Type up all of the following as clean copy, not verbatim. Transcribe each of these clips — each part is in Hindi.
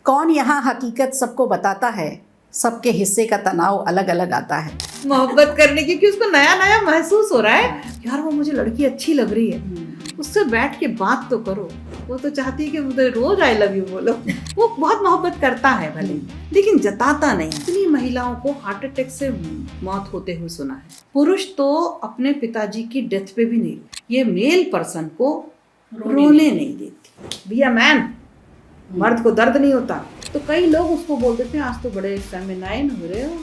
कौन यहाँ हकीकत सबको बताता है, सबके हिस्से का तनाव अलग अलग आता है। मोहब्बत करने की, क्योंकि उसको नया नया महसूस हो रहा है, यार वो मुझे लड़की अच्छी लग रही है, उससे बैठ के बात तो करो। वो तो चाहती है कि मुझे रोज आई लव यू बोलो। वो बहुत मोहब्बत करता है भले, लेकिन जताता नहीं। इतनी महिलाओं को हार्ट अटैक से मौत होते हुए सुना है। पुरुष तो अपने पिताजी की डेथ पे भी नहीं, ये मेल पर्सन को रोने नहीं देती। बी अ मैन, मर्द को दर्द नहीं होता। तो कई लोग उसको बोल देते हैं आज तो बड़े फेमिनाइन हो रहे हो,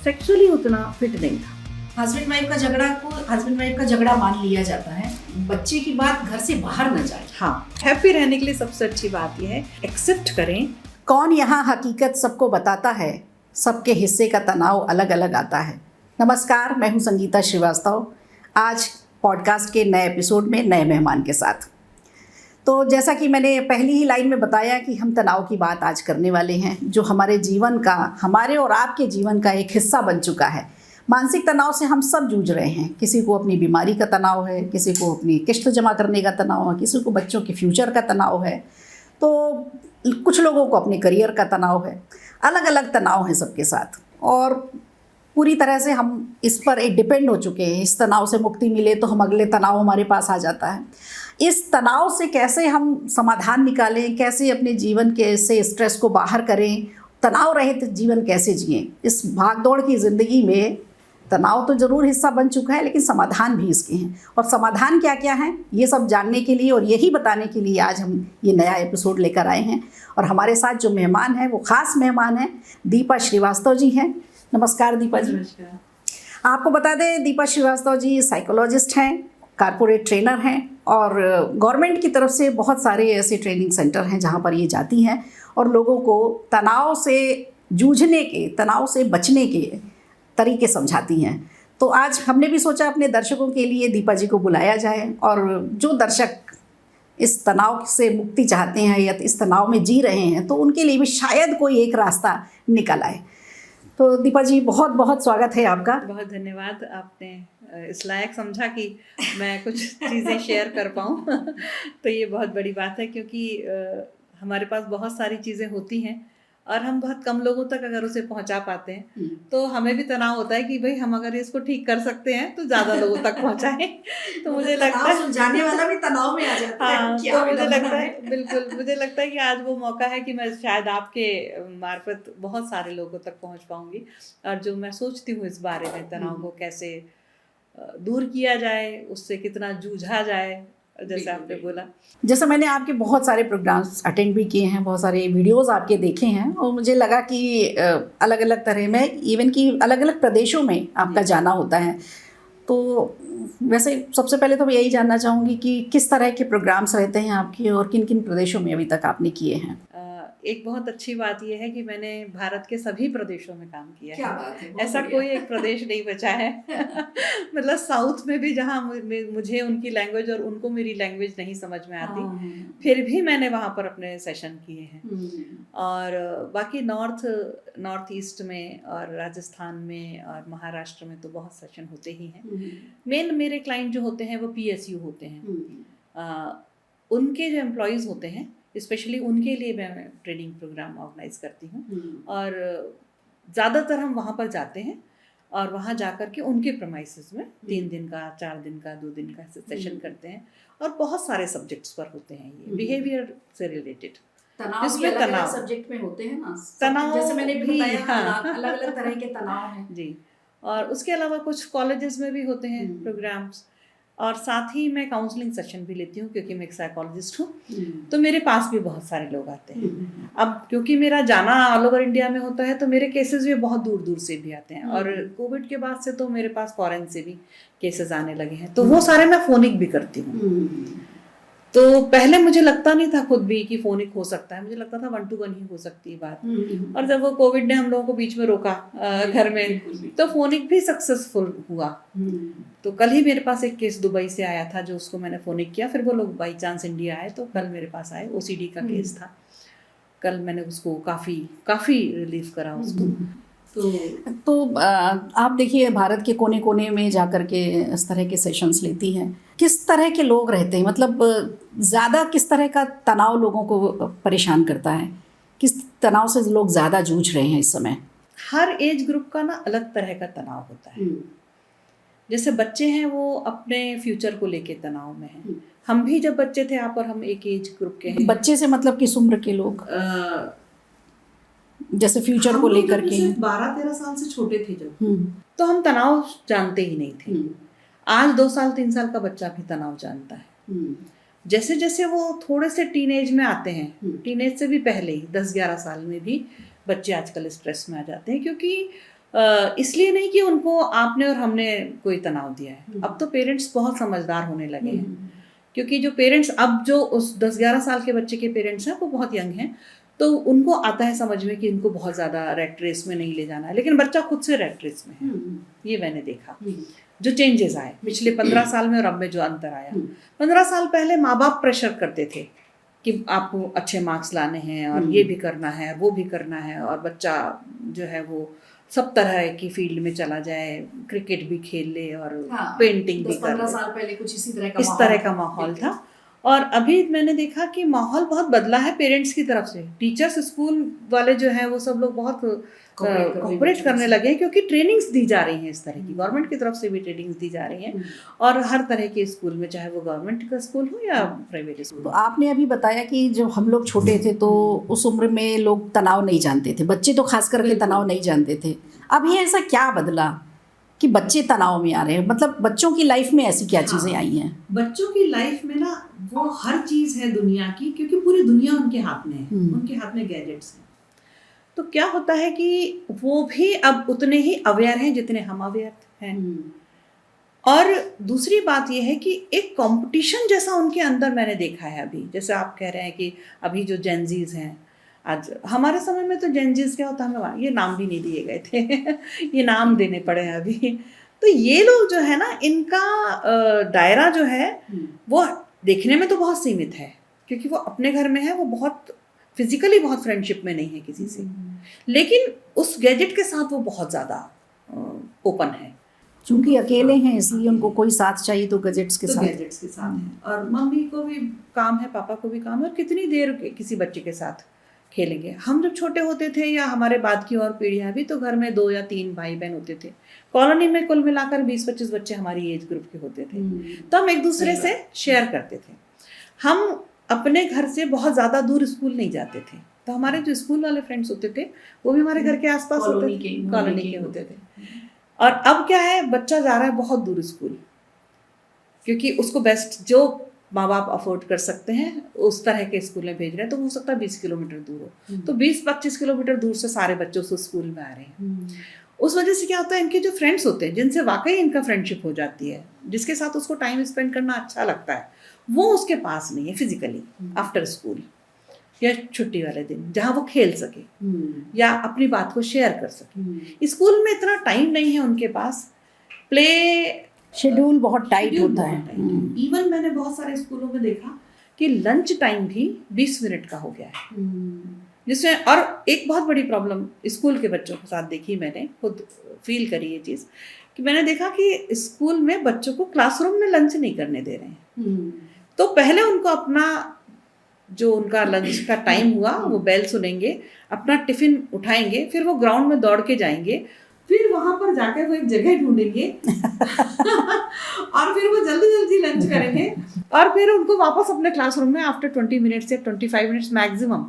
सेक्सुअली उतना फिट नहीं था। हस्बैंड वाइफ का झगड़ा को हस्बैंड वाइफ का झगड़ा मान लिया जाता है, बच्चे की बात घर से बाहर न जाए। हाँ, हैप्पी रहने के लिए सबसे अच्छी बात यह है, एक्सेप्ट करें। कौन यहाँ हकीकत सबको बताता है, सबके हिस्से का तनाव अलग अलग आता है। नमस्कार, मैं हूँ संगीता श्रीवास्तव। आज पॉडकास्ट के नए एपिसोड में नए मेहमान के साथ। तो जैसा कि मैंने पहली ही लाइन में बताया कि हम तनाव की बात आज करने वाले हैं, जो हमारे जीवन का, हमारे और आपके जीवन का एक हिस्सा बन चुका है। मानसिक तनाव से हम सब जूझ रहे हैं। किसी को अपनी बीमारी का तनाव है, किसी को अपनी किश्त जमा करने का तनाव है, किसी को बच्चों के फ्यूचर का तनाव है, तो कुछ लोगों को अपने करियर का तनाव है। अलग अलग तनाव है सबके साथ, और पूरी तरह से हम इस पर एक डिपेंड हो चुके हैं। इस तनाव से मुक्ति मिले तो हम अगले तनाव हमारे पास आ जाता है। इस तनाव से कैसे हम समाधान निकालें, कैसे अपने जीवन के से स्ट्रेस को बाहर करें, तनाव रहित जीवन कैसे जिएं। इस भागदौड़ की ज़िंदगी में तनाव तो ज़रूर हिस्सा बन चुका है, लेकिन समाधान भी इसके हैं। और समाधान क्या क्या हैं, ये सब जानने के लिए और यही बताने के लिए आज हम ये नया एपिसोड लेकर आए हैं। और हमारे साथ जो मेहमान हैं वो ख़ास मेहमान हैं, दीपा श्रीवास्तव जी हैं। नमस्कार दीपा जी। नमस्कार। आपको बता दें, दीपा श्रीवास्तव जी साइकोलॉजिस्ट हैं, कारपोरेट ट्रेनर हैं, और गवर्नमेंट की तरफ से बहुत सारे ऐसे ट्रेनिंग सेंटर हैं जहाँ पर ये जाती हैं और लोगों को तनाव से जूझने के, तनाव से बचने के तरीके समझाती हैं। तो आज हमने भी सोचा अपने दर्शकों के लिए दीपा जी को बुलाया जाए, और जो दर्शक इस तनाव से मुक्ति चाहते हैं या इस तनाव में जी रहे हैं, तो उनके लिए भी शायद कोई एक रास्ता निकल आए। तो दीपा जी, बहुत बहुत स्वागत है आपका। बहुत धन्यवाद, आपने इस लायक समझा कि मैं कुछ चीज़ें शेयर कर पाऊँ। तो ये बहुत बड़ी बात है, क्योंकि हमारे पास बहुत सारी चीज़ें होती हैं और हम बहुत कम लोगों तक अगर उसे पहुंचा पाते हैं तो हमें भी तनाव होता है कि भाई हम अगर इसको ठीक कर सकते हैं तो ज़्यादा लोगों तक पहुंचाएं। तो मुझे लगता है सुलझाने वाला भी तनाव में आ जाता है। हाँ, तो मुझे लगता है, बिल्कुल मुझे लगता है कि आज वो मौका है कि मैं शायद आपके मार्फत बहुत सारे लोगों तक पहुंच पाऊंगी। और जो मैं सोचती हूँ इस बारे में, तनाव को कैसे दूर किया जाए, उससे कितना जूझा जाए, जैसे आपने बोला। जैसे मैंने आपके बहुत सारे प्रोग्राम्स अटेंड भी किए हैं, बहुत सारे वीडियोस आपके देखे हैं, और मुझे लगा कि अलग अलग तरह में, इवन कि अलग अलग प्रदेशों में आपका जाना होता है। तो वैसे सबसे पहले तो मैं यही जानना चाहूँगी कि किस तरह के प्रोग्राम्स रहते हैं आपके, और किन किन प्रदेशों में अभी तक आपने किए हैं। एक बहुत अच्छी बात यह है कि मैंने भारत के सभी प्रदेशों में काम किया क्या है। बात है, ऐसा कोई एक प्रदेश नहीं बचा है। मतलब साउथ में भी, जहाँ मुझे उनकी लैंग्वेज और उनको मेरी लैंग्वेज नहीं समझ में आती, फिर भी मैंने वहाँ पर अपने सेशन किए हैं। और बाकी नॉर्थ ईस्ट में और राजस्थान में और महाराष्ट्र में तो बहुत सेशन होते ही हैं। मेन मेरे क्लाइंट जो होते हैं वो PSU होते हैं। उनके जो एम्प्लॉयज़ होते हैं, स्पेशली उनके लिए मैं ट्रेनिंग प्रोग्राम ऑर्गेनाइज करती हूँ। और ज़्यादातर हम वहाँ पर जाते हैं और वहाँ जाकर के उनके प्रेमाइसेस में 3 दिन का, 4 दिन का, 2 दिन का सेशन करते हैं। और बहुत सारे सब्जेक्ट्स पर होते हैं ये, बिहेवियर से रिलेटेड। इसमें तनाव सब्जेक्ट में होते हैं ना, तनाव जैसे मैंने भी बताया, हाँ। अलग अलग तरह के तनाव हैं जी। और उसके अलावा कुछ कॉलेजेस में भी होते हैं प्रोग्राम्स। और साथ ही मैं काउंसलिंग सेशन भी लेती हूँ, क्योंकि मैं एक साइकोलॉजिस्ट हूँ। तो मेरे पास भी बहुत सारे लोग आते हैं। अब क्योंकि मेरा जाना ऑल ओवर इंडिया में होता है, तो मेरे केसेस भी बहुत दूर दूर से भी आते हैं। और कोविड के बाद से तो मेरे पास फॉरेन से भी केसेस आने लगे हैं, तो वो सारे मैं फोनिक भी करती हूँ। तो पहले मुझे लगता नहीं था खुद भी कि फोनिक हो सकता है, मुझे लगता था 1 to 1 ही हो सकती है बात। और जब वो कोविड ने हम लोगों को बीच में रोका घर में, तो फोनिक भी सक्सेसफुल हुआ। तो कल ही मेरे पास एक केस दुबई से आया था, जो उसको मैंने फोनिक किया। फिर वो लोग बाई चांस इंडिया आए, तो कल मेरे पास आए। OCD का केस था, कल मैंने उसको काफ़ी रिलीफ करा उसको। तो आप देखिए, भारत के कोने कोने में जाकर के इस तरह के सेशंस लेती हैं। किस तरह के लोग रहते हैं, मतलब ज़्यादा किस तरह का तनाव लोगों को परेशान करता है? किस तनाव से लोग ज़्यादा जूझ रहे हैं इस समय? हर एज ग्रुप का ना अलग तरह का तनाव होता है। जैसे बच्चे हैं वो अपने फ्यूचर को लेके तनाव में हैं। हम भी जब बच्चे थे, आप और हम एक एज ग्रुप के हैं। बच्चे से मतलब किस उम्र के लोग? जैसे फ्यूचर को लेकर के 12-13 साल से छोटे थे जब, तो हम तनाव जानते ही नहीं थे। आज 2 साल 3 साल का बच्चा भी तनाव जानता है। जैसे जैसे वो थोड़े से टीनेज में आते हैं, टीनेज से भी पहले ही 10-11 साल में भी बच्चे आजकल स्ट्रेस में आ जाते हैं, क्योंकि इसलिए नहीं कि उनको आपने और हमने कोई तनाव दिया है। अब तो पेरेंट्स बहुत समझदार होने लगे हैं, क्योंकि जो पेरेंट्स अब जो उस 10-11 साल के बच्चे के पेरेंट्स हैं वो बहुत यंग हैं, तो उनको आता है समझ में कि इनको बहुत ज़्यादा रेट रेस में नहीं ले जाना है। लेकिन बच्चा खुद से रेट रेस में है, ये मैंने देखा। जो चेंजेस आए पिछले 15 साल में और अब में जो अंतर आया, 15 साल पहले माँ बाप प्रेशर करते थे कि आपको अच्छे मार्क्स लाने हैं और ये भी करना है वो भी करना है, और बच्चा जो है वो सब तरह की फील्ड में चला जाए, क्रिकेट भी खेल ले और पेंटिंग भी कर ले। 15 साल पहले कुछ इस तरह का माहौल था। और अभी मैंने देखा कि माहौल बहुत बदला है पेरेंट्स की तरफ से। टीचर्स, स्कूल वाले जो हैं वो सब लोग बहुत कोऑपरेट करने लगे हैं, क्योंकि ट्रेनिंग्स दी जा रही हैं इस तरह की, गवर्नमेंट की तरफ से भी ट्रेनिंग्स दी जा रही हैं, और हर तरह के स्कूल में, चाहे वो गवर्नमेंट का स्कूल हो या प्राइवेट स्कूल। तो आपने अभी बताया कि जब हम लोग छोटे थे तो उस उम्र में लोग तनाव नहीं जानते थे, बच्चे तो खास करके तनाव नहीं जानते थे। अभी ऐसा क्या बदला कि बच्चे तनाव में आ रहे हैं? मतलब बच्चों की लाइफ में ऐसी क्या चीज़ें आई हैं? बच्चों की लाइफ में ना वो हर चीज़ है दुनिया की, क्योंकि पूरी दुनिया उनके हाथ में है, उनके हाथ में गैजेट्स हैं। तो क्या होता है कि वो भी अब उतने ही अवेयर हैं जितने हम अवेयर हैं। और दूसरी बात ये है कि एक कंपटीशन जैसा उनके अंदर मैंने देखा है अभी। जैसे आप कह रहे हैं कि अभी जो जेनजीज हैं, आज हमारे समय में तो जेनजीज क्या होता है, हमें ये नाम भी नहीं दिए गए थे ये नाम देने पड़े हैं अभी। तो ये लोग जो है ना, इनका दायरा जो है वो देखने में तो बहुत सीमित है, क्योंकि वो अपने घर में है, वो बहुत फिजिकली बहुत फ्रेंडशिप में नहीं है किसी से, लेकिन उस गैजेट के साथ वो बहुत ज़्यादा ओपन है। चूंकि अकेले हैं इसलिए उनको कोई साथ चाहिए, तो गैजेट्स के साथ है। और मम्मी को भी काम है, पापा को भी काम है, और कितनी देर किसी बच्चे के साथ खेलेंगे। हम जब छोटे होते थे, या हमारे बाद की और पीढ़ियाँ भी, तो घर में 2 या 3 भाई बहन होते थे। कॉलोनी में कुल मिलाकर 20-25 बच्चे हमारी एज ग्रुप के होते थे, तो हम एक दूसरे से शेयर करते थे। हम अपने घर से बहुत ज़्यादा दूर स्कूल नहीं जाते थे, तो हमारे जो स्कूल वाले फ्रेंड्स होते थे वो भी हमारे घर के आसपास होते थे, कॉलोनी के होते थे। और अब क्या है, बच्चा जा रहा है बहुत दूर स्कूल, क्योंकि उसको बेस्ट जो माँ बाप अफोर्ड कर सकते हैं उस तरह के स्कूल में भेज रहे हैं। तो हो सकता है 20 किलोमीटर दूर हो, तो 20-25 किलोमीटर दूर से सारे बच्चे उस स्कूल में आ रहे हैं। उस वजह से क्या होता है, इनके जो फ्रेंड्स होते हैं, जिनसे वाकई इनका फ्रेंडशिप हो जाती है, जिसके साथ उसको टाइम स्पेंड करना अच्छा लगता है, वो उसके पास नहीं है फिजिकली आफ्टर स्कूल या छुट्टी वाले दिन, जहाँ वो खेल सके या अपनी बात को शेयर कर सके। स्कूल में इतना टाइम नहीं है उनके पास, प्ले शेड्यूल बहुत टाइट होता है। इवन मैंने बहुत सारे स्कूलों में देखा कि लंच टाइम भी 20 मिनट का हो गया है, जिसमें और एक बहुत बड़ी प्रॉब्लम स्कूल के बच्चों के साथ देखी, मैंने खुद फील करी ये चीज़, कि मैंने देखा कि स्कूल में बच्चों को क्लासरूम में लंच नहीं करने दे रहे हैं। तो पहले उनको अपना जो उनका लंच का टाइम हुआ, वो बेल सुनेंगे, अपना टिफिन उठाएंगे, फिर वो ग्राउंड में दौड़ के जाएंगे, फिर वहां पर जाकर वो एक जगह ढूंढेंगे और फिर वो जल्दी जल्दी लंच करेंगे, और फिर उनको वापस अपने क्लासरूम में आफ्टर 20 मिनट्स या 25 मिनट्स मैक्सिमम,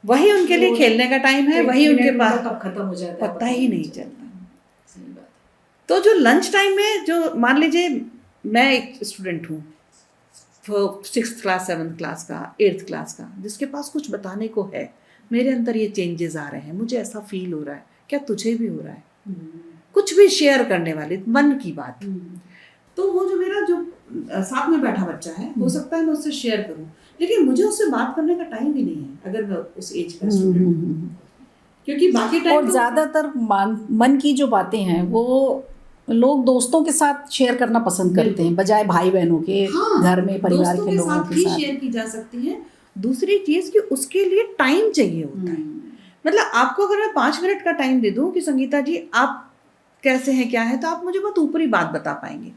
वही उनके लिए खेलने का टाइम है, वही उनके पास कब खत्म हो जाता है पता ही नहीं चलता। तो जो लंच टाइम में, जो मान लीजिए मैं एक स्टूडेंट हूँ 6th क्लास 7th क्लास का 8th क्लास का, जिसके पास कुछ बताने को है, मेरे अंदर ये चेंजेस आ रहे हैं, मुझे ऐसा फील हो रहा है, क्या तुझे भी हो रहा है? कुछ भी शेयर करने वाली मन की बात। तो वो जो मेरा जो साथ में बैठा बच्चा है, हो सकता है मैं उससे शेयर करूं, लेकिन मुझे उससे बात करने का टाइम भी नहीं है अगर मैं उस एज का स्टूडेंट, क्योंकि बाकी टाइम और ज़्यादातर मन की जो बातें हैं वो लोग दोस्तों के साथ शेयर करना पसंद करते हैं, बजाय भाई बहनों के। हाँ, घर में परिवार के लोगों के साथ शेयर की जा सकती है। दूसरी चीज़ कि उसके लिए टाइम चाहिए होता है। मतलब आपको अगर मैं 5 मिनट का टाइम दे दूं कि संगीता जी आप कैसे हैं, क्या है, तो आप मुझे बहुत ऊपरी बात बता पाएंगे।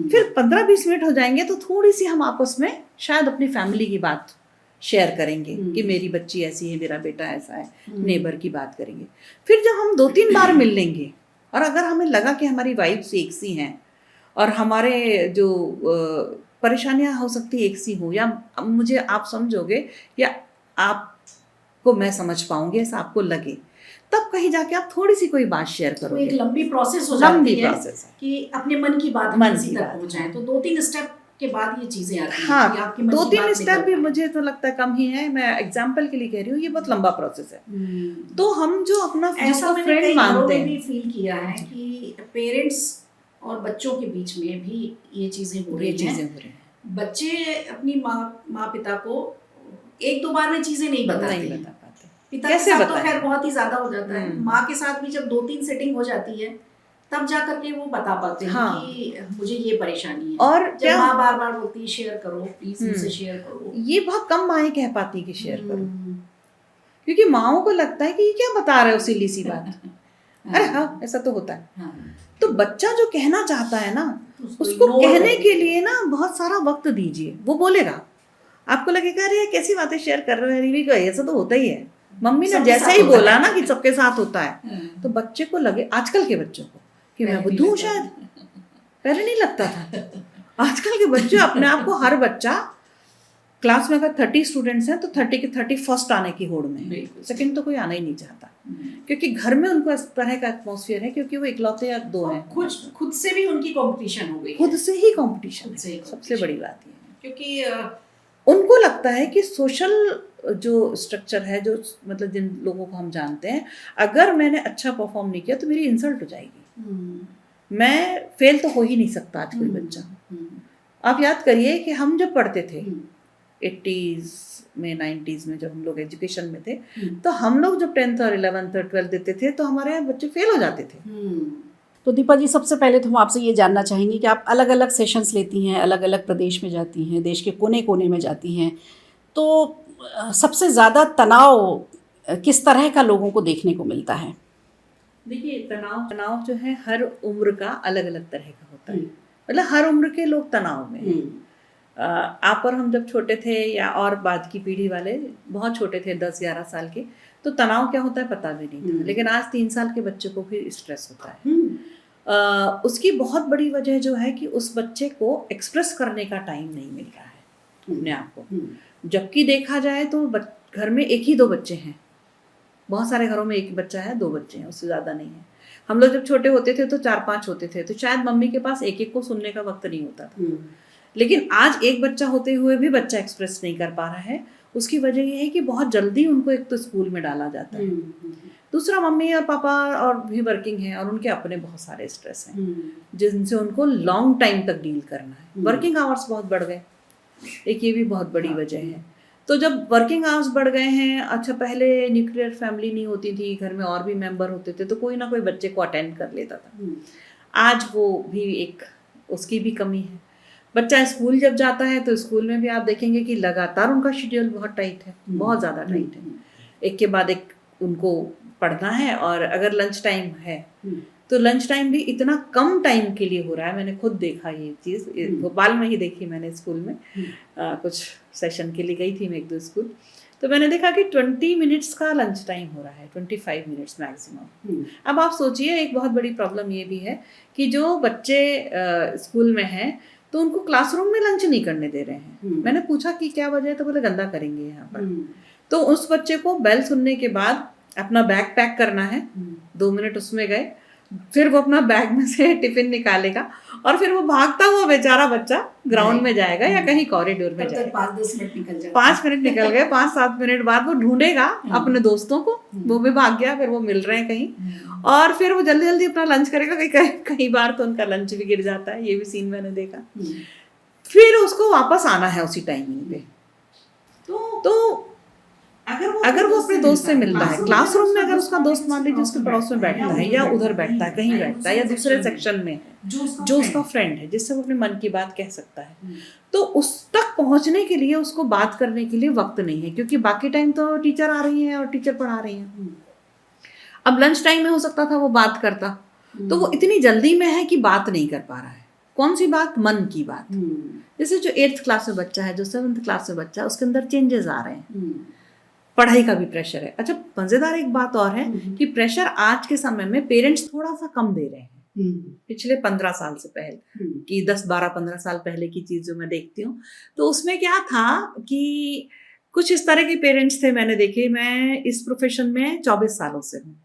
फिर 15-20 मिनट हो जाएंगे तो थोड़ी सी हम आपस में शायद अपनी फैमिली की बात शेयर करेंगे कि मेरी बच्ची ऐसी है, मेरा बेटा ऐसा है, नेबर की बात करेंगे। फिर जब हम 2-3 बार मिल लेंगे और अगर हमें लगा कि हमारी वाइब्स एक सी हैं और हमारे जो परेशानियां हो सकती एक सी हो, या मुझे आप समझोगे या आपको मैं समझ पाऊंगी, ऐसा आपको लगे, तब कहीं जाके आप थोड़ी सी कोई बात शेयर करोगे। एक लंबी प्रोसेस हो जाती है प्रोसेस है कि अपने मन की बात किसी तक पहुंचाएं। तो 2-3 स्टेप के बाद ये चीजें आती हैं। हाँ, कि आपकी मन की 2-3 बात स्टेप भी निकल मुझे तो लगता है कम ही है। मैं एग्जाम्पल के लिए कह रही हूँ, ये बहुत लंबा प्रोसेस है। तो हम जो अपना ऐसा मैंने फ्रेंड कई मानते घरों में हैं भी फील किया है कि पेरेंट्स और बच्चों के बीच में भी ये चीजें हो रही हैं। बच्चे अपनी माँ पिता को 1-2 बार में चीजें नहीं बता पाते। पिता के साथ तो खैर बहुत ही ज्यादा हो जाता है। माँ के साथ भी जब 2-3 सेटिंग हो जाती है तब जा करके वो बता पाते हैं कि मुझे ये परेशानी है। और जब माँ बार बार बोलती है शेयर करो, प्लीज मुझसे शेयर करो, ये बहुत कम माएँ कह पाती कि शेयर करो, क्योंकि माओं को लगता है कि ये क्या बता रहे हो सिली सी बात। अरे हाँ, ऐसा तो होता है। तो बच्चा जो कहना चाहता है ना, उसको कहने के लिए ना बहुत सारा वक्त दीजिए। वो बोलेगा, आपको लगेगा अरे कैसी बातें शेयर कर रहे हैं, ऐसा तो होता ही है, मम्मी ने जैसे ही बोला ना कि सबके साथ होता है, तो बच्चे को लगे, आजकल के बच्चों को, कि मैं बुद्धू हूँ शायद। पहले नहीं लगता था। आजकल के बच्चे अपने आप को, हर बच्चा क्लास में अगर 30 स्टूडेंट्स हैं तो 30 के 30 फर्स्ट आने की होड़ में, सेकंड तो कोई आना ही नहीं चाहता, क्योंकि घर में उनको इस तरह का एटमॉस्फेयर है, क्योंकि वो इकलौते या 2 हैं। खुद से भी उनकी कंपटीशन हो गई, खुद से ही कंपटीशन, सबसे बड़ी बात ये है। क्योंकि उनको लगता है कि सोशल जो स्ट्रक्चर है, जो मतलब जिन लोगों को हम जानते हैं, अगर मैंने अच्छा परफॉर्म नहीं किया तो मेरी इंसल्ट हो जाएगी, मैं फेल तो हो ही नहीं सकता आज कोई बच्चा। आप याद करिए कि हम जब पढ़ते थे 80s में, 90s में, जब हम लोग एजुकेशन में थे, तो हम लोग जब 10th और 11th और 12th देते थे तो हमारे यहाँ बच्चे फेल हो जाते थे। तो दीपा जी, सबसे पहले तो हम आपसे ये जानना चाहेंगे कि आप अलग अलग सेशंस लेती हैं, अलग अलग प्रदेश में जाती हैं, देश के कोने कोने में जाती हैं, तो सबसे ज़्यादा तनाव किस तरह का लोगों को देखने को मिलता है? देखिए, तनाव जो है हर उम्र का अलग अलग तरह का होता है। मतलब हर उम्र के लोग तनाव में हैं। आप और हम जब छोटे थे, या और बाद की पीढ़ी वाले बहुत छोटे थे, 10-11 साल के, तो तनाव क्या होता है पता भी नहीं था। लेकिन आज 3 साल के बच्चे को भी स्ट्रेस होता है। उसकी बहुत बड़ी वजह जो है कि उस बच्चे को एक्सप्रेस करने का टाइम नहीं मिल रहा है अपने आप को। जबकि देखा जाए तो घर में 1 ही 2 बच्चे हैं, बहुत सारे घरों में 1 बच्चा है, 2 बच्चे हैं, उससे ज़्यादा नहीं है। हम लोग जब छोटे होते थे तो 4-5 होते थे, तो शायद मम्मी के पास एक को सुनने का वक्त नहीं होता था। लेकिन आज 1 बच्चा होते हुए भी बच्चा एक्सप्रेस नहीं कर पा रहा है। उसकी वजह ये है कि बहुत जल्दी उनको एक तो स्कूल में डाला जाता है, दूसरा मम्मी और पापा और भी वर्किंग हैं और उनके अपने बहुत सारे स्ट्रेस हैं जिनसे उनको लॉन्ग टाइम तक डील करना है। वर्किंग आवर्स बहुत बढ़ गए, एक ये भी बहुत बड़ी वजह है। तो जब वर्किंग आवर्स बढ़ गए हैं, अच्छा पहले न्यूक्लियर फैमिली नहीं होती थी, घर में और भी मेंबर होते थे, तो कोई ना कोई बच्चे को अटेंड कर लेता था। आज वो भी एक, उसकी भी कमी है। बच्चा स्कूल जब जाता है तो स्कूल में भी आप देखेंगे कि लगातार उनका शेड्यूल बहुत टाइट है, बहुत ज़्यादा टाइट है। एक के बाद एक उनको पढ़ना है, और अगर लंच टाइम है तो लंच टाइम भी इतना कम टाइम के लिए हो रहा है। मैंने खुद देखा ये चीज़, भोपाल में ही देखी मैंने स्कूल में। कुछ सेशन के लिए गई थी मैं 1-2 स्कूल, तो मैंने देखा कि 20 मिनट्स का लंच टाइम हो रहा है, 25 मिनट्स मैक्सिमम। अब आप सोचिए, एक बहुत बड़ी प्रॉब्लम ये भी है कि जो बच्चे स्कूल में हैं तो उनको क्लासरूम में लंच नहीं करने दे रहे हैं। मैंने पूछा कि क्या वजह है, तो बोले गंदा करेंगे यहाँ पर। तो उस बच्चे को बेल सुनने के बाद अपना बैग पैक करना है, 2 मिनट उसमें गए, फिर वो अपना बैग में से टिफिन निकालेगा और फिर वो भागता हुआ बेचारा बच्चा ग्राउंड में जाएगा या कहीं कॉरिडोर में जाएगा। 5-10 मिनट निकल जाए, 5 मिनट निकल गए, 5-7 मिनट बाद वो ढूंढेगा अपने दोस्तों को, वो भी भाग गया, फिर वो मिल रहे हैं कहीं, और फिर वो जल्दी जल्दी अपना लंच करेगा। कई बार तो उनका लंच भी गिर जाता है, ये भी सीन मैंने देखा। फिर उसको वापस आना है उसी टाइमिंग पे। तो अगर वो अपने दोस्त से मिलता है क्लासरूम में, अगर उसका दोस्त मान लीजिए उसके पड़ोस में बैठता है या उधर बैठता है, कहीं बैठता है, या दूसरे सेक्शन में जो उसका फ्रेंड है जिससे वो अपने मन की बात कह सकता है, तो उस तक पहुंचने के लिए उसको बात करने के लिए वक्त नहीं है, क्योंकि बाकी टाइम तो टीचर आ रही है और टीचर पढ़ा रही है। अब लंच टाइम में हो सकता था वो बात करता, तो वो इतनी जल्दी में है कि बात नहीं कर पा रहा है। कौन सी बात? मन की बात। जैसे जो 8th क्लास में बच्चा है, जो 7th क्लास में बच्चा है, उसके अंदर चेंजेस आ रहे हैं, पढ़ाई का भी प्रेशर है। अच्छा, मजेदार एक बात और है कि प्रेशर आज के समय में पेरेंट्स थोड़ा सा कम दे रहे हैं पिछले 15 साल से पहले कि 10-12-15 साल पहले की चीज जो मैं देखती हूँ, तो उसमें क्या था कि कुछ इस तरह के पेरेंट्स थे मैंने देखे। मैं इस प्रोफेशन में 24 सालों से हूँ,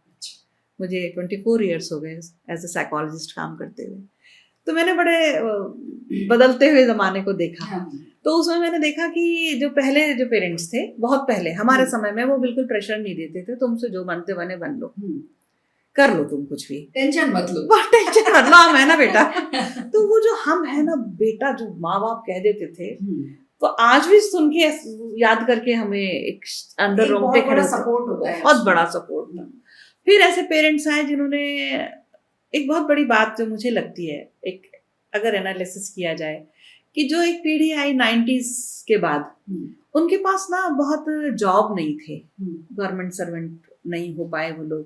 मुझे 24 ईयर्स हो गए एज ए साइकोलॉजिस्ट काम करते हुए। तो मैंने बड़े बदलते हुए ज़माने को देखा। तो उसमें मैंने देखा कि जो पहले जो पेरेंट्स थे, बहुत पहले हमारे समय में, वो बिल्कुल प्रेशर नहीं देते थे, तुमसे जो बनते बने बन लो, कर लो, तुम कुछ भी, टेंशन मत लो, टेंशन मत लो, हम है ना बेटा। तो वो जो हम है ना बेटा जो माँ बाप कह देते थे, तो आज भी सुन के याद करके हमें एक अंदर रोंगटे खड़े सपोर्ट होता है, बहुत बड़ा सपोर्ट था। फिर ऐसे पेरेंट्स आए जिन्होंने एक बहुत बड़ी बात जो मुझे लगती है, एक अगर एनालिसिस किया जाए कि जो एक पीढ़ी आई 90s के बाद, उनके पास ना बहुत जॉब नहीं थे, गवर्नमेंट सर्वेंट नहीं हो पाए वो लोग,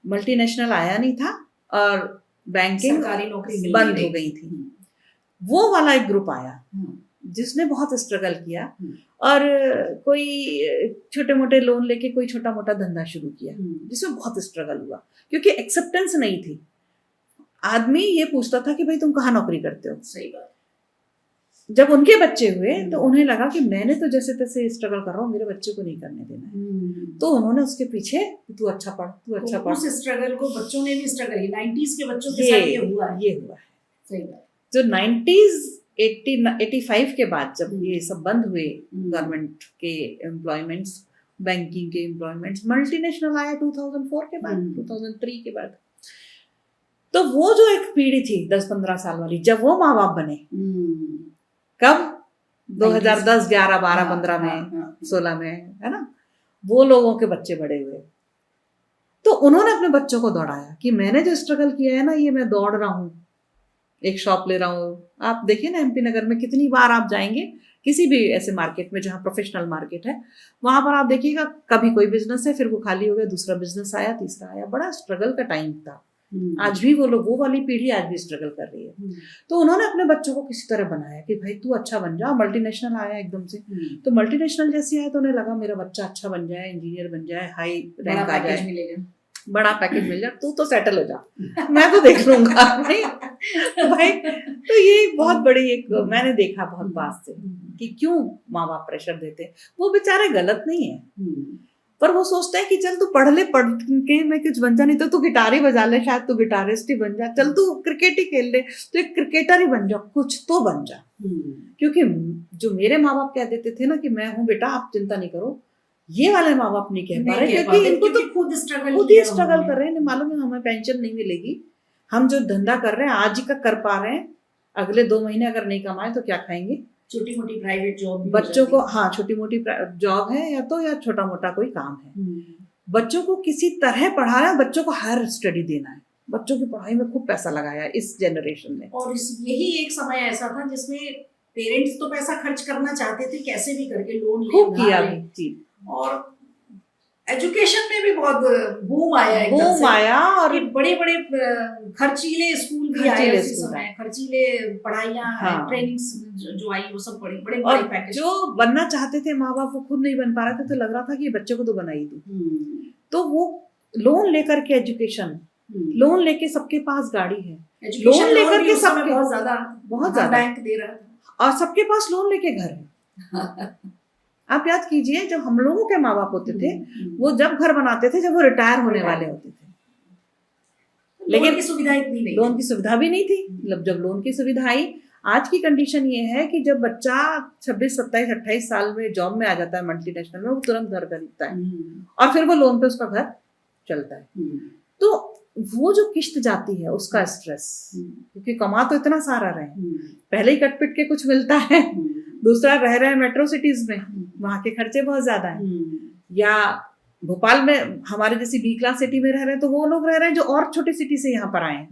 मल्टीनेशनल आया नहीं था और बैंकिंग सरकारी नौकरी बंद हो गई थी। वो वाला एक ग्रुप आया जिसने बहुत स्ट्रगल किया और कोई छोटे मोटे लोन लेके कोई छोटा मोटा धंधा शुरू किया, जिसमें बहुत स्ट्रगल हुआ क्योंकि एक्सेप्टेंस नहीं थी। आदमी ये पूछता था कि भाई तुम कहाँ नौकरी करते हो। सही बात। जब उनके बच्चे हुए तो उन्हें लगा कि मैंने तो जैसे तैसे स्ट्रगल कर रहा हूँ, मेरे बच्चे को नहीं करने देना है। तो उन्होंने उसके पीछे तू अच्छा पढ़, तू अच्छा पढ़। उस स्ट्रगल को बच्चों ने भी स्ट्रगल किया, 90s के बच्चों के साथ ये हुआ है। सही बात। जो 90s 85 के बाद जब ये सब बंद हुए, गवर्नमेंट के एम्प्लॉयमेंट्स, बैंकिंग के एम्प्लॉयमेंट्स, मल्टीनेशनल आया 2004 के बाद, 2003 के बाद, तो वो जो एक पीढ़ी थी 10-15 साल वाली, जब वो माँ बाप बने, कब 2010, 11, 12, 15 में, 16 में, है ना, वो लोगों के बच्चे बड़े हुए, तो उन्होंने अपने बच्चों को दौड़ाया कि मैंने जो स्ट्रगल किया है ना, ये मैं दौड़ रहा हूँ, एक शॉप ले रहा हूँ। आप देखिए ना MP नगर में कितनी बार आप जाएंगे किसी भी ऐसे मार्केट में जहाँ प्रोफेशनल मार्केट है, वहां पर आप देखिएगा कभी कोई बिजनेस है, फिर वो खाली हो गया, दूसरा बिजनेस आया, तीसरा आया। बड़ा स्ट्रगल का टाइम था। आज भी वो लोग, वो वाली पीढ़ी आज भी स्ट्रगल कर रही है। तो उन्होंने अपने बच्चों को किसी तरह बनाया कि भाई तू अच्छा बन जा। मल्टीनेशनल आया एकदम से, तो मल्टीनेशनल जैसे आया तो उन्हें लगा मेरा बच्चा अच्छा बन जाए, इंजीनियर बन जाए, हाई रैंक आ जाए, बड़ा पैकेज मिल जाए, तू तो सेटल हो जा, मैं तो देख लूंगा। भाई तो ये बहुत बड़ी एक मैंने देखा बहुत पास से कि क्यों माँ बाप प्रेशर देते। वो बेचारे गलत नहीं है, पर वो सोचते हैं कि चल तू पढ़ ले, पढ़ के मैं कुछ बन जा, नहीं तो तू गिटार ही बजा ले, शायद तू गिटारिस्ट ही बन जा, चल तू क्रिकेट ही खेल ले, तो एक क्रिकेटर ही बन जा, कुछ तो बन जा। क्योंकि जो मेरे माँ बाप कह देते थे ना कि मैं हूँ बेटा, आप चिंता नहीं करो, ये वाले माँ बाप नहीं कह पा रहे, क्योंकि इनको तो खुद ही स्ट्रगल कर रहे हैं। मालूम है हमें पेंशन नहीं मिलेगी, हम जो धंधा कर रहे हैं आज ही का कर पा रहे हैं, अगले 2 महीने अगर नहीं कमाए तो क्या खाएंगे। छोटी मोटी प्राइवेट जॉब बच्चों को, हाँ छोटी मोटी जॉब है या छोटा मोटा कोई काम है, बच्चों को किसी तरह पढ़ाना है, बच्चों को हायर स्टडी देना है, बच्चों की पढ़ाई में खूब पैसा लगाया है इस जनरेशन ने। और यही एक समय ऐसा था जिसमें पेरेंट्स तो पैसा खर्च करना चाहते थे, कैसे भी करके लोन खूब किया जी। और एजुकेशन में भी बहुत बूम आया, और बड़े बड़े खर्चीले स्कूल भी आए उसी समय, खर्चीले पढ़ाइयाँ, ट्रेनिंग्स जो आई वो सब बड़े बड़े पैकेज। जो बनना चाहते थे माँ बाप वो खुद नहीं बन पा रहे थे, तो लग रहा था कि बच्चे को तो बना ही दूं, तो वो लोन लेकर के एजुकेशन, लोन लेके सबके पास गाड़ी है, लोन लेकर के सबके बहुत ज्यादा बैंक दे रहा था, और सबके पास लोन लेके घर है। आप याद कीजिए जब हम लोगों के माँ बाप होते थे, वो जब घर बनाते थे जब वो रिटायर होने वाले होते थे, लेकिन की सुविधा इतनी नहीं, लोन की सुविधा भी नहीं थी। मतलब जब लोन की सुविधा आई, आज की कंडीशन ये है कि जब बच्चा 26, 27, 28 साल में जॉब में आ जाता है मल्टीनेशनल में, वो तुरंत घर खरीदता है और फिर वो लोन पे उसका घर चलता है। तो वो जो किश्त जाती है उसका स्ट्रेस, क्योंकि कमा तो इतना सारा रहे, पहले ही कटपिट के कुछ मिलता है, दूसरा रह रहे हैं मेट्रो सिटीज में, वहां के खर्चे बहुत ज्यादा हैं, या भोपाल में हमारे जैसी B क्लास सिटी में रह रहे हैं, तो वो लोग रह रहे हैं जो और छोटी सिटी से यहाँ पर आए हैं,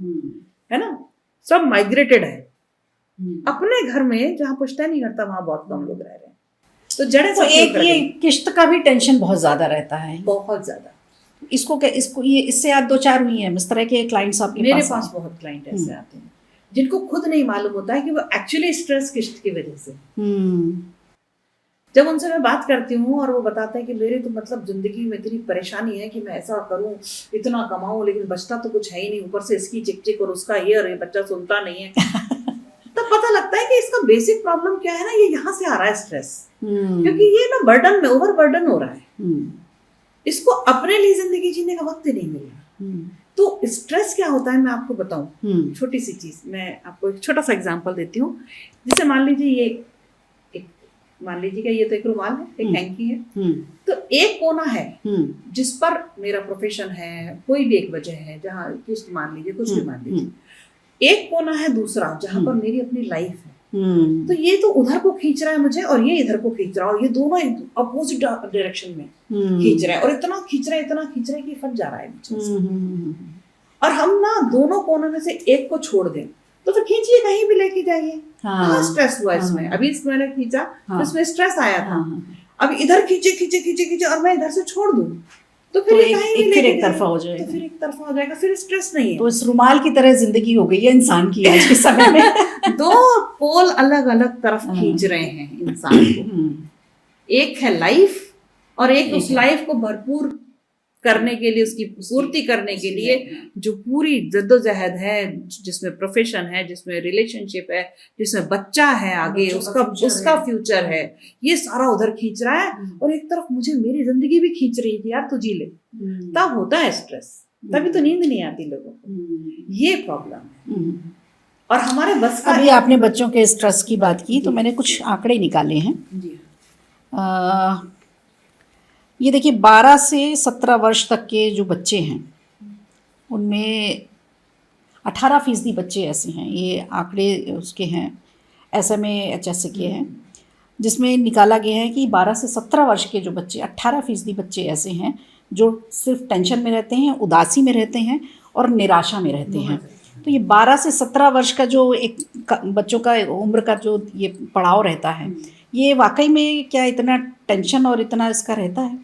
है ना, सब माइग्रेटेड है। अपने घर में जहाँ पुश्ता नहीं करता वहां बहुत कम लोग रह रहे हैं, तो जड़े तो एक ये किश्त का भी टेंशन बहुत ज्यादा रहता है, बहुत ज्यादा। इसको ये इससे आप 2-4 हुई हैं इस तरह के क्लाइंट्स आपके मेरे पास बहुत क्लाइंट ऐसे आते हैं जिनको खुद नहीं मालूम होता है कि वो एक्चुअली स्ट्रेस किसकी वजह से। जब उनसे मैं बात करती हूँ और वो बताते हैं कि मेरे तो मतलब जिंदगी में इतनी परेशानी है कि मैं ऐसा करूँ, इतना कमाऊँ, लेकिन बचता तो कुछ है ही नहीं, ऊपर से इसकी चिक चिक और उसका ये, और ये बच्चा सुनता नहीं है। तब पता लगता है कि इसका बेसिक प्रॉब्लम क्या है ना, ये यहाँ से आ रहा है स्ट्रेस, क्योंकि ये ना बर्डन में ओवर बर्डन हो रहा है, इसको अपने लिए जिंदगी जीने का वक्त ही नहीं मिल रहा। तो स्ट्रेस क्या होता है मैं आपको बताऊं, छोटी सी चीज मैं आपको एक छोटा सा एग्जांपल देती हूँ। जैसे मान लीजिए मान लीजिए कि ये तो एक रुमाल है, एक हैंकी है, तो एक कोना है जिस पर मेरा प्रोफेशन है, कोई भी एक वजह है जहाँ कुछ मान लीजिए, कुछ भी मान लीजिए, एक कोना है दूसरा जहाँ पर मेरी अपनी लाइफ है। तो ये तो उधर को खींच रहा है मुझे और ये इधर को खींच रहा है, और ये दोनों अपोजिट डायरेक्शन में खींच रहे हैं, और इतना खींच रहे हैं कि फट जा रहा है बीच में। और हम ना दोनों कोनों में से एक को छोड़ दें तो फिर खींचिए, कहीं भी लेके जाइए। हाँ, स्ट्रेस हुआ इसमें, अभी इसमें मैंने खींचा तो इसमें स्ट्रेस आया था, अब इधर खींचे और मैं इधर से छोड़ दूं तो फिर एक तरफा हो जाएगा, तो फिर एक तरफा हो जाएगा, फिर स्ट्रेस नहीं है। तो इस रुमाल की तरह जिंदगी हो गई है इंसान की आज के समय में। दो पोल अलग अलग तरफ खींच रहे हैं इंसान को, एक है लाइफ और एक उस लाइफ को भरपूर करने के लिए, उसकी पूर्ति करने के लिए जो पूरी जद्दोजहद है, जिसमें प्रोफेशन है, जिसमें रिलेशनशिप है, जिसमें बच्चा है आगे, उसका फ्यूचर है, ये सारा उधर खींच रहा है, और एक तरफ मुझे मेरी जिंदगी भी खींच रही थी, यार तू जी ले। तब होता है स्ट्रेस, तभी तो नींद नहीं आती लोगों को, ये प्रॉब्लम है। और हमारे बस का, अभी आपने बच्चों के स्ट्रेस की बात की तो मैंने कुछ आंकड़े निकाले हैं जी। ये देखिए 12 से 17 वर्ष तक के जो बच्चे हैं उनमें 18% बच्चे ऐसे हैं, ये आंकड़े उसके हैं SMA-HS के हैं, जिसमें निकाला गया है कि 12 से 17 वर्ष के जो बच्चे 18% बच्चे ऐसे हैं जो सिर्फ टेंशन में रहते हैं, उदासी में रहते हैं और निराशा में रहते हैं। तो ये 12 से 17 वर्ष का जो एक बच्चों का उम्र का जो ये पड़ाव रहता है, ये वाकई में क्या इतना टेंशन और इतना इसका रहता है?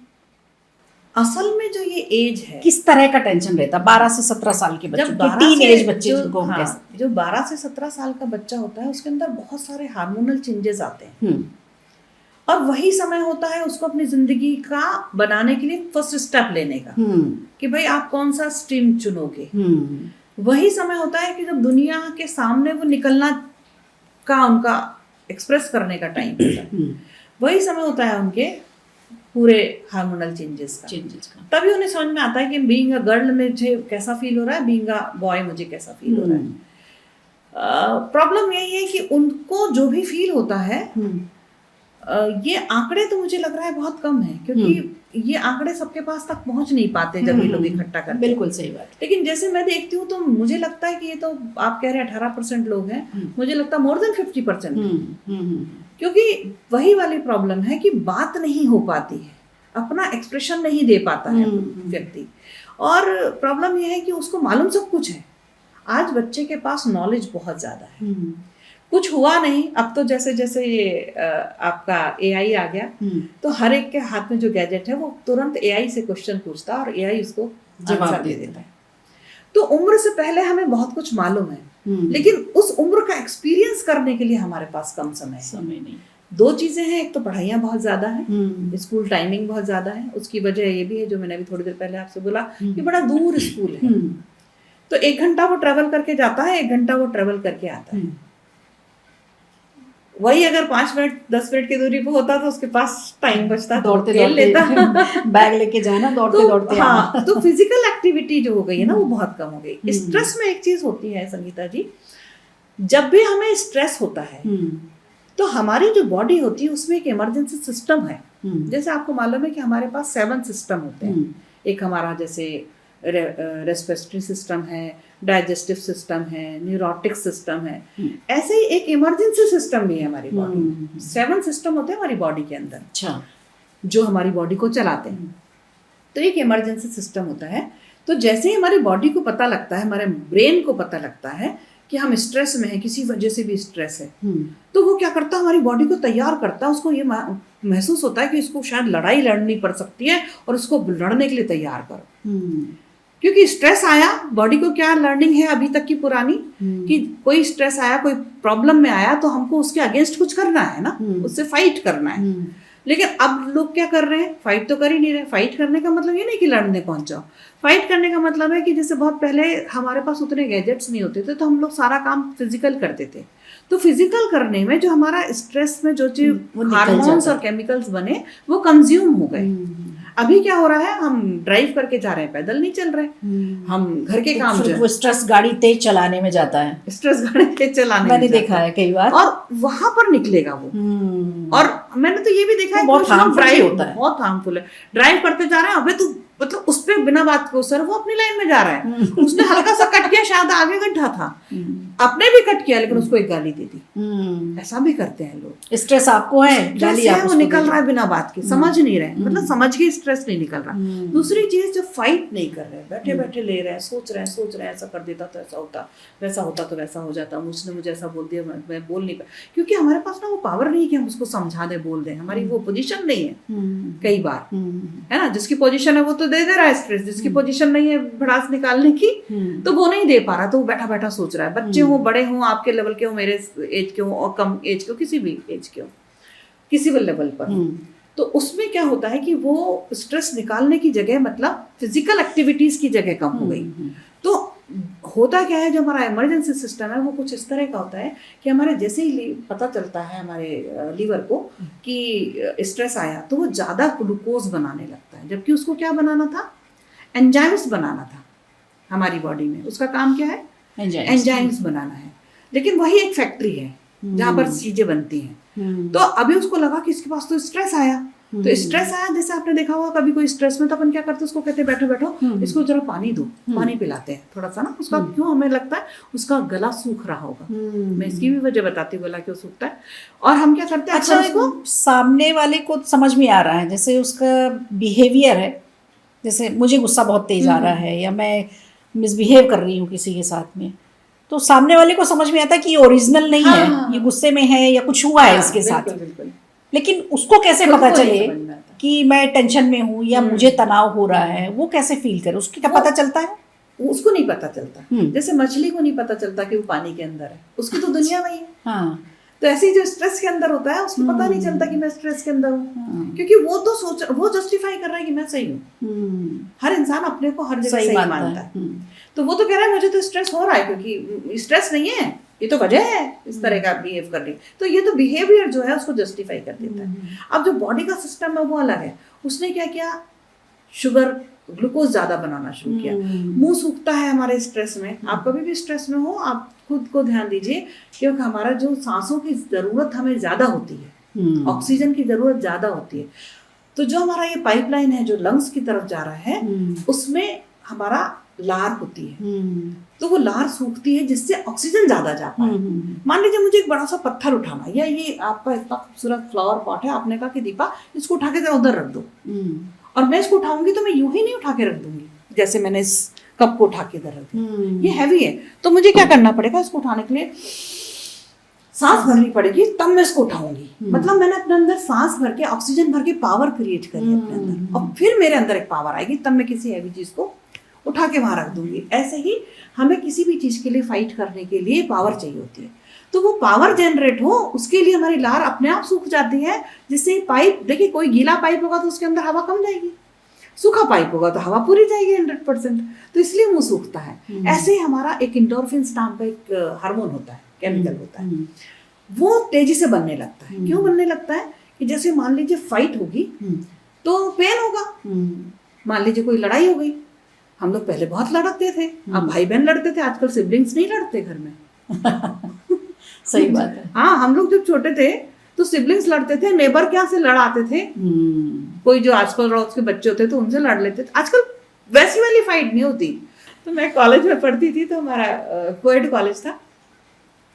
असल में जो ये एज है, किस तरह का टेंशन रहता है 12 से 17 साल के बच्चों की, टीन एज बच्चे जिनको हम कहते हैं। जो 12 से 17 साल का बच्चा होता है उसके अंदर बहुत सारे हार्मोनल चेंजेस आते हैं, और वही समय होता है उसको अपनी जिंदगी का बनाने के लिए फर्स्ट स्टेप लेने का, कि भाई आप कौन सा स्ट्रीम चुनोगे। वही समय होता है कि जब दुनिया के सामने वो निकलना का, उनका एक्सप्रेस करने का टाइम होता है। वही समय होता है उनके पूरे हार्मोनल चेंजेस का। तभी उन्हें समझ में आता है कि बीइंग अ गर्ल मुझे कैसा फील हो रहा है, बीइंग अ बॉय मुझे कैसा फील हो रहा है। प्रॉब्लम यही है कि उनको जो भी फील होता है, ये आंकड़े तो मुझे लग रहा है बहुत कम है, क्योंकि ये आंकड़े सबके पास तक पहुंच नहीं पाते जब ये लोग इकट्ठा करते हैं। बिल्कुल सही बात। लेकिन जैसे मैं देखती हूँ तो मुझे लगता है कि ये तो आप कह रहे हैं 18% लोग हैं, मुझे लगता है मोर देन 50%, क्योंकि वही वाली प्रॉब्लम है कि बात नहीं हो पाती है, अपना एक्सप्रेशन नहीं दे पाता है व्यक्ति। और प्रॉब्लम यह है कि उसको मालूम सब कुछ है। आज बच्चे के पास नॉलेज बहुत ज़्यादा है, कुछ हुआ नहीं, अब तो जैसे जैसे ये आपका AI आ गया, तो हर एक के हाथ में जो गैजेट है वो तुरंत AI से क्वेश्चन पूछता है और AI उसको जवाब दे देता है। तो उम्र से पहले हमें बहुत कुछ मालूम है, लेकिन उस उम्र का एक्सपीरियंस करने के लिए हमारे पास कम समय नहीं। दो चीजें हैं, एक तो पढ़ाइयाँ बहुत ज्यादा हैं, स्कूल टाइमिंग बहुत ज्यादा है, उसकी वजह ये भी है जो मैंने अभी थोड़ी देर पहले आपसे बोला कि बड़ा दूर स्कूल है, तो 1 घंटा वो ट्रेवल करके जाता है, 1 घंटा वो ट्रेवल करके आता है। वही अगर 5 मिनट 10 मिनट की दूरी पे होता तो उसके पास टाइम बचता, दौड़ते लेता बैग लेके जाना, दौड़ते दौड़ते हाँ, तो फिजिकल एक्टिविटी जो हो गई है ना वो बहुत कम हो गई। स्ट्रेस में एक चीज होती है संगीता जी, जब भी हमें स्ट्रेस होता है तो हमारी जो बॉडी होती है उसमें एक इमरजेंसी सिस्टम है। जैसे आपको मालूम है कि हमारे पास 7 सिस्टम होते हैं। एक हमारा जैसे रेस्पिरेटरी सिस्टम है, डाइजेस्टिव सिस्टम है, न्यूरोटिक सिस्टम है, ऐसे ही एक इमरजेंसी सिस्टम भी है हमारी बॉडी। 7 सिस्टम होते हैं हमारी बॉडी के अंदर, अच्छा, जो हमारी बॉडी को चलाते हैं। तो एक इमरजेंसी सिस्टम होता है। तो जैसे ही हमारी बॉडी को पता लगता है, हमारे ब्रेन को पता लगता है कि हम स्ट्रेस में हैं, किसी वजह से भी स्ट्रेस है, तो वो क्या करता है, हमारी बॉडी को तैयार करता है। उसको ये महसूस होता है कि इसको शायद लड़ाई लड़नी पड़ सकती है और उसको लड़ने के लिए तैयार करो। क्योंकि स्ट्रेस आया, बॉडी को क्या लर्निंग है अभी तक की पुरानी, कि कोई स्ट्रेस आया, कोई प्रॉब्लम में आया तो हमको उसके अगेंस्ट कुछ करना है ना, उससे फाइट करना है। लेकिन अब लोग क्या कर रहे हैं, फाइट तो कर ही नहीं रहे। फाइट करने का मतलब ये नहीं कि लड़ने पहुंच जाओ। फाइट करने का मतलब है कि जैसे बहुत पहले हमारे पास उतने गैजेट्स नहीं होते थे, तो हम लोग सारा काम फिजिकल करते थे। तो फिजिकल करने में जो हमारा स्ट्रेस में जो चीज हार्मोन्स और केमिकल्स बने वो कंज्यूम हो गए। अभी क्या हो रहा है, हम ड्राइव करके जा रहे हैं, पैदल नहीं चल रहे, हम घर के काम जो वो स्ट्रेस गाड़ी तेज चलाने में जाता है, स्ट्रेस गाड़ी तेज चलाने मैंने देखा है कई बार, और वहां पर निकलेगा वो। और मैंने तो ये भी देखा है बहुत हार्मफुल होता है, बहुत हार्मफुल है। ड्राइव करते जा रहे हैं, अबे तू मतलब उस पे बिना बात को, सर वो अपनी लाइन में जा रहा है, उसने हल्का सा कट किया, शायद आगे गड्ढा था, अपने भी कट किया लेकिन उसको एक गाली दे दी। ऐसा भी करते हैं लोग। स्ट्रेस आपको है, गाली आप वो निकल रहा है बिना बात के, समझ नहीं रहे, मतलब समझ के स्ट्रेस नहीं निकल रहा। दूसरी चीज, जो फाइट नहीं कर रहे, बैठे बैठे ले रहे हैं, सोच रहे हैं ऐसा कर देता तो ऐसा होता, वैसा होता तो वैसा हो जाता, उसने मुझे ऐसा बोल दिया, मैं बोल नहीं पाया, क्योंकि हमारे पास ना वो पावर नहीं कि हम उसको समझा दे, बोल दें, हमारी वो पोजीशन नहीं है कई बार, है ना। जिसकी पोजीशन है वो तो दे रहा है स्ट्रेस, जिसकी पोजीशन नहीं है भड़ास निकालने की तो वो नहीं दे पा रहा, तो वो बैठा बैठा सोच रहा है। बच्चे हो, बड़े हो, आपके लेवल के हो, मेरे एज के हो, और कम एज के हो, किसी भी एज के हो, किसी भी लेवल पर, तो उसमें क्या होता है कि वो स्ट्रेस निकालने की जगह, मतलब फिजिकल एक्टिविटीज की जगह कम हो गई। तो होता क्या है, जो हमारा इमरजेंसी सिस्टम है वो कुछ इस तरह का होता है कि हमारे जैसे ही पता चलता है हमारे लीवर को कि स्ट्रेस आया, तो वो ज़्यादा ग्लूकोज बनाने लगता है, जबकि उसको क्या बनाना था, एंजाइम्स बनाना था हमारी बॉडी में। उसका काम क्या है, एंजाइम्स बनाना है। लेकिन वही एक फैक्ट्री है जहाँ पर चीजें बनती हैं। तो अभी उसको लगा कि इसके पास तो स्ट्रेस आया, तो स्ट्रेस आया, जैसे आपने देखा होगा कभी कोई स्ट्रेस में, तो अपन क्या करते हैं, उसको कहते हैं बैठो बैठो इसको जरा पानी दो, पानी पिलाते हैं थोड़ा सा ना, उसका क्यों हमें लगता है उसका गला सूख रहा होगा। मैं इसकी भी वजह बताती हूँ गला क्यों सूखता है। और हम क्या करते हैं, अच्छा, उसको सामने वाले को समझ में आ रहा है, जैसे उसका बिहेवियर है, जैसे मुझे गुस्सा बहुत तेज आ रहा है या मैं मिसबिहेव कर रही हूँ किसी के साथ में, तो सामने वाले को समझ में आता है कि ये ओरिजिनल नहीं है, ये गुस्से में है या कुछ हुआ है इसके साथ। लेकिन उसको कैसे पता चले कि मैं टेंशन में हूँ या मुझे तनाव हो रहा है, वो कैसे फील करे, उसको क्या पता चलता है? उसको नहीं पता चलता। जैसे मछली को नहीं पता चलता कि वो पानी के अंदर है, उसकी तो दुनिया में ही है। हाँ। तो ऐसे ही जो स्ट्रेस के अंदर होता है उसको पता नहीं चलता कि मैं स्ट्रेस के अंदर हूँ, क्योंकि वो तो वो जस्टिफाई कर रहा है कि मैं सही हूँ। हर इंसान अपने को हर जगह सही मानता है। तो वो तो कह रहा है मुझे तो स्ट्रेस हो रहा है, क्योंकि स्ट्रेस नहीं है, ये तो वजह है इस तरह का बिहेव करने। तो ये तो बिहेवियर जो है उसको जस्टिफाई कर देता है। अब जो बॉडी का सिस्टम है वो अलग है। उसने क्या किया, शुगर, ग्लूकोज ज्यादा बनाना शुरू किया। मुंह सूखता है हमारे स्ट्रेस में। आप कभी भी स्ट्रेस में हो, आप खुद को ध्यान दीजिए, क्योंकि हमारा जो सांसों की जरूरत हमें ज्यादा होती है, ऑक्सीजन की जरूरत ज्यादा होती है। तो जो हमारा ये पाइपलाइन है जो लंग्स की तरफ जा रहा है, उसमें हमारा लार होती है, तो वो लार सूखती है जिससे ऑक्सीजन ज्यादा जा पाए। मान लीजिए मुझे एक बड़ा सा पत्थर उठाना, या ये आपका इतना खूबसूरत फ्लावर पॉट है, आपने कहा कि दीपा इसको उठा के जरा उधर रख दो, और मैं इसको उठाऊंगी तो मैं यूं ही नहीं उठा के रख दूंगी जैसे मैंने इस कप को उठा के इधर रख दिया, ये हैवी है, तो मुझे क्या करना पड़ेगा, इसको उठाने के लिए सांस भरनी पड़ेगी, तब मैं इसको उठाऊंगी। मतलब मैंने अपने अंदर सांस भर के, ऑक्सीजन भर के पावर क्रिएट करी अपने अंदर, और फिर मेरे अंदर एक पावर आएगी, तब मैं किसी हैवी चीज को उठा के वहां रख दूंगी। ऐसे ही हमें किसी भी चीज के लिए फाइट करने के लिए पावर चाहिए होती है। तो वो पावर जनरेट हो, उसके लिए हमारी लार अपने आप सूख जाती है, जिससे पाइप, देखिए कोई गीला पाइप होगा तो उसके अंदर हवा कम जाएगी, सूखा पाइप होगा तो हवा पूरी जाएगी 100%, तो इसलिए मुंह सूखता है। ऐसे ही हमारा एक एंडोर्फिन नाम का एक हार्मोन होता है, केमिकल होता है, वो तेजी से बनने लगता है। क्यों बनने लगता है कि जैसे मान लीजिए फाइट होगी तो पेन होगा, मान लीजिए कोई लड़ाई हो गई, हम लोग पहले बहुत लड़ते थे, अब भाई बहन लड़ते थे, आजकल सिबलिंग्स नहीं लड़ते घर में। सही बात है। हाँ, हम लोग जब छोटे थे तो सिबलिंग्स लड़ते थे, नेबर क्या से लड़ाते थे, कोई जो आसपास रोज के बच्चे होते थे उनसे लड़ लेते थे। आजकल वैसी वाली फाइट नहीं होती। तो मैं कॉलेज में पढ़ती थी, तो हमारा कोएड कॉलेज था,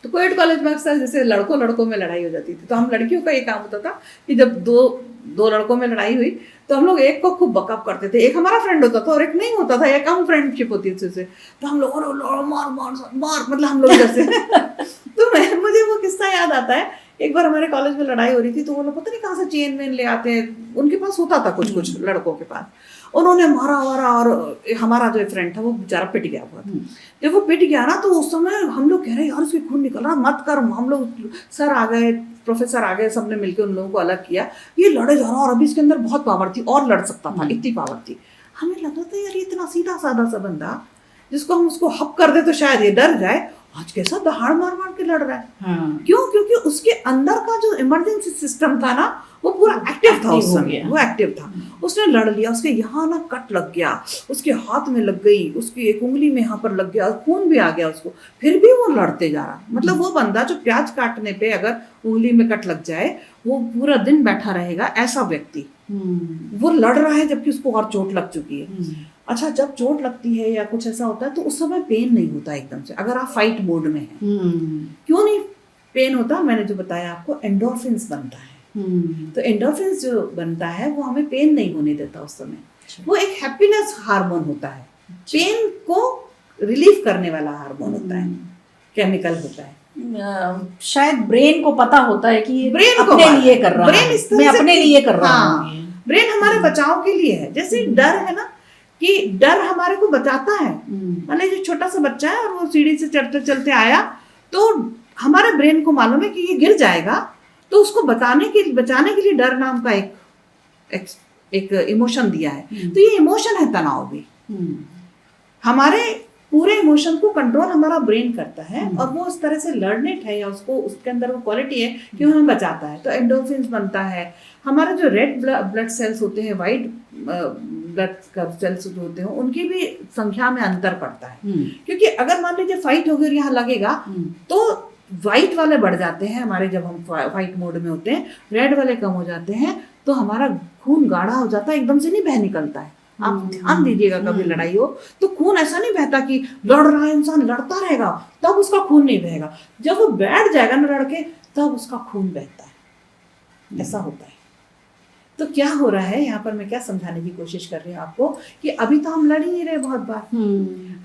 तो कोएड कॉलेज में अक्सर जैसे लड़कों में लड़ाई हो जाती थी, तो हम लड़कियों का ये काम होता था कि जब दो लड़कों में लड़ाई हुई तो हम लोग एक को खूब बकअप करते थे। एक हमारा फ्रेंड होता था और एक नहीं होता था, या कम फ्रेंडशिप होती थी उससे, तो हम लोग मार मतलब हम लोग जैसे तो मुझे वो किस्सा याद आता है। एक बार हमारे कॉलेज में लड़ाई हो रही थी, तो वो लोग पता नहीं कहाँ से चेन वेन ले आते हैं, उनके पास होता था कुछ लड़कों के पास, उन्होंने मारा वारा, और हमारा जो फ्रेंड था वो बेचारा पिट गया हुआ था। जब वो पिट गया ना तो उस समय हम लोग कह रहे यार उसके खून निकल रहा, मत कर। हम लोग सर आ गए, प्रोफेसर आ गए, सबने मिलकर उन लोगों को अलग किया। ये लड़े जा रहा और अभी इसके अंदर बहुत पावर थी और लड़ सकता था, इतनी पावर थी। हमें लगा था यार ये इतना सीधा साधा सा बंदा जिसको हम उसको हप कर दे तो शायद ये डर जाए, आज कैसा दहाड़ मार मार के लड़ रहा है। क्यों? क्योंकि उसके अंदर का जो इमरजेंसी सिस्टम था ना वो पूरा एक्टिव था उस समय, वो एक्टिव था। उसने लड़ लिया, उसके यहाँ ना कट लग गया, उसके हाथ में लग गई, उसकी एक उंगली में यहाँ पर लग गया, खून भी आ गया उसको, फिर भी वो लड़ते जा रहा। मतलब वो बंदा जो प्याज काटने पे अगर उंगली में कट लग जाए वो पूरा दिन बैठा रहेगा, ऐसा व्यक्ति वो लड़ रहा है जबकि उसको और चोट लग चुकी है। अच्छा, जब चोट लगती है या कुछ ऐसा होता है तो उस समय पेन नहीं होता एकदम से, अगर आप फाइट मोड में हैं। क्यों नहीं पेन होता? मैंने जो बताया आपको, एंडोर्फिन्स बनता है। तो एंडोर्फिन्स जो बनता है वो हमें पेन नहीं होने देता उस समय। वो एक हैप्पीनेस हार्मोन होता है, पेन को रिलीफ करने वाला हार्मोन होता है, केमिकल होता है। शायद ब्रेन को पता होता है कि ब्रेन अपने लिए कर रहा है, मैं अपने लिए कर रहा हूँ। ब्रेन हमारे बचाव के लिए है। जैसे डर है ना, कि डर हमारे को बचाता है। मान लीजिए छोटा सा बच्चा है और वो सीढ़ी से चलते चलते आया, तो हमारे ब्रेन को मालूम है कि ये गिर जाएगा, तो उसको बचाने के लिए डर नाम का एक इमोशन दिया है। तो ये इमोशन है तनाव भी। हमारे पूरे इमोशन को कंट्रोल हमारा ब्रेन करता है, और वो उस तरह से लर्नेट है या उसको उसके अंदर वो क्वालिटी है कि वो हमें बचाता है। तो एंडोर्फिन्स बनता है। हमारे जो रेड ब्लड सेल्स होते हैं, वाइट ब्लड सेल्स जो होते हैं, उनकी भी संख्या में अंतर पड़ता है। क्योंकि अगर मान लीजिए फाइट हो गई और यहाँ लगेगा तो वाइट वाले बढ़ जाते हैं हमारे, जब हम फाइट मोड में होते हैं, रेड वाले कम हो जाते हैं, तो हमारा खून गाढ़ा हो जाता है, एकदम से नहीं बह निकलता है। आप ध्यान दीजिएगा, कभी लड़ाई हो तो खून ऐसा नहीं बहता कि लड़ रहा है इंसान, लड़ता रहेगा तब उसका खून नहीं बहेगा, जब वो बैठ जाएगा ना लड़के तब उसका खून बहता है, ऐसा होता है। तो क्या हो रहा है यहाँ पर, मैं क्या समझाने की कोशिश कर रही हूँ आपको, कि अभी तो हम लड़ ही नहीं रहे बहुत बार।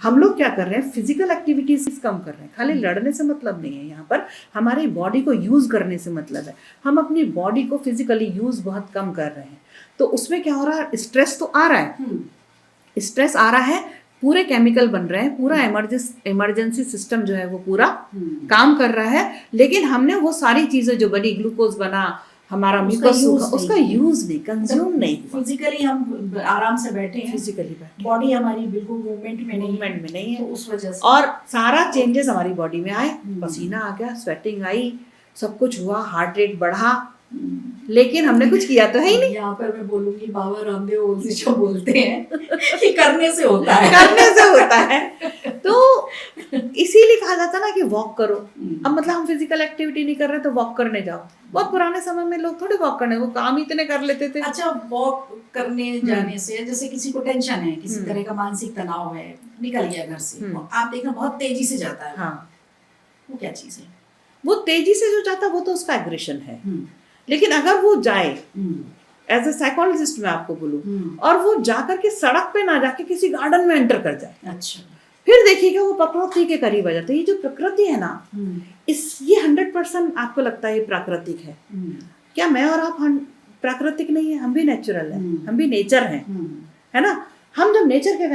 हम लोग क्या कर रहे हैं, फिजिकल एक्टिविटीज कम कर रहे हैं। खाली लड़ने से मतलब नहीं है, यहाँ पर हमारी बॉडी को यूज करने से मतलब है। हम अपनी बॉडी को फिजिकली यूज बहुत कम कर रहे हैं, तो उसमें क्या हो रहा है, स्ट्रेस तो आ रहा है, स्ट्रेस आ रहा है, पूरे केमिकल बन रहे हैं, पूरा इमरजेंसी सिस्टम जो है वो पूरा काम कर रहा है, लेकिन हमने वो सारी चीजें जो बनी, ग्लूकोज बना, हमारा उसका यूज नहीं, कंज्यूम नहीं। फिजिकली हम आराम से बैठे हैं, फिजिकली बैठे, बॉडी हमारी बिल्कुल मूवमेंट में नहीं है, तो उस वजह से और सारा चेंजेस हमारी बॉडी में आए, पसीना आ गया, स्वेटिंग आई, सब कुछ हुआ, हार्ट रेट बढ़ा, लेकिन हमने कुछ किया तो है ही नहीं। यहाँ पर मैं बोलूंगी बाबा रामदेव जो बोलते हैं कि करने से होता है, करने से होता है। तो इसीलिए कहा जाता है ना कि वॉक करो। अब मतलब हम फिजिकल एक्टिविटी नहीं कर रहे तो वॉक करने जाओ। बहुत पुराने समय में लोग थोड़े वॉक करने, वो काम ही इतने कर लेते थे। अच्छा, वॉक करने जाने से, जैसे किसी को टेंशन है, किसी तरह का मानसिक तनाव है, निकल गया घर से, आप देखना बहुत तेजी से जाता है। हाँ, वो क्या चीज है? वो तेजी से जो जाता है वो तो उसका एग्रेशन है। लेकिन अगर वो जाए, एज ए साइकोलॉजिस्ट मैं आपको बोलूं, और वो जाकर के सड़क पे ना जाके किसी गार्डन में एंटर कर जाए, अच्छा, फिर देखिएगा वो प्रकृति के करीब आ जाता है। ये जो प्रकृति है ना, ये 100% आपको लगता है ये प्राकृतिक है क्या? मैं और आप प्राकृतिक नहीं है, हम भी नेचुरल है, हम भी नेचर हैं, है ना। हम जब नेचर के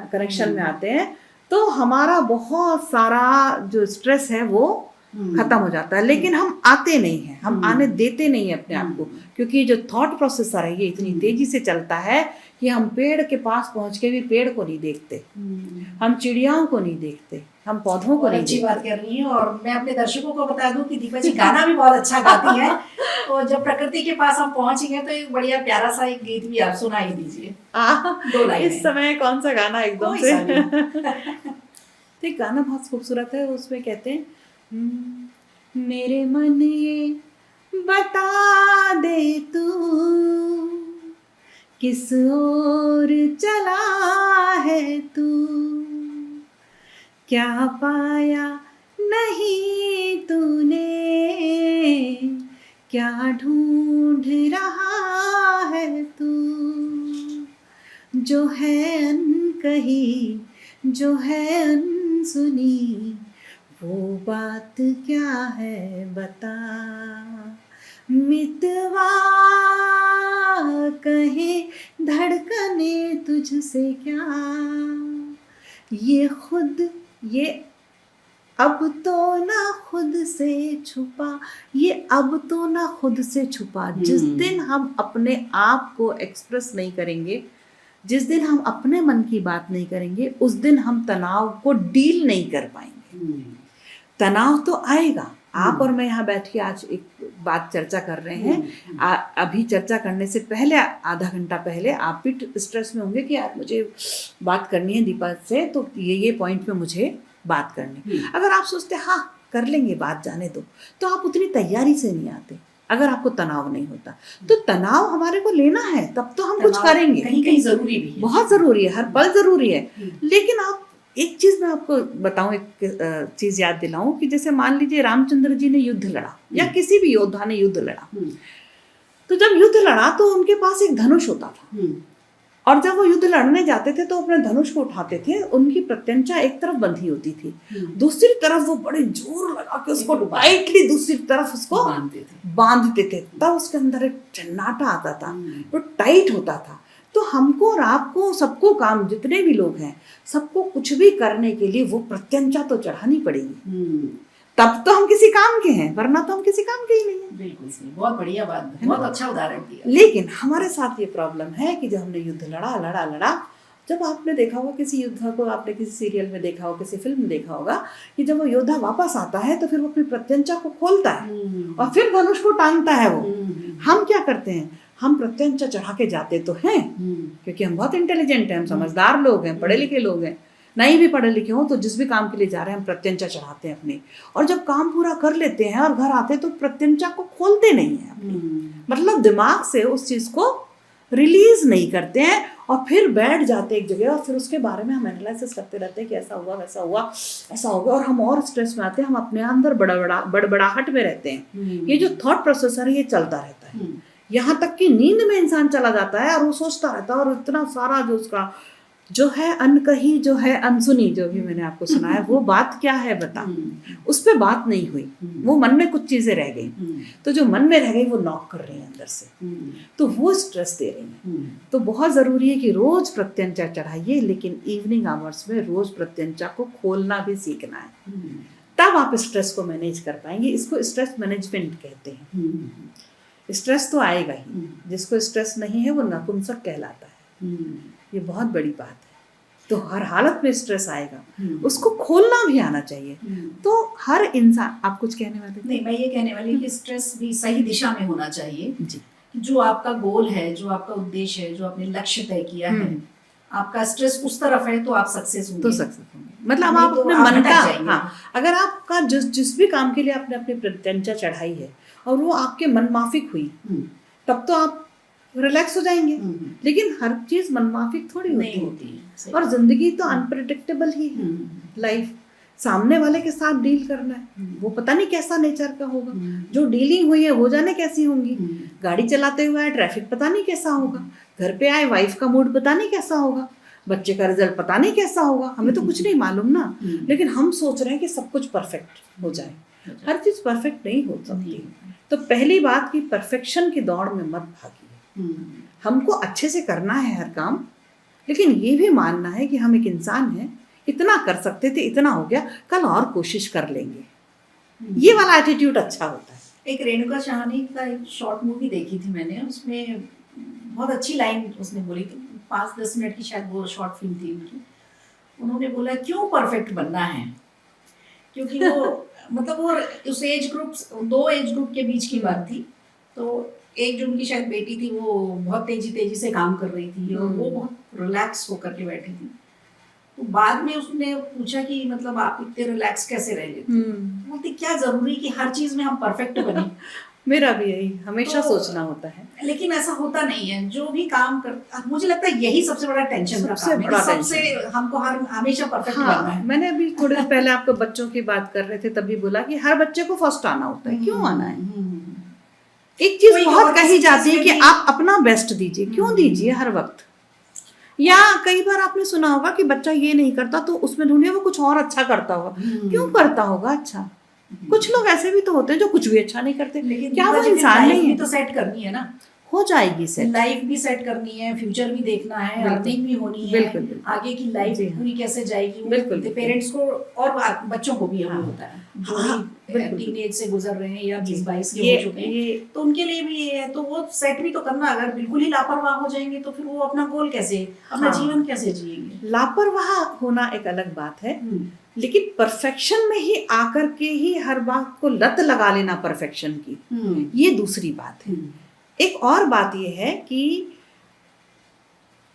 कनेक्शन में आते हैं तो हमारा बहुत सारा जो स्ट्रेस है वो खत्म हो जाता है। लेकिन हम आते नहीं हैं, हम आने देते नहीं हैं अपने आप को, क्योंकि जो थॉट प्रोसेसर है ये इतनी तेजी से चलता है कि हम पेड़ के पास पहुंच के भी पेड़ को नहीं देखते, हम चिड़ियाओं को नहीं देखते, हम पौधों को नहीं देखते। अच्छी बात कर रही है। और मैं अपने दर्शकों को बता दूं कि दीपा जी गाना भी बहुत अच्छा गाती हैं। तो जब प्रकृति के पास हम पहुंचेंगे तो एक बढ़िया प्यारा सा एक गीत भी आप सुना ही दीजिए, 2 लाइन। इस समय कौन सा गाना एकदम से तो गाना बहुत खूबसूरत है। उसमें कहते हैं, मेरे मन ये बता दे तू किस ओर चला है तू, क्या पाया नहीं तूने, क्या ढूंढ रहा है तू, जो है अनकही, जो है अनसुनी, वो बात क्या है बता, मितवा कहे धड़कने तुझसे क्या, ये अब तो ना खुद से छुपा, ये अब तो ना खुद से छुपा। जिस दिन हम अपने आप को एक्सप्रेस नहीं करेंगे, जिस दिन हम अपने मन की बात नहीं करेंगे, उस दिन हम तनाव को डील नहीं कर पाएंगे। तनाव तो आएगा। आप और मैं यहाँ बैठ के आज एक बात चर्चा कर रहे हैं, अभी चर्चा करने से पहले आधा घंटा पहले आप भी स्ट्रेस में होंगे कि यार मुझे बात करनी है दीपा से, तो ये पॉइंट पे मुझे बात करनी। अगर आप सोचते हाँ कर लेंगे बात, जाने दो, तो आप उतनी तैयारी से नहीं आते। अगर आपको तनाव नहीं होता तो तनाव हमारे को लेना है, तब तो हम कुछ करेंगे। कहीं कहीं जरूरी भी है, बहुत जरूरी है, हर पल जरूरी है। लेकिन आप एक चीज मैं आपको बताऊं, एक चीज याद दिलाऊं कि जैसे मान लीजिए रामचंद्र जी ने युद्ध लड़ा या किसी भी योद्धा ने युद्ध लड़ा, तो जब युद्ध लड़ा तो उनके पास एक धनुष होता था, और जब वो युद्ध लड़ने जाते थे तो अपने धनुष को उठाते थे, उनकी प्रत्यंचा एक तरफ बंधी होती थी, दूसरी तरफ वो बड़े जोर लगा के उसको टाइटली दूसरी तरफ उसको बांधते थे, तब उसके अंदर एक चन्नाटा आता था, वो टाइट होता था। तो हमको और आपको, सबको काम, जितने भी लोग हैं, सबको कुछ भी करने के लिए वो प्रत्यंचा तो चढ़ानी पड़ेगी, तब तो हम किसी काम के हैं, वरना तो हम किसी काम के ही नहीं हैं। बिल्कुल सही, बहुत बढ़िया बात, बहुत अच्छा उदाहरण दिया। लेकिन हमारे साथ ये प्रॉब्लम है कि जब हमने युद्ध लड़ा, जब आपने देखा होगा किसी युद्ध को, आपने किसी सीरियल में देखा होगा, किसी फिल्म में देखा होगा कि जब वो योद्धा वापस आता है तो फिर वो अपनी प्रत्यंचा को खोलता है और फिर धनुष को टांगता है। वो हम क्या करते हैं, हम प्रत्यंचा चढ़ा के जाते तो हैं क्योंकि हम बहुत इंटेलिजेंट हैं, हम समझदार लोग हैं, पढ़े लिखे लोग हैं। नहीं भी पढ़े लिखे हो तो जिस भी काम के लिए जा रहे हैं हम प्रत्यंचा चढ़ाते हैं अपनी, और जब काम पूरा कर लेते हैं और घर आते तो प्रत्यंचा को खोलते नहीं है अपनी, मतलब दिमाग से उस चीज को रिलीज नहीं करते हैं, और फिर बैठ जाते एक जगह, और फिर उसके बारे में हम एनालिसिस करते रहते हैं कि ऐसा हुआ, वैसा हुआ, ऐसा हो गया, और हम और स्ट्रेस में आते हैं, हम अपने अंदर बड़बड़ाहट में रहते हैं। ये जो थॉट प्रोसेसर है ये चलता रहता है, यहाँ तक कि नींद में इंसान चला जाता है और वो सोचता रहता है, और इतना सारा जो उसका जो है अनकही, जो है अनसुनी, जो भी मैंने आपको सुना है, वो बात क्या है बता, उस पर बात नहीं हुई, वो मन में कुछ चीजें रह गई, तो जो मन में रह गई वो नॉक कर रही है अंदर से, तो वो स्ट्रेस दे रही है। तो बहुत जरूरी है कि रोज प्रत्यंचा चढ़ाइए, लेकिन इवनिंग आवर्स में रोज प्रत्यंचा को खोलना भी सीखना है, तब आप स्ट्रेस को मैनेज कर पाएंगे। इसको स्ट्रेस मैनेजमेंट कहते हैं। स्ट्रेस तो आएगा ही, जिसको स्ट्रेस नहीं है वो नपुंसक कहलाता है, ये बहुत बड़ी बात है। तो हर हालत में स्ट्रेस आएगा, उसको खोलना भी आना चाहिए। तो हर इंसान, आप कुछ कहने वाले थे? नहीं, मैं ये कहने वाली कि स्ट्रेस भी सही दिशा में होना चाहिए जी। जो आपका गोल है, जो आपका उद्देश्य है, जो आपने लक्ष्य तय किया है, आपका स्ट्रेस उस तरफ है तो आप सक्सेस होंगे, तो सक्सेस होंगे। मतलब आप अपने मन का, हाँ, अगर आपका जिस भी काम के लिए आपने अपनी प्रत्यंचा चढ़ाई है और वो आपके मन माफिक हुई, तब तो आप रिलैक्स हो जाएंगे। लेकिन हर चीज मनमाफिक थोड़ी होती है, और जिंदगी तो अनप्रेडिक्टेबल ही है। लाइफ सामने वाले के साथ डील करना है, वो पता नहीं कैसा नेचर का होगा, जो डीलिंग हुई है वो जाने कैसी होंगी। गाड़ी चलाते हुए आए, ट्रैफिक पता नहीं कैसा होगा, घर पे आए, वाइफ का मूड पता नहीं कैसा होगा, बच्चे का रिजल्ट पता नहीं कैसा होगा, हमें तो कुछ नहीं मालूम ना। लेकिन हम सोच रहे हैं कि सब कुछ परफेक्ट हो जाए, हर चीज परफेक्ट नहीं हो सकती। तो पहली बात कि परफेक्शन की दौड़ में मत भागिए। हमको अच्छे से करना है हर काम, लेकिन ये भी मानना है कि हम एक इंसान हैं, इतना कर सकते थे, इतना हो गया, कल और कोशिश कर लेंगे। ये वाला एटीट्यूड अच्छा होता है। एक रेणुका शाहनी का एक शॉर्ट मूवी देखी थी मैंने, उसमें बहुत अच्छी लाइन उसने बोली थी, 5-10 मिनट की शायद वो शॉर्ट फिल्म थी उनकी। उन्होंने बोला क्यों परफेक्ट बनना है, क्योंकि वो मतलब वो उस एज ग्रुप, 2 एज ग्रुप के बीच की बात थी। तो एक जो उनकी शायद बेटी थी वो बहुत तेजी से काम कर रही थी और वो बहुत रिलैक्स होकर के बैठी थी। तो बाद में उसने पूछा कि मतलब आप इतने रिलैक्स कैसे रह लेते? बोलती क्या जरूरी कि हर चीज में हम परफेक्ट बने। मेरा भी यही हमेशा तो सोचना होता है, लेकिन ऐसा होता नहीं है। जो भी काम कर, मुझे लगता है यही सबसे बड़ा टेंशन का काम है, सबसे हमको हमेशा परफेक्ट बनना है। मैंने अभी थोड़ी देर पहले आपको बच्चों की बात कर रहे थे, तभी बोला कि हर बच्चे को फर्स्ट आना होता है। क्यों आना है? एक चीज बहुत कही जाती है कि आप अपना बेस्ट दीजिए। क्यों दीजिए हर वक्त? या कई बार आपने सुना होगा कि बच्चा ये नहीं करता तो उसमें ढूंढिए वो कुछ और अच्छा करता होगा। क्यों करता होगा अच्छा? कुछ लोग ऐसे भी तो होते हैं जो कुछ भी अच्छा नहीं करते, लेकिन क्या वो मुझे इंसान लाइफ नहीं भी है? तो सेट करनी है ना, हो जाएगी सेट। लाइफ भी सेट करनी है, फ्यूचर भी देखना है, बिल्कुल। अर्निंग भी होनी है, बिल्कुल, बिल्कुल। आगे की लाइफ जी हाँ। पूरी कैसे जाएगी वो बिल्कुल, बिल्कुल। पेरेंट्स को और बच्चों को भी हाँ। वो होता है जो हाँ, भी बिल्कुल। टीनेज से गुजर रहे हैं या जी। 20-22 के ये हो चुके हैं, ये तो उनके लिए भी ये है, तो वो सेट भी तो करना। अगर बिल्कुल ही लापरवाह हो जाएंगे तो फिर वो अपना गोल कैसे, अपना हाँ। जीवन कैसे जिएंगे। लापरवाह होना एक अलग बात है, लेकिन परफेक्शन में ही आकर के ही हर बात को लत लगा लेना परफेक्शन की, ये दूसरी बात है। एक और बात ये है कि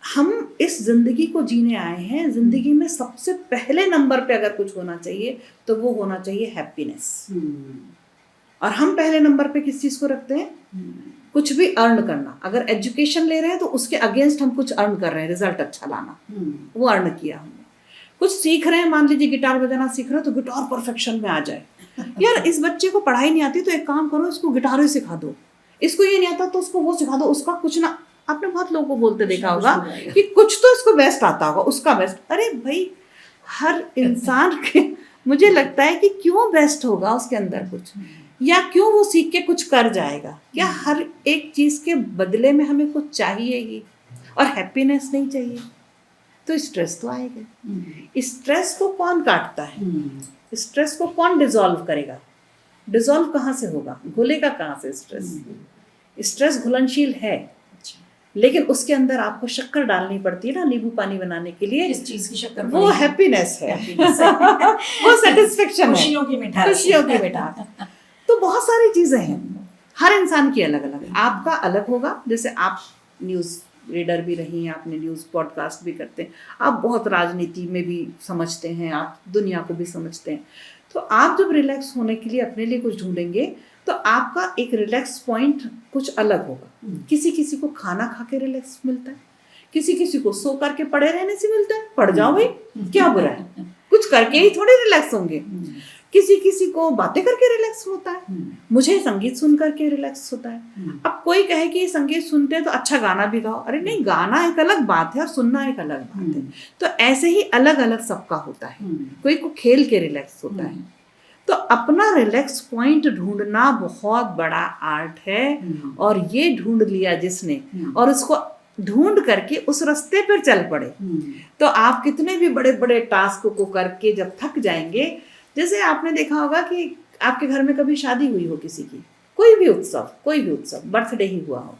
हम इस जिंदगी को जीने आए हैं, जिंदगी में सबसे पहले नंबर पे अगर कुछ होना चाहिए तो वो होना चाहिए हैप्पीनेस। और हम पहले नंबर पे किस चीज को रखते हैं? कुछ भी अर्न करना। अगर एजुकेशन ले रहे हैं तो उसके अगेंस्ट हम कुछ अर्न कर रहे हैं, रिजल्ट अच्छा लाना, वो अर्न किया हमने। कुछ सीख रहे हैं, मान लीजिए गिटार बजाना सीख रहे हो तो गिटार परफेक्शन में आ जाए। यार इस बच्चे को पढ़ाई नहीं आती तो एक काम करो, इसको गिटार ही सिखा दो, इसको ये नहीं आता तो उसको वो सिखा दो, उसका कुछ ना। आपने बहुत लोगों को बोलते देखा होगा कि कुछ तो इसको बेस्ट आता होगा, उसका बेस्ट। अरे भाई, हर इंसान के मुझे लगता है कि क्यों बेस्ट होगा उसके अंदर कुछ, या क्यों वो सीख के कुछ कर जाएगा? क्या हर एक चीज के बदले में हमें कुछ चाहिए ही, और हैप्पीनेस नहीं चाहिए तो स्ट्रेस तो आएगा। स्ट्रेस को कौन काटता है? स्ट्रेस को कौन डिसॉल्व करेगा? डिसॉल्व कहाँ से होगा? घुलेगा कहाँ से स्ट्रेस? स्ट्रेस घुलनशील है, लेकिन उसके अंदर आपको शक्कर डालनी पड़ती है ना, नींबू पानी बनाने के लिए। किस चीज की शक्कर? वो हैप्पीनेस है, वो सेटिस्फेक्शन है, खुशियों की मिठास। खुशियों की मिठास। तो बहुत सारी चीजें हैं, हर इंसान की अलग अलग है। आपका अलग होगा, जैसे आप न्यूज़ रीडर भी रही हैं, आपने न्यूज़ पॉडकास्ट भी करते हैं, आप बहुत राजनीति में भी समझते हैं, आप दुनिया को भी समझते हैं। तो आप जब रिलैक्स होने के लिए अपने लिए कुछ ढूंढेंगे तो आपका एक रिलैक्स पॉइंट कुछ अलग होगा। किसी किसी को खाना खा के रिलैक्स मिलता है, किसी किसी को सो करके पड़े रहने से मिलता है। पड़ जाओ भाई, क्या बुरा है, कुछ करके ही थोड़े रिलैक्स होंगे। किसी किसी को बातें करके रिलैक्स होता है, मुझे संगीत सुन करके रिलैक्स होता है। अब कोई कहे कि संगीत सुनते हैं तो अच्छा गाना भी गाओ, अरे नहीं, गाना एक अलग बात है और सुनना एक अलग बात है। तो ऐसे ही अलग अलग सबका होता है। कोई को खेल के रिलैक्स होता है। तो अपना रिलैक्स पॉइंट ढूंढना बहुत बड़ा आर्ट है, और ये ढूंढ लिया जिसने और उसको ढूंढ करके उस रास्ते पर चल पड़े, तो आप कितने भी बड़े बड़े टास्क को करके जब थक जाएंगे, जैसे आपने देखा होगा कि आपके घर में कभी शादी हुई हो किसी की, कोई भी उत्सव, बर्थडे ही हुआ हो,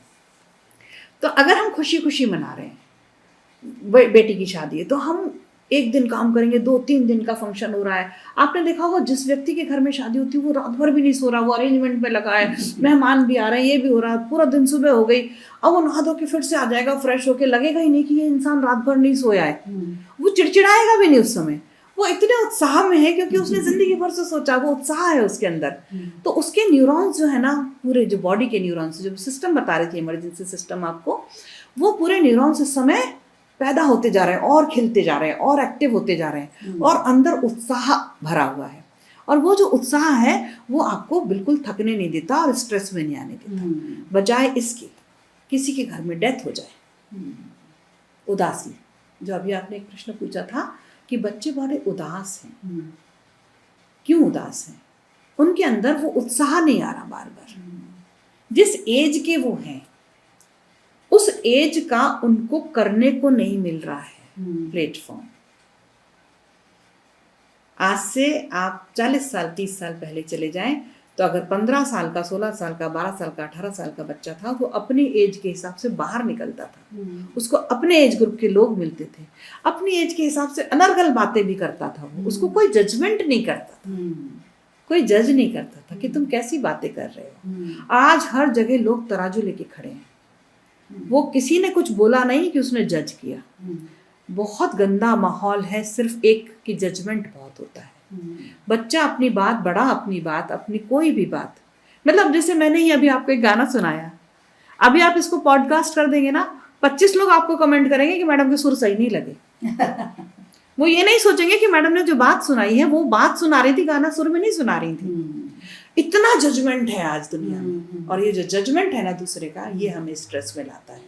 तो अगर हम खुशी खुशी मना रहे हैं, बेटी की शादी है, तो हम एक दिन काम करेंगे, 2-3 दिन का फंक्शन हो रहा है। आपने देखा होगा जिस व्यक्ति के घर में शादी होती है वो रात भर भी नहीं सो रहा, वो अरेंजमेंट में लगा है, मेहमान भी आ रहे हैं, ये भी हो रहा है, पूरा दिन सुबह हो गई, अब वो नहा धो के फिर से आ जाएगा फ्रेश होके, लगेगा ही नहीं कि ये इंसान रात भर नहीं सोया है। वो चिड़चिड़ाएगा भी नहीं उस समय, वो इतने उत्साह में है क्योंकि उसने जिंदगी भर से सोचा, वो उत्साह है उसके अंदर। तो उसके न्यूरॉन्स जो है ना, पूरे जो बॉडी के न्यूरॉन्स, जो सिस्टम बता रही थी इमरजेंसी सिस्टम आपको, वो पूरे न्यूरॉन्स इस समय पैदा होते जा रहे हैं और खिलते जा रहे हैं और एक्टिव होते जा रहे हैं, और अंदर उत्साह भरा हुआ है। और वो जो उत्साह है वो आपको बिल्कुल थकने नहीं देता और स्ट्रेस में नहीं आने देता। बजाय इसके किसी के घर में डेथ हो जाए, उदासी, जो अभी आपने एक प्रश्न पूछा था कि बच्चे बड़े उदास हैं, क्यों उदास हैं? उनके अंदर वो उत्साह नहीं आ रहा बार बार। जिस एज के वो हैं उस एज का उनको करने को नहीं मिल रहा है प्लेटफॉर्म। आज से आप 40 साल 30 साल पहले चले जाएं तो अगर 15 साल का, 16 साल का, 12 साल का, 18 साल का बच्चा था, वो अपनी एज के हिसाब से बाहर निकलता था, उसको अपने एज ग्रुप के लोग मिलते थे, अपनी एज के हिसाब से अनर्गल बातें भी करता था वो, उसको कोई जजमेंट नहीं करता था, कोई जज नहीं करता था कि तुम कैसी बातें कर रहे हो। आज हर जगह लोग तराजू लेके खड़े हैं, वो किसी ने कुछ बोला नहीं कि उसने जज किया। बहुत गंदा माहौल है, सिर्फ एक की जजमेंट बहुत होता है। बच्चा अपनी बात, बड़ा अपनी बात, अपनी कोई भी बात, मतलब जैसे मैंने ही अभी आपको एक गाना सुनाया, अभी आप इसको पॉडकास्ट कर देंगे ना, 25 लोग आपको कमेंट करेंगे कि मैडम के सुर सही नहीं लगे। वो ये नहीं सोचेंगे कि मैडम ने जो बात सुनाई है वो बात सुना रही थी, गाना सुर में नहीं सुना रही थी। इतना जजमेंट है आज दुनिया में, और ये जो जजमेंट है ना दूसरे का, ये हमें स्ट्रेस में लाता है।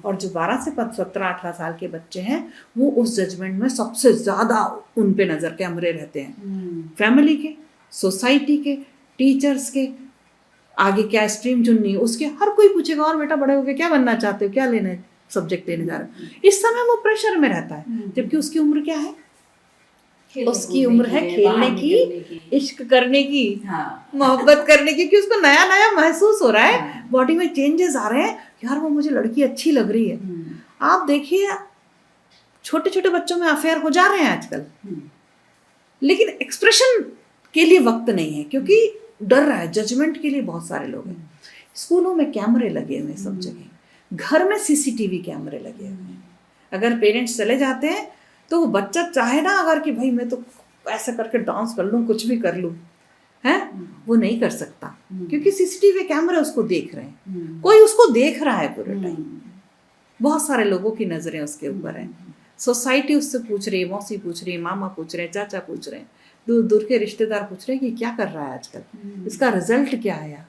और जो 12 से 17-18 साल के बच्चे हैं वो उस जजमेंट में सबसे ज्यादा उन पे नजर कैमरे रहते हैं, फैमिली के, सोसाइटी के, टीचर्स के, आगे क्या स्ट्रीम चुननी है उसके, हर कोई पूछेगा और बेटा बड़े होके क्या बनना चाहते हो, क्या लेना है, सब्जेक्ट लेने जा रहे हो। इस समय वो प्रेशर में रहता है, जबकि उसकी उम्र क्या है, उसकी उम्र है खेलने की, इश्क करने की, मोहब्बत करने की, कि उसको नया नया महसूस हो रहा है, बॉडी में चेंजेस आ रहे हैं, यार वो मुझे लड़की अच्छी लग रही है। आप देखिए छोटे छोटे बच्चों में अफेयर हो जा रहे हैं आजकल, लेकिन एक्सप्रेशन के लिए वक्त नहीं है, क्योंकि डर रहा है, जजमेंट के लिए बहुत सारे लोग हैं। स्कूलों में कैमरे लगे हुए हैं सब जगह, घर में सीसीटीवी कैमरे लगे हुए हैं। अगर पेरेंट्स चले जाते हैं तो वो बच्चा चाहे ना अगर कि भाई मैं तो ऐसा करके डांस कर लूँ, कुछ भी कर लूँ, है, वो नहीं कर सकता, क्योंकि सीसीटीवी कैमरे उसको देख रहे हैं, कोई उसको देख रहा है पूरे टाइम, बहुत सारे लोगों की नजरें उसके ऊपर है। सोसाइटी उससे पूछ रही है, मौसी पूछ रही है, मामा पूछ रहे हैं, चाचा पूछ रहे हैं, दूर दूर के रिश्तेदार पूछ रहे हैं कि क्या कर रहा है आजकल, इसका रिजल्ट क्या आया।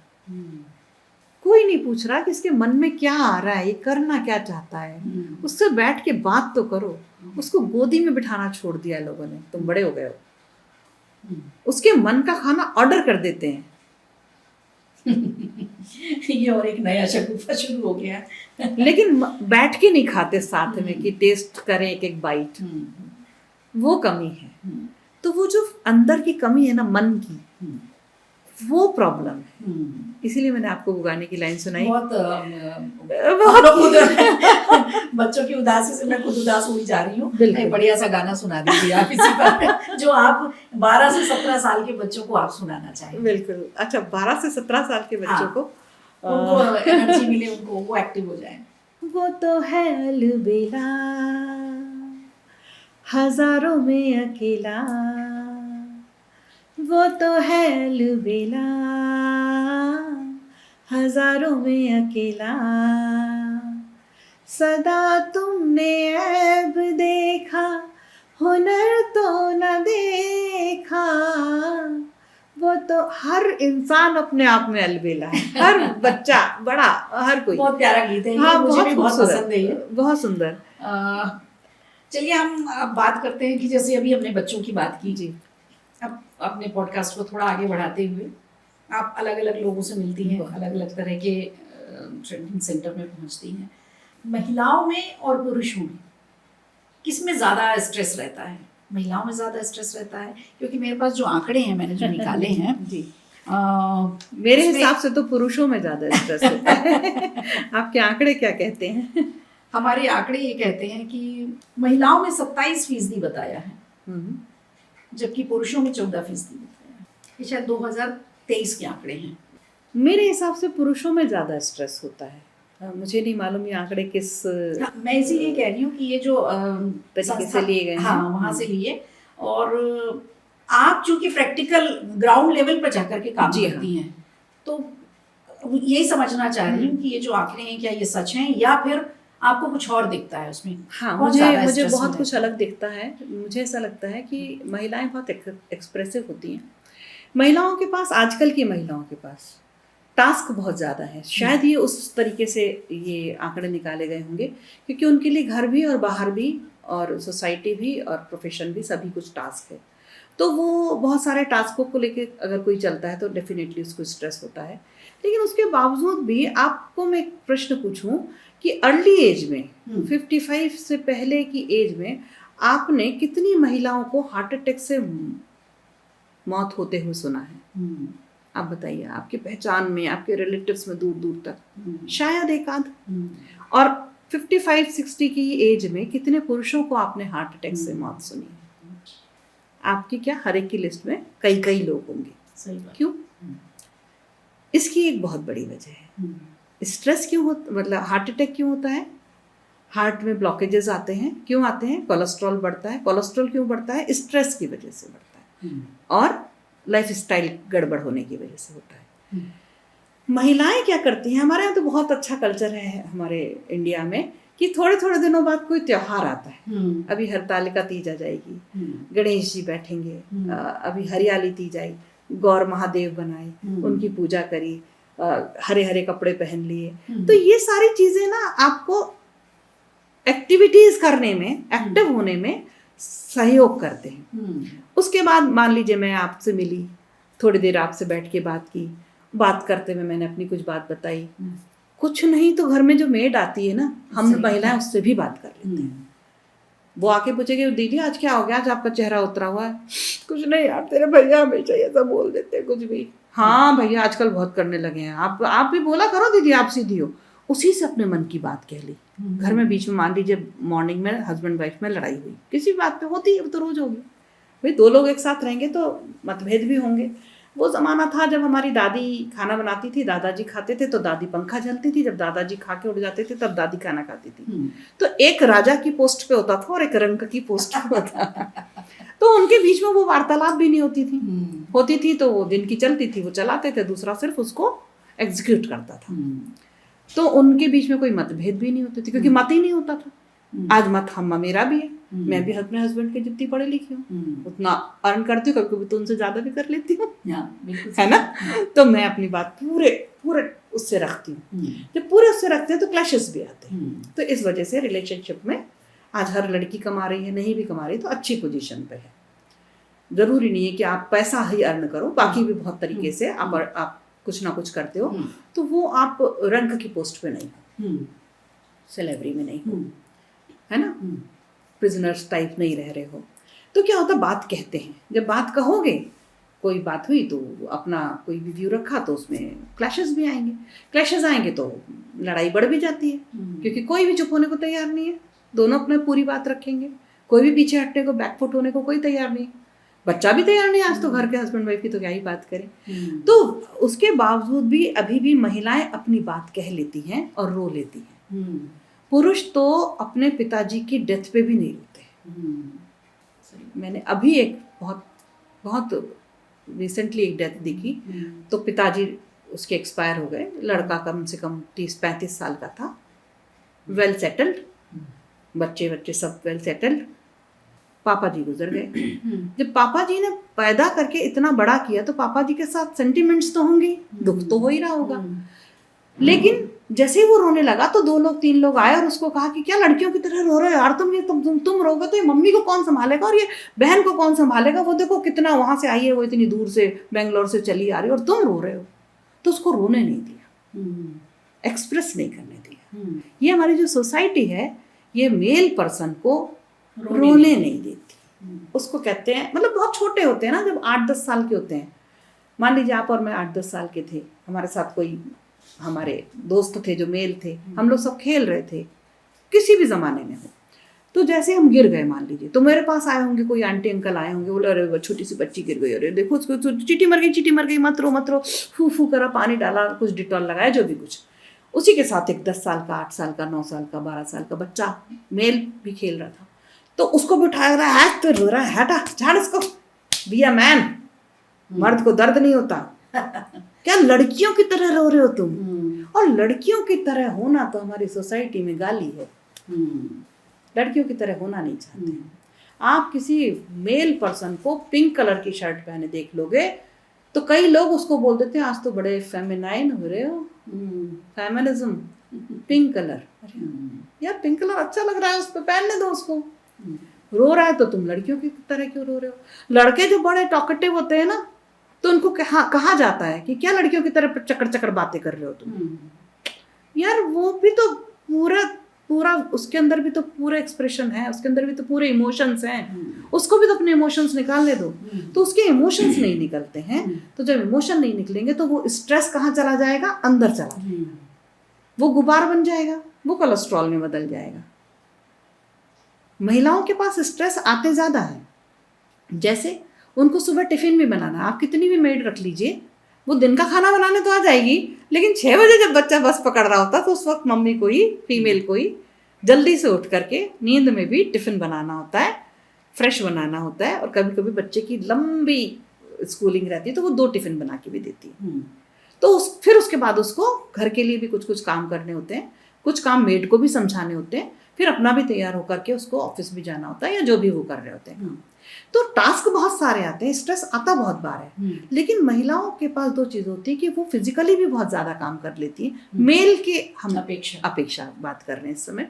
कोई नहीं पूछ रहा कि इसके मन में क्या आ रहा है, ये करना क्या चाहता है। उससे बैठ के बात तो करो। उसको गोदी में बिठाना छोड़ दिया लोगों ने, तुम बड़े हो गए हो। उसके मन का खाना ऑर्डर कर देते हैं। ये और एक नया शगुफा शुरू हो गया। लेकिन बैठ के नहीं खाते साथ में कि टेस्ट करें एक एक बाइट, वो कमी है। तो वो जो अंदर की कमी है ना, मन की, वो प्रॉब्लम है। इसीलिए मैंने आपको गाने की लाइन सुनाई। बहुत बच्चों की उदासी से मैं खुद उदास हुई जा रही हूँ। एक बढ़िया सा गाना सुना दीजिए आप इसी पर, जो आप 12 से 17 साल के बच्चों को आप सुनाना चाहिए। बिल्कुल। अच्छा, 12 से 17 साल के बच्चों को उनको एनर्जी मिले, उनको वो एक्टिव हो जाए। वो तो है अलबेला हजारों में अकेला, वो तो है अलबेला हजारों में अकेला, सदा तुमने ऐब देखा, हुनर तो न देखा। वो तो हर इंसान अपने आप में अलबेला है, हर बच्चा बड़ा, हर कोई। बहुत प्यारा गीत है। हाँ, मुझे भी बहुत पसंद है ये, बहुत सुंदर। चलिए हम अब बात करते हैं कि जैसे अभी हमने बच्चों की बात की जी, अब अपने पॉडकास्ट को थोड़ा आगे बढ़ाते हुए आप अलग अलग लोगों से मिलती हैं, अलग अलग तरह के ट्रेनिंग सेंटर में पहुंचती हैं। महिलाओं में और पुरुषों में किसमें ज़्यादा स्ट्रेस रहता है? महिलाओं में ज़्यादा स्ट्रेस रहता है, क्योंकि मेरे पास जो आंकड़े हैं, मैंने जो निकाले हैं जी, मेरे हिसाब से तो पुरुषों में ज़्यादा स्ट्रेस होता है। आपके आंकड़े क्या कहते हैं? हमारे आंकड़े ये कहते हैं कि महिलाओं में 27% बताया है, जबकि पुरुषों में 14% बताया है। ये शायद 2023 के आंकड़े हैं। मेरे हिसाब से पुरुषों में ज़्यादा स्ट्रेस होता है। मुझे नहीं मालूम ये आंकड़े किस मैं इसीलिए कह रही हूँ कि ये जो तरीके से लिए गए हैं, हाँ, वहाँ से लिए। और आप चूंकि प्रैक्टिकल ग्राउंड लेवल पर जाकर के काम करती हैं, तो यही समझना चाह रही हूँ कि ये जो आंकड़े हैं क्या ये सच हैं, या फिर आपको कुछ और दिखता है उसमें? हाँ, मुझे बहुत कुछ अलग दिखता है। मुझे ऐसा लगता है कि महिलाएं बहुत एक्सप्रेसिव होती हैं। महिलाओं के पास, आजकल की महिलाओं के पास टास्क बहुत ज़्यादा है। शायद ये उस तरीके से ये आंकड़े निकाले गए होंगे, क्योंकि उनके लिए घर भी और बाहर भी और सोसाइटी भी और प्रोफेशन भी, सभी कुछ टास्क है। तो वो बहुत सारे टास्कों को लेके अगर कोई चलता है तो डेफिनेटली उसको स्ट्रेस होता है। लेकिन उसके बावजूद भी आपको मैं एक प्रश्न पूछूं कि अर्ली एज में 55 से पहले की एज में आपने कितनी महिलाओं को हार्ट अटैक से मौत होते हुए सुना है? आप बताइए, आपके पहचान में, आपके रिलेटिव्स में, दूर दूर तक शायद एक आध। और 55-60 की एज में कितने पुरुषों को आपने हार्ट अटैक से मौत सुनी है? आपकी क्या, हर एक की लिस्ट में कई कई लोग होंगे। सही बात। क्यों? इसकी एक बहुत बड़ी वजह है। स्ट्रेस क्यों होता, मतलब हार्ट अटैक क्यों होता है? हार्ट में ब्लॉकेजेस आते हैं। क्यों आते हैं? कोलेस्ट्रॉल बढ़ता है। कोलेस्ट्रॉल क्यों बढ़ता है? स्ट्रेस की वजह से बढ़ता है, और लाइफस्टाइल गड़बड़ होने की वजह से होता है। महिलाएं क्या करती हैं, हमारे यहाँ तो बहुत अच्छा कल्चर है हमारे इंडिया में, कि थोड़े थोड़े दिनों बाद कोई त्योहार आता है। अभी हरतालिका तीज आ जाएगी, गणेश जी बैठेंगे, अभी हरियाली तीज आई, गौर महादेव बनाए, उनकी पूजा करी, हरे हरे कपड़े पहन लिए। तो ये सारी चीजें ना आपको एक्टिविटीज करने में, एक्टिव होने में सहयोग करते हैं। उसके बाद मान लीजिए मैं आपसे मिली, थोड़ी देर आपसे बैठ के बात की, बात करते हुए मैंने अपनी कुछ बात बताई। कुछ नहीं तो घर में जो मेड आती है ना, हम महिलाएं उससे भी बात कर लेते हैं। वो आके पूछेगी दीदी आज क्या हो गया, आज आपका चेहरा उतरा हुआ है। कुछ नहीं यार, तेरे भैया हमेशा ऐसा बोल देते हैं कुछ भी। हाँ भैया आजकल बहुत करने लगे हैं, आप भी बोला करो दीदी, आप सीधी हो। उसी से अपने मन की बात कह ली। घर में बीच में मान लीजिए मॉर्निंग में हस्बैंड वाइफ में लड़ाई हुई, किसी बात पे होती है, तो रोज होगी भाई, दो लोग एक साथ रहेंगे तो मतभेद भी होंगे। वो ज़माना था जब हमारी दादी खाना बनाती थी, दादाजी खाते थे तो दादी पंखा झलती थी, जब दादाजी खा के उठ जाते थे तब दादी खाना खाती थी। तो एक राजा की पोस्ट पे होता था और एक रंक की पोस्ट पे होता था। तो उनके बीच में वो वार्तालाप भी नहीं होती थी तो वो दिन की चलती थी, वो चलाते थे, दूसरा सिर्फ उसको एग्जीक्यूट करता था। तो उनके बीच में कोई मतभेद भी नहीं होते थे, क्योंकि मत ही नहीं होता था। आज मत हम मेरा भी है, मैं भी अपने हस्बैंड के जितनी पढ़ी लिखी हूँ उतना अर्न करती हूँ, कभी कभी तो उनसे ज्यादा भी कर लेती हूँ, है ना। तो मैं अपनी बात पूरे उससे रखती हूँ। जब पूरे उससे रखते हैं तो क्लैशेस भी आते हैं। तो इस वजह से रिलेशनशिप में आज हर लड़की कमा रही है, नहीं भी कमा रही तो अच्छी पोजीशन पे है। जरूरी नहीं है कि आप पैसा ही अर्न करो, बाकी भी बहुत तरीके से आप कुछ ना कुछ करते हो, तो वो आप रैंक की पोस्ट पे नहीं हो, सेलेब्रिटी में नहीं हो, है ना, प्रिजनर्स टाइप नहीं रह रहे हो। तो क्या होता, बात कहते हैं। जब बात कहोगे, कोई बात हुई तो अपना कोई भी व्यू रखा तो उसमें क्लैशेस भी आएंगे। क्लैशेस आएंगे तो लड़ाई बढ़ भी जाती है, क्योंकि कोई भी चुप होने को तैयार नहीं है। दोनों अपने पूरी बात रखेंगे, कोई भी पीछे हटने को, बैकफुट होने को कोई तैयार नहीं। बच्चा भी तैयार नहीं, आज तो घर के हस्बैंड वाइफ की तो क्या ही बात करें। तो उसके बावजूद भी अभी भी महिलाएं अपनी बात कह लेती हैं और रो लेती हैं। पुरुष तो अपने पिताजी की डेथ पे भी नहीं रोते। मैंने अभी एक बहुत रिसेंटली एक डेथ देखी, तो पिताजी उसके एक्सपायर हो गए। लड़का कम से कम 30-35 साल का था, वेल सेटल्ड, बच्चे सब वेल सेटल्ड। पापा जी गुजर गए। जब पापा जी ने पैदा करके इतना बड़ा किया तो पापा जी के साथ सेंटिमेंट्स तो होंगे, दुख तो हो ही रहा होगा। लेकिन जैसे ही वो रोने लगा तो 2-3 लोग आए और उसको कहा कि क्या लड़कियों की तरह रो रहे हो यार, तुम रोगे तो ये मम्मी को कौन संभालेगा और ये बहन को कौन संभालेगा, वो देखो कितना वहां से आई है, वो इतनी दूर से बेंगलोर से चली आ रही है और तुम रो रहे हो। तो उसको रोने नहीं दिया, एक्सप्रेस नहीं करने दिया। ये हमारी जो सोसाइटी है, ये मेल पर्सन को रोने नहीं देती। उसको कहते हैं, मतलब बहुत छोटे होते हैं ना, जब 8-10 साल के होते हैं। मान लीजिए आप और मैं 8-10 साल के थे, हमारे साथ कोई हमारे दोस्त थे जो मेल थे, हम लोग सब खेल रहे थे, किसी भी ज़माने में हो। तो जैसे हम गिर गए मान लीजिए, तो मेरे पास आए होंगे कोई आंटी अंकल आए होंगे, बोले अरे छोटी सी बच्ची गिर गई, अरे देखो उसको चीटी मर गई, मत रो, फू करा, पानी डाला, कुछ डिटॉल लगाया, जो भी कुछ। उसी के साथ एक 10 साल का, 8 साल का, 9 साल का, 12 साल का बच्चा मेल भी खेल रहा था। तो उसको भी उठाया रहा है, तो रो रहा है, हटा झाड़ इसको, बी अ मैन, मर्द को दर्द नहीं होता। क्या लड़कियों की तरह रो रहे हो तुम? और लड़कियों की तरह होना तो हमारी सोसाइटी में गाली है। लड़कियों की तरह होना नहीं चाहते। आप किसी मेल पर्सन को पिंक कलर की शर्ट पहने देख लोगे तो कई लोग उसको बोल देते हैं आज तो बड़े फेमिनाइन हो रहे हो, फेमिनिज्म, पिंक कलर। यार पिंक कलर अच्छा लग रहा है, उस पर पहनने दो उसको। रो रहा है तो तुम लड़कियों की तरह क्यों रो रहे हो? लड़के जो बड़े टॉकेटिव होते हैं ना, तो उनको कहा जाता है कि क्या लड़कियों की तरह चक्कर बातें कर रहे हो तुम। यार वो भी तो पूरा उसके अंदर भी तो पूरा एक्सप्रेशन है, उसके अंदर भी तो पूरे इमोशंस हैं, उसको भी तो अपने इमोशंस निकालने दो। तो उसके इमोशंस नहीं निकलते हैं, तो जब इमोशन नहीं निकलेंगे तो वो स्ट्रेस कहाँ चला जाएगा? अंदर चला जाएगा, वो गुबार बन जाएगा, वो कोलेस्ट्रॉल में बदल जाएगा। महिलाओं के पास स्ट्रेस आते ज़्यादा है। जैसे उनको सुबह टिफ़िन भी बनाना, आप कितनी भी मेड रख लीजिए, वो दिन का खाना बनाने तो आ जाएगी, लेकिन 6 बजे जब बच्चा बस पकड़ रहा होता तो उस वक्त मम्मी को ही, फीमेल को ही जल्दी से उठ करके नींद में भी टिफ़िन बनाना होता है, फ्रेश बनाना होता है। और कभी कभी बच्चे की लंबी स्कूलिंग रहती है तो वो 2 टिफ़िन बना के भी देती है। तो फिर उसके बाद उसको घर के लिए भी कुछ काम करने होते हैं, कुछ काम मेड को भी समझाने होते हैं, फिर अपना भी तैयार होकर के उसको ऑफिस भी जाना होता है या जो भी वो कर रहे होते हैं। तो टास्क बहुत सारे आते हैं, स्ट्रेस आता बहुत बार है। लेकिन महिलाओं के पास 2 चीज़ होती है कि वो फिजिकली भी बहुत ज़्यादा काम कर लेती हैं, मेल के हम अपेक्षा बात कर रहे हैं इस समय,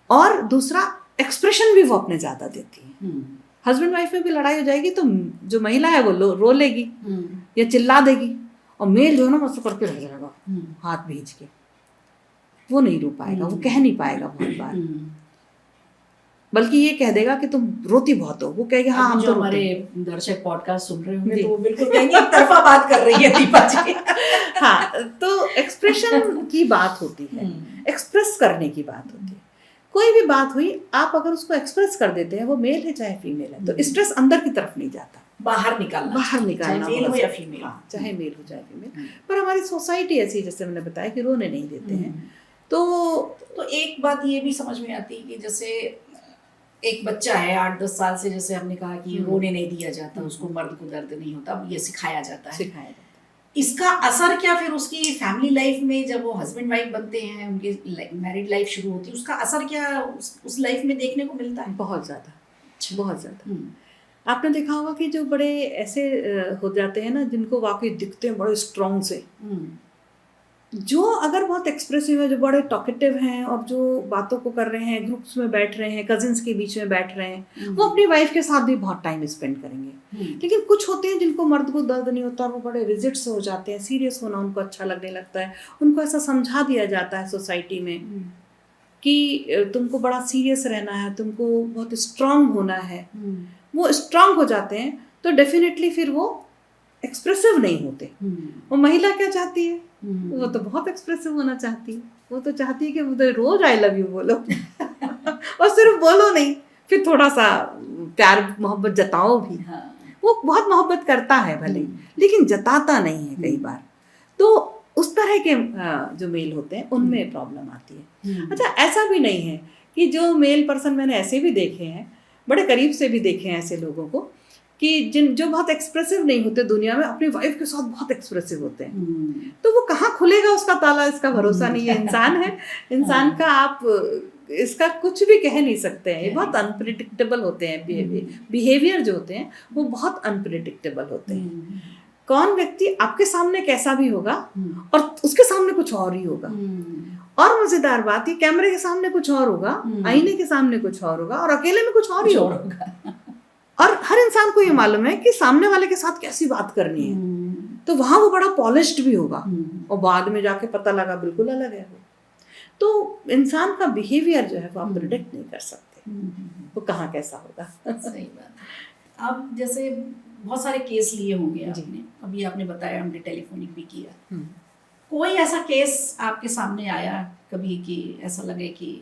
और दूसरा एक्सप्रेशन भी वो अपने ज़्यादा देती हैं। हस्बैंड वाइफ में भी लड़ाई हो जाएगी तो जो महिला है वो रो लेगी या चिल्ला देगी, और मेल जो है ना मस्त करके रह जाएगा हाथ भींच के, वो नहीं रो पाएगा, वो कह नहीं पाएगा बहुत बार, बल्कि ये कह देगा कि तुम रोती बहुत हो। वो कहेगा हाँ हम तो हमारे दर्शक पॉडकास्ट सुन रहे होंगे तो वो बिल्कुल कहेंगे एक तरफा बात कर रही है दीपा जी। हाँ, तो एक्सप्रेशन की बात होती है, एक्सप्रेस करने की बात होती है। कोई भी बात हुई, आप अगर उसको एक्सप्रेस कर देते हैं, वो मेल है चाहे फीमेल है, तो स्ट्रेस अंदर की तरफ नहीं जाता, बाहर निकालना, चाहे मेल हो या फीमेल, चाहे मेल हो चाहे फीमेल। पर हमारी सोसाइटी ऐसी, जैसे मैंने बताया, कि रोने नहीं देते हैं। तो एक बात ये भी समझ में आती है कि जैसे एक बच्चा है 8-10 साल से, जैसे हमने कहा कि रोने नहीं दिया जाता, उसको मर्द को दर्द नहीं होता, ये सिखाया जाता है। इसका असर क्या फिर उसकी फैमिली लाइफ में, जब वो हस्बैंड वाइफ बनते हैं, उनकी मैरिड लाइफ शुरू होती है, उसका असर क्या उस लाइफ में देखने को मिलता है? बहुत ज़्यादा। आपने देखा होगा कि जो बड़े ऐसे हो जाते हैं ना, जिनको वाकई दिखते हैं बड़े स्ट्रॉन्ग से, जो अगर बहुत एक्सप्रेसिव है, जो बड़े टॉकेटिव हैं और जो बातों को कर रहे हैं, ग्रुप्स में बैठ रहे हैं, कजिन्स के बीच में बैठ रहे हैं, वो अपनी वाइफ के साथ भी बहुत टाइम स्पेंड करेंगे। लेकिन कुछ होते हैं जिनको मर्द को दर्द नहीं होता, वो बड़े रिजिड से हो जाते हैं, सीरियस होना उनको अच्छा लगने लगता है, उनको ऐसा समझा दिया जाता है सोसाइटी में कि तुमको बड़ा सीरियस रहना है, तुमको बहुत स्ट्रांग होना है। वो स्ट्रांग हो जाते हैं तो डेफिनेटली फिर वो एक्सप्रेसिव नहीं होते। वो महिला क्या चाहती है? वो तो बहुत एक्सप्रेसिव होना चाहती है, वो तो चाहती है कि मुझे रोज आई लव यू बोलो और सिर्फ बोलो नहीं, फिर थोड़ा सा प्यार मोहब्बत जताओ भी। वो बहुत मोहब्बत करता है भले, लेकिन जताता नहीं है कई बार। तो उस तरह के जो मेल होते हैं उनमें प्रॉब्लम आती है। अच्छा, ऐसा भी नहीं है कि जो मेल पर्सन, मैंने ऐसे भी देखे हैं, बड़े करीब से भी देखे हैं ऐसे लोगों को, कि जो बहुत एक्सप्रेसिव नहीं होते दुनिया में, अपनी वाइफ के साथ बहुत एक्सप्रेसिव होते हैं। तो वो कहाँ खुलेगा उसका ताला, इसका भरोसा नहीं है। इंसान है, इंसान का आप इसका कुछ भी कह नहीं सकते हैं। ये बहुत अनप्रिडिक्टेबल होते हैं, बिहेवियर जो होते हैं वो बहुत अनप्रिडिक्टेबल होते हैं। कौन व्यक्ति आपके सामने कैसा भी होगा और उसके सामने कुछ और ही होगा। और मजेदार बात, ये कैमरे के सामने कुछ और होगा, आईने के सामने कुछ और होगा, और अकेले में कुछ और ही होगा। और हर इंसान को ये मालूम है कि सामने वाले के साथ कैसी बात करनी है, तो वहां वो बड़ा पॉलिश्ड भी होगा, और बाद में जाके पता लगा बिल्कुल अलग है वो। तो इंसान का बिहेवियर जो है वो आप प्रिडिक्ट नहीं कर सकते, वो कहाँ कैसा होगा। सही बात। अब जैसे बहुत सारे केस लिए होंगे आपने, अभी आपने बताया, हमने टेलीफोनिक भी किया, कोई ऐसा केस आपके सामने आया कभी कि ऐसा लगे कि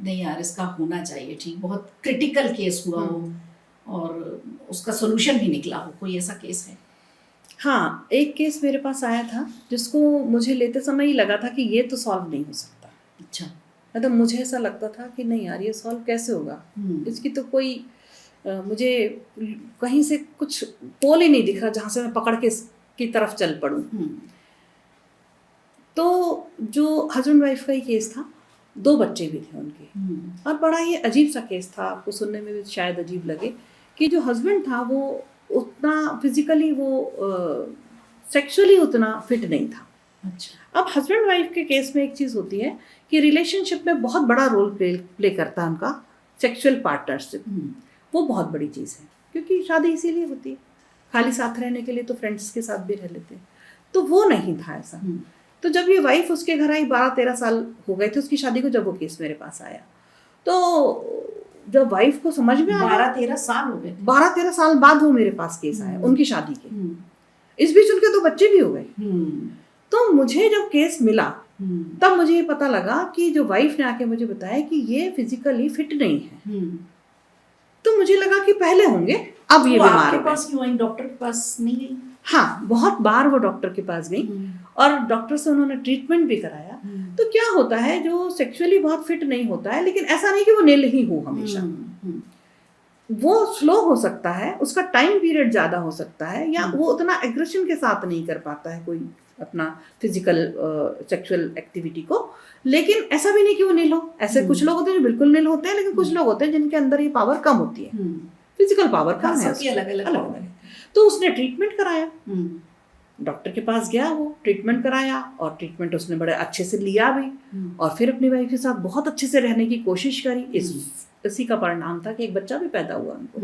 नहीं यार इसका होना चाहिए, ठीक, बहुत क्रिटिकल केस हुआ हो और उसका सोल्यूशन भी निकला हो, कोई ऐसा केस है? हाँ, एक केस मेरे पास आया था जिसको मुझे लेते समय ही लगा था कि ये तो सॉल्व नहीं हो सकता। अच्छा। मतलब मुझे ऐसा लगता था कि नहीं यार, ये सॉल्व कैसे होगा, इसकी तो कोई मुझे कहीं से कुछ पोल ही नहीं दिख रहा जहाँ से मैं पकड़ के इसकी तरफ चल पड़ूँ। तो जो हस्बैंड वाइफ का ही केस था, 2 बच्चे भी थे उनके, और बड़ा ही अजीब सा केस था, आपको सुनने में भी शायद अजीब लगे, कि जो हस्बैंड था वो उतना फिजिकली, वो सेक्सुअली उतना फिट नहीं था। अच्छा। अब हस्बैंड वाइफ के केस में एक चीज़ होती है कि रिलेशनशिप में बहुत बड़ा रोल प्ले करता है उनका सेक्सुअल पार्टनरशिप। वो बहुत बड़ी चीज़ है, क्योंकि शादी इसीलिए होती है, खाली साथ रहने के लिए तो फ्रेंड्स के साथ भी रह लेते हैं। तो वो नहीं था ऐसा। तो जब ये वाइफ उसके घर आई, 12-13 साल हो गए थे उसकी शादी को जब वो केस मेरे पास आया, तो जब वाइफ को समझ में आया, 12-13 साल हो गए, 12-13 साल बाद वो मेरे पास केस आया उनकी शादी के। इस बीच उनके 2 बच्चे भी हो गए। तो मुझे जब केस मिला तब मुझे ये पता लगा कि जो वाइफ ने आके मुझे बताया कि ये फिजिकली फिट नहीं है। तो मुझे लगा कि पहले होंगे, अब ये बीमार हो गए। डॉक्टर के पास नहीं गई? हाँ, बहुत बार वो डॉक्टर के पास गई और डॉक्टर से उन्होंने ट्रीटमेंट भी कराया। तो क्या होता है, जो सेक्सुअली बहुत फिट नहीं होता है, लेकिन ऐसा नहीं कि वो निल ही हो हमेशा, वो स्लो हो सकता है, उसका टाइम पीरियड ज़्यादा हो सकता है, या वो उतना एग्रेशन के साथ नहीं कर पाता है कोई अपना फिजिकल सेक्सुअल एक्टिविटी को, लेकिन ऐसा भी नहीं कि वो निल हो। ऐसे कुछ लोग होते हैं जो बिल्कुल निल होते हैं, लेकिन कुछ लोग होते हैं जिनके अंदर ये पावर कम होती है, फिजिकल पावर कम है, अलग अलग। तो उसने ट्रीटमेंट कराया, डॉक्टर के पास गया, वो ट्रीटमेंट कराया और ट्रीटमेंट उसने बड़े अच्छे से लिया भी, और फिर अपनी वाइफ के साथ बहुत अच्छे से रहने की कोशिश करी। इसी का परिणाम था कि एक बच्चा भी पैदा हुआ उनको।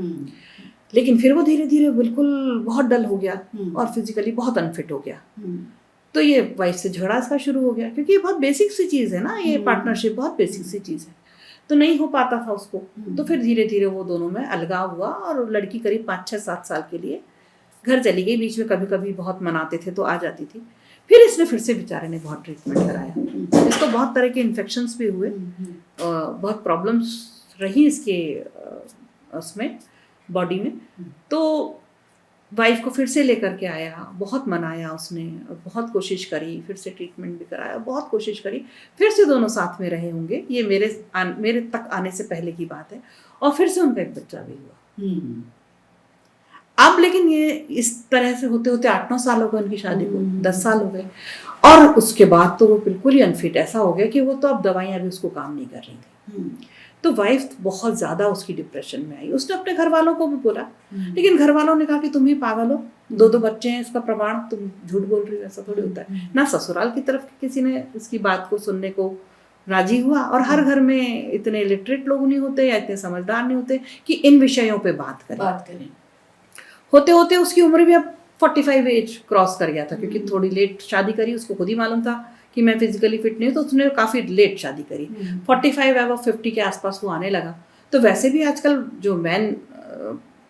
लेकिन फिर वो धीरे धीरे बिल्कुल बहुत डल हो गया और फिजिकली बहुत अनफिट हो गया। तो ये वाइफ से झगड़ा इसका शुरू हो गया, क्योंकि ये बहुत बेसिक सी चीज़ है ना, ये पार्टनरशिप बहुत बेसिक सी चीज़ है। तो नहीं हो पाता था उसको। तो फिर धीरे धीरे वो दोनों में अलगाव हुआ और लड़की करीब 5-6-7 साल के लिए घर चली गई। बीच में कभी कभी बहुत मनाते थे तो आ जाती थी। फिर इसने फिर से बेचारे ने बहुत ट्रीटमेंट कराया। इसको बहुत तरह के इन्फेक्शंस भी हुए, बहुत प्रॉब्लम्स रही इसके उसमें बॉडी में। तो वाइफ को फिर से लेकर के आया, बहुत मनाया उसने और बहुत कोशिश करी, फिर से ट्रीटमेंट भी कराया, बहुत कोशिश करी, फिर से दोनों साथ में रहे होंगे। ये मेरे तक आने से पहले की बात है। और फिर से उनका एक बच्चा भी हुआ। अब लेकिन ये इस तरह से होते होते 8-9 साल हो गए उनकी शादी को, 10 साल हो गए। और उसके बाद तो वो बिल्कुल ही अनफिट ऐसा हो गया कि वो तो अब दवाइयाँ भी उसको काम नहीं कर रही थी। तो वाइफ बहुत ज़्यादा उसकी डिप्रेशन में आई। उसने अपने घर वालों को भी बोला, लेकिन घर वालों ने कहा कि तुम ही पागल हो, 2 बच्चे हैं, इसका प्रमाण, तुम झूठ बोल रही हो, ऐसा थोड़ी होता है ना। ससुराल की तरफ किसी ने इसकी बात को सुनने को राजी हुआ। और हर घर में इतने लिटरेट लोग नहीं होते या इतने समझदार नहीं होते कि इन विषयों पे बात करें। होते होते उसकी उम्र भी अब 45 एज क्रॉस कर गया था, क्योंकि थोड़ी लेट शादी करी। उसको खुद ही मालूम था कि मैं फिजिकली फिट नहीं हूँ, तो उसने काफ़ी लेट शादी करी। 45 अब 50 के आसपास वो आने लगा। तो वैसे भी आजकल जो मैन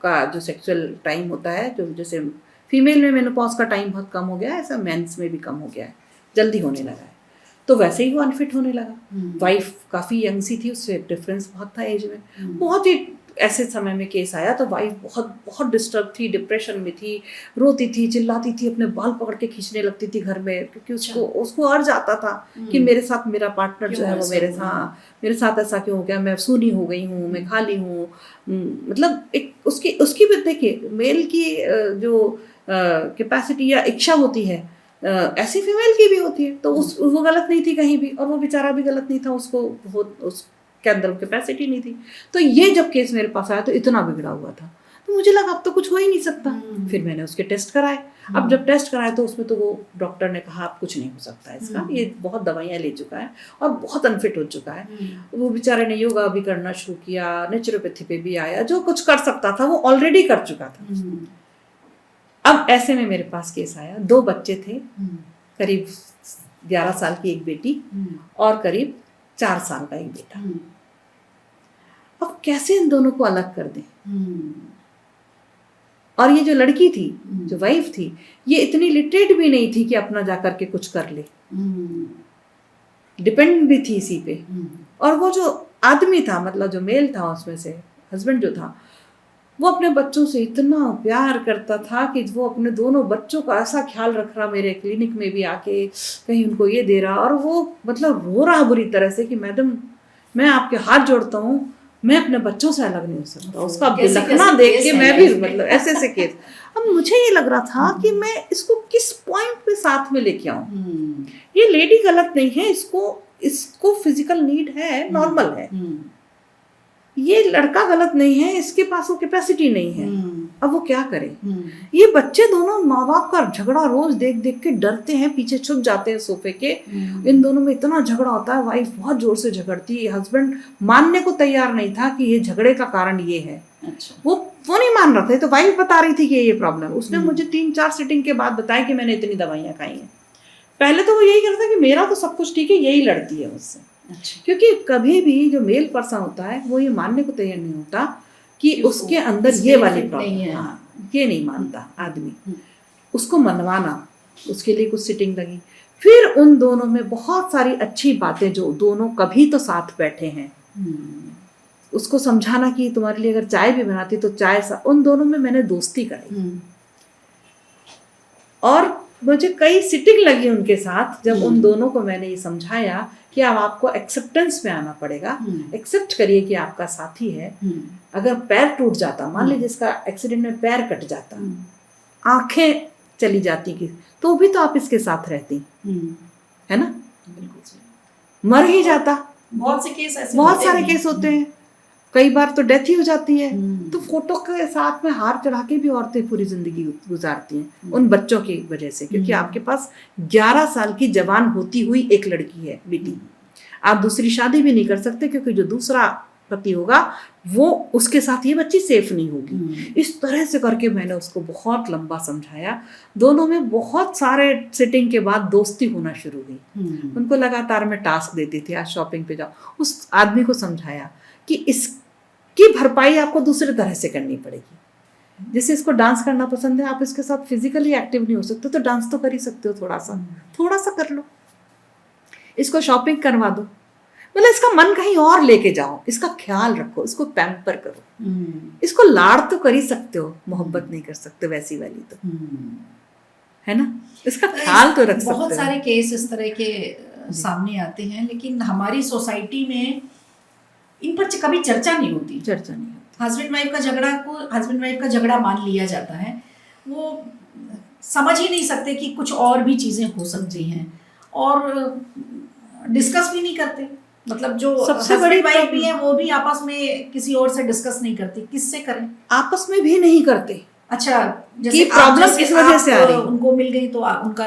का जो सेक्सुअल टाइम होता है, जो जैसे फीमेल में मेनोपॉज का टाइम बहुत कम हो गया है, ऐसा मेंस में भी कम हो गया है, जल्दी होने लगा है। तो वैसे ही वो अनफिट होने लगा। वाइफ काफ़ी यंग सी थी, उससे डिफरेंस बहुत था एज में। बहुत ही ऐसे समय में केस आया तो वाइफ बहुत बहुत डिस्टर्ब थी, डिप्रेशन में थी, रोती थी, चिल्लाती थी, अपने बाल पकड़ के खींचने लगती थी घर में, क्योंकि उसको अर्ज आता था कि मेरे साथ मेरा पार्टनर जो है वो मेरे साथ ऐसा क्यों हो गया, मैं सूनी हो गई हूँ, मैं खाली हूँ। मतलब एक उसकी भी देखिए, मेल की जो कैपेसिटी या इच्छा होती है, ऐसी फीमेल की भी होती है। तो वो गलत नहीं थी कहीं भी, और वो बेचारा भी गलत नहीं था, उसको के अंदर कैपेसिटी नहीं थी। तो ये जब केस मेरे पास आया तो इतना बिगड़ा हुआ था, तो मुझे लगा अब तो कुछ हो ही नहीं सकता। फिर मैंने उसके टेस्ट कराए। अब जब टेस्ट कराए तो उसमें तो वो डॉक्टर ने कहा अब कुछ नहीं हो सकता इसका, ये बहुत दवाइयाँ ले चुका है और बहुत अनफिट हो चुका है। वो बेचारे ने योगा भी करना शुरू किया, नेचुरोपैथी पे भी आया, जो कुछ कर सकता था वो ऑलरेडी कर चुका था। अब ऐसे में मेरे पास केस आया। 2 बच्चे थे, करीब 11 साल की एक बेटी और करीब 4 साल का एक बेटा। अब कैसे इन दोनों को अलग कर दें। और ये जो लड़की थी, जो वाइफ थी, ये इतनी लिटरेट भी नहीं थी कि अपना जाकर के कुछ कर ले, डिपेंड भी थी इसी पे। और वो जो आदमी था, मतलब जो मेल था उसमें से, हस्बैंड जो था, वो अपने बच्चों से इतना प्यार करता था कि वो अपने दोनों बच्चों का ऐसा ख्याल रख रहा, मेरे क्लिनिक में भी आके कहीं उनको ये दे रहा, और वो मतलब रो रहा बुरी तरह से कि मैडम मैं आपके हाथ जोड़ता हूँ, मैं अपने बच्चों से अलग नहीं हो सकता। उसका बिलखना देख के मैं भी मतलब ऐसे केस। अब मुझे ये लग रहा था कि मैं इसको किस पॉइंट पे साथ में लेके आऊँ। ये लेडी गलत नहीं है, इसको फिजिकल नीड है, नॉर्मल है। ये लड़का गलत नहीं है, इसके पास वो कैपेसिटी नहीं है। अब वो क्या करे। ये बच्चे दोनों माँ बाप का झगड़ा रोज देख देख के डरते हैं, पीछे छुप जाते हैं सोफे के। इन दोनों में इतना झगड़ा होता है, वाइफ बहुत जोर से झगड़ती है, हस्बैंड मानने को तैयार नहीं था कि ये झगड़े का कारण ये है। अच्छा। वो नहीं मान रहा था। तो वाइफ बता रही थी कि ये प्रॉब्लम। उसने मुझे 3-4 सिटिंग के बाद बताया कि मैंने इतनी दवाइयाँ खाई हैं। पहले तो वो यही करता कि मेरा तो सब कुछ ठीक है, यही लड़ती है मुझसे। अच्छा। क्योंकि कभी भी जो मेल पर्सन होता है वो ये मानने को तैयार नहीं होता कि उसके अंदर ये वाली प्रॉब्लम है। हाँ, ये नहीं मानता आदमी। उसको मनवाना, उसके लिए कुछ सिटिंग लगी। फिर उन दोनों में बहुत सारी अच्छी बातें, जो दोनों कभी तो साथ बैठे हैं, उसको समझाना कि तुम्हारे लिए अगर चाय भी बनाती तो चाय उन दोनों में मैंने दोस्ती कराई। और मुझे कई सिटिंग लगी उनके साथ, जब उन दोनों को मैंने ये समझाया कि अब आपको एक्सेप्टेंस में आना पड़ेगा। एक्सेप्ट करिए कि आपका साथी है। अगर पैर टूट जाता, मान लीजिए इसका एक्सीडेंट में पैर कट जाता, आंखें चली जाती की, तो भी तो आप इसके साथ रहती, है ना। बिल्कुल। मर ही जाता। बहुत सारे केस होते हैं। कई बार तो डेथ ही हो जाती है। तो फोटो के साथ में हार चढ़ा के भी औरतें पूरी जिंदगी गुजारती हैं उन बच्चों की वजह से, क्योंकि आपके पास 11 साल की जवान होती हुई एक लड़की है, बेटी। आप दूसरी शादी भी नहीं कर सकते, क्योंकि जो दूसरा पति होगा वो उसके साथ ये बच्ची सेफ नहीं होगी। इस तरह से करके मैंने उसको बहुत लंबा समझाया। दोनों में बहुत सारे सिटिंग के बाद दोस्ती होना शुरू हुई। उनको लगातार मैं टास्क देती थी, आज शॉपिंग पे जाओ। उस आदमी को समझाया कि इसकी भरपाई आपको दूसरे तरह से करनी पड़ेगी। जैसे इसको डांस करना पसंद है, आप इसके साथ फिजिकली एक्टिव नहीं हो सकते तो डांस तो कर ही सकते हो, थोड़ा सा कर लो। इसको शॉपिंग करवा दो, मतलब इसका मन कहीं और लेके जाओ, इसका ख्याल रखो, इसको पैम्पर करो। इसको लाड़ तो कर ही सकते हो, मोहब्बत नहीं कर सकते वैसी वाली तो, है ना। इसका ख्याल तो रख सकते हो। बहुत सारे केस इस तरह के सामने आते हैं, लेकिन हमारी सोसाइटी में इन पर कभी चर्चा नहीं होती। हस्बैंड वाइफ का झगड़ा मान लिया जाता है, वो समझ ही नहीं सकते कि कुछ और भी चीजें हो सकती हैं, और डिस्कस भी नहीं करते। मतलब जो सबसे बड़ी वाइफ भी है वो भी आपस में किसी और से डिस्कस नहीं करती। किससे करें? आपस में भी नहीं करते। अच्छा, जैसे प्रॉब्लम किस वजह से आ रही है? उनको मिल गई तो उनका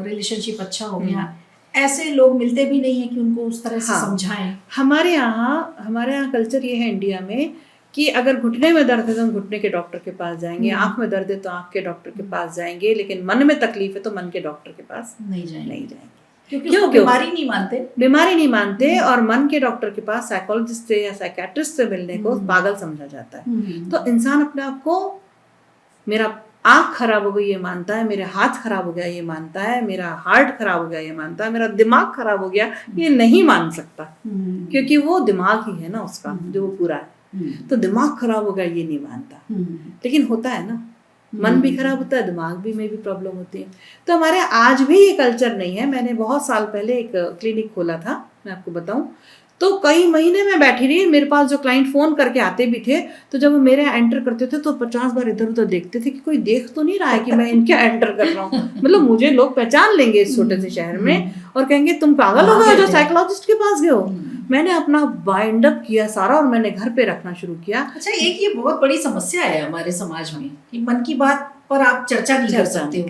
रिलेशनशिप अच्छा हो गया। ऐसे लोग मिलते भी नहीं है कि उनको उस तरह से समझाएं। हमारे यहाँ कल्चर ये है इंडिया में कि अगर घुटने में दर्द है तो हम घुटने के डॉक्टर के पास जाएंगे, आंख में दर्द है तो आंख के डॉक्टर के पास जाएंगे, लेकिन मन में तकलीफ है तो मन के डॉक्टर के पास नहीं जाएंगे। क्यों? बीमारी नहीं मानते और मन के डॉक्टर के पास साइकोलॉजिस्ट से या साइकेट्रिस्ट से मिलने को पागल समझा जाता है। तो इंसान अपने आप को, मेरा आंख खराब हो गई ये मानता है, मेरे हाथ खराब हो गया ये मानता है, मेरा हार्ट खराब हो गया ये मानता है, मेरा दिमाग खराब हो गया ये नहीं मान सकता, क्योंकि वो दिमाग ही है ना उसका जो पूरा है। तो दिमाग खराब हो गया ये नहीं मानता, लेकिन होता है ना, मन भी खराब होता है, दिमाग भी में भी प्रॉब्लम होती है। तो हमारे आज भी ये कल्चर नहीं है। मैंने बहुत साल पहले एक क्लिनिक खोला था, मैं आपको बताऊं, तो कई महीने में बैठी रही। मेरे पास जो क्लाइंट फोन करके आते भी थे, तो जब वो मेरे एंटर करते थे तो 50 बार इधर उधर देखते थे कि कोई देख तो नहीं रहा है कि मैं इनके एंटर कर रहा हूँ। मतलब मुझे लोग पहचान लेंगे इस छोटे से शहर में और कहेंगे तुम पागल हो गए जो साइकोलॉजिस्ट के पास गए हो। मैंने अपना बाइंड अप किया सारा और मैंने घर पे रखना शुरू किया। अच्छा, एक ये बहुत बड़ी समस्या है हमारे समाज में कि मन की बात पर आप चर्चा नहीं कर सकते हो।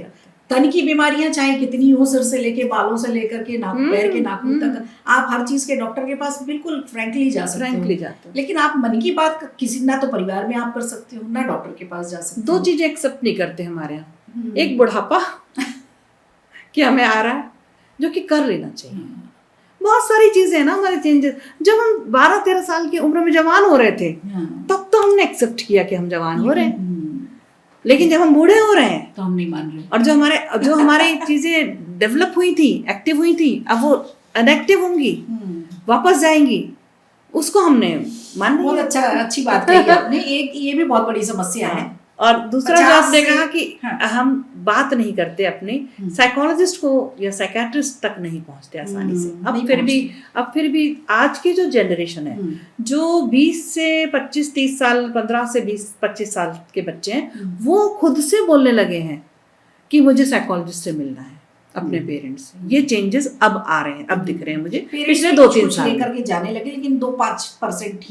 तन की बीमारियां चाहे कितनी हो, सिर से लेके बालों से लेकर के पैर के नाखून तक, आप हर चीज के डॉक्टर के पास बिल्कुल फ्रैंकली जा सकते हो। लेकिन आप मन की बात किसी, ना तो परिवार में आप कर सकते हो, ना डॉक्टर के पास जा सकते हो। 2 चीजें एक्सेप्ट नहीं करते हमारे यहाँ। एक बुढ़ापा कि हमें आ रहा है, जो कि कर लेना चाहिए। बहुत सारी चीजें हैं ना हमारे चेंजेस। जब हम 12-13 साल की उम्र में जवान हो रहे थे तब तो हमने एक्सेप्ट किया कि हम जवान हो रहे हैं, लेकिन जब हम बूढ़े हो रहे हैं तो हम नहीं मान रहे। और जो हमारे चीजें डेवलप हुई थी, एक्टिव हुई थी, अब वो अनएक्टिव होंगी, वापस जाएंगी, उसको हमने मान लिया। बहुत अच्छी बात कही आपने। एक ये भी बहुत बड़ी समस्या है। और दूसरा जो आपने कहा कि हम बात नहीं करते अपने साइकोलॉजिस्ट को या साइकेट्रिस्ट तक नहीं पहुंचते आसानी से। अब फिर भी आज की जो जनरेशन है, जो 20 से 25-30 साल, 15 से 20-25 साल के बच्चे हैं, वो खुद से बोलने लगे हैं कि मुझे साइकोलॉजिस्ट से मिलना है अपने पेरेंट्स से। ये चेंजेस अब आ रहे हैं, अब दिख रहे हैं मुझे पिछले 2-3 साल लेकर के जाने लगे, लेकिन 2-5%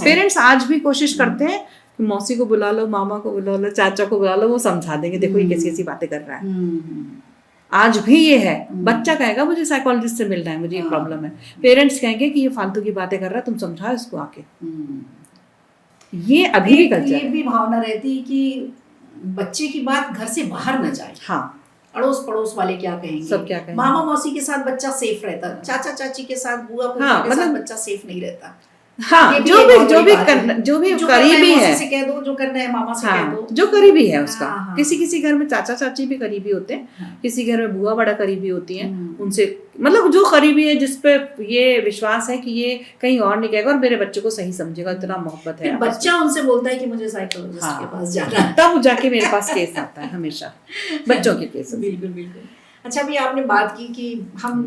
पेरेंट्स आज भी कोशिश करते हैं कि मौसी को बुला लो, मामा को बुला लो, चाचा को बुला लो, वो समझा देंगे, देखो ये कैसी कैसी बातें कर रहा है। आज भी ये है। बच्चा कहेगा मुझे साइकोलॉजिस्ट से मिलना है, मुझे ये प्रॉब्लम है, पेरेंट्स कहेंगे कि ये फालतू की बातें कर रहा है, तुम समझाओ इसको आके। ये अभी भी कल्चर है। ये भी भावना रहती है कि बच्चे की बात घर से बाहर न जाए। हाँ, अड़ोस पड़ोस वाले क्या कहेंगे, सब क्या कहेंगे। मामा मौसी के साथ बच्चा सेफ रहता, चाचा चाची के साथ, बुआ फूफा के साथ बच्चा सेफ नहीं रहता। हाँ, जो भी करीबी है, से कह दो, जो करना है मामा से कह दो, जो करीबी है उसका। किसी घर में चाचा चाची भी करीबी होते हैं, किसी घर में बुआ बड़ा करीबी होती हैं, उनसे मतलब जो करीबी है, जिसपे ये विश्वास है कि ये कहीं और नहीं कहेगा और मेरे बच्चे को सही समझेगा, इतना मोहब्बत है। बच्चा उनसे बोलता है कि मुझे साइकोलॉजिस्ट के पास जाना है, तब जाके मेरे पास केस आता है हमेशा, बच्चों के केस। बिल्कुल। अच्छा, अभी आपने बात की कि हम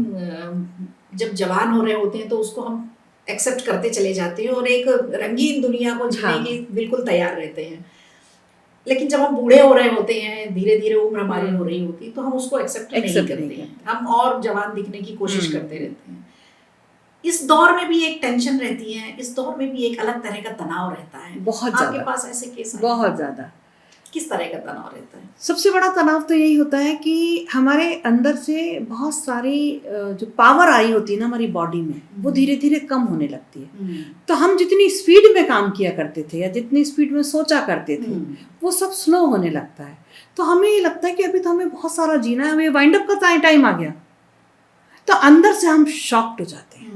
जब जवान हो रहे होते हैं तो उसको हम एक्सेप्ट करते चले जाते हैं और एक रंगीन दुनिया को जीने की बिल्कुल तैयार रहते हैं। लेकिन जब हम बूढ़े हो रहे होते हैं, धीरे धीरे उम्र हमारी हो रही होती है, तो हम उसको एक्सेप्ट नहीं करते हैं, हम और जवान दिखने की कोशिश करते रहते हैं। इस दौर में भी एक टेंशन रहती है, इस दौर में भी एक अलग तरह का तनाव रहता है। बहुत आपके ज्यादा, पास ऐसे केस आए? बहुत ज्यादा। किस तरह का तनाव रहता है? सबसे बड़ा तनाव तो यही होता है कि हमारे अंदर से बहुत सारी जो पावर आई होती है ना हमारी बॉडी में, वो धीरे धीरे कम होने लगती है। तो हम जितनी स्पीड में काम किया करते थे या जितनी स्पीड में सोचा करते थे, वो सब स्लो होने लगता है। तो हमें ये लगता है कि अभी तो हमें बहुत सारा जीना है, हमें वाइंड अप का टाइम आ गया। तो अंदर से हम शॉक्ड हो जाते हैं,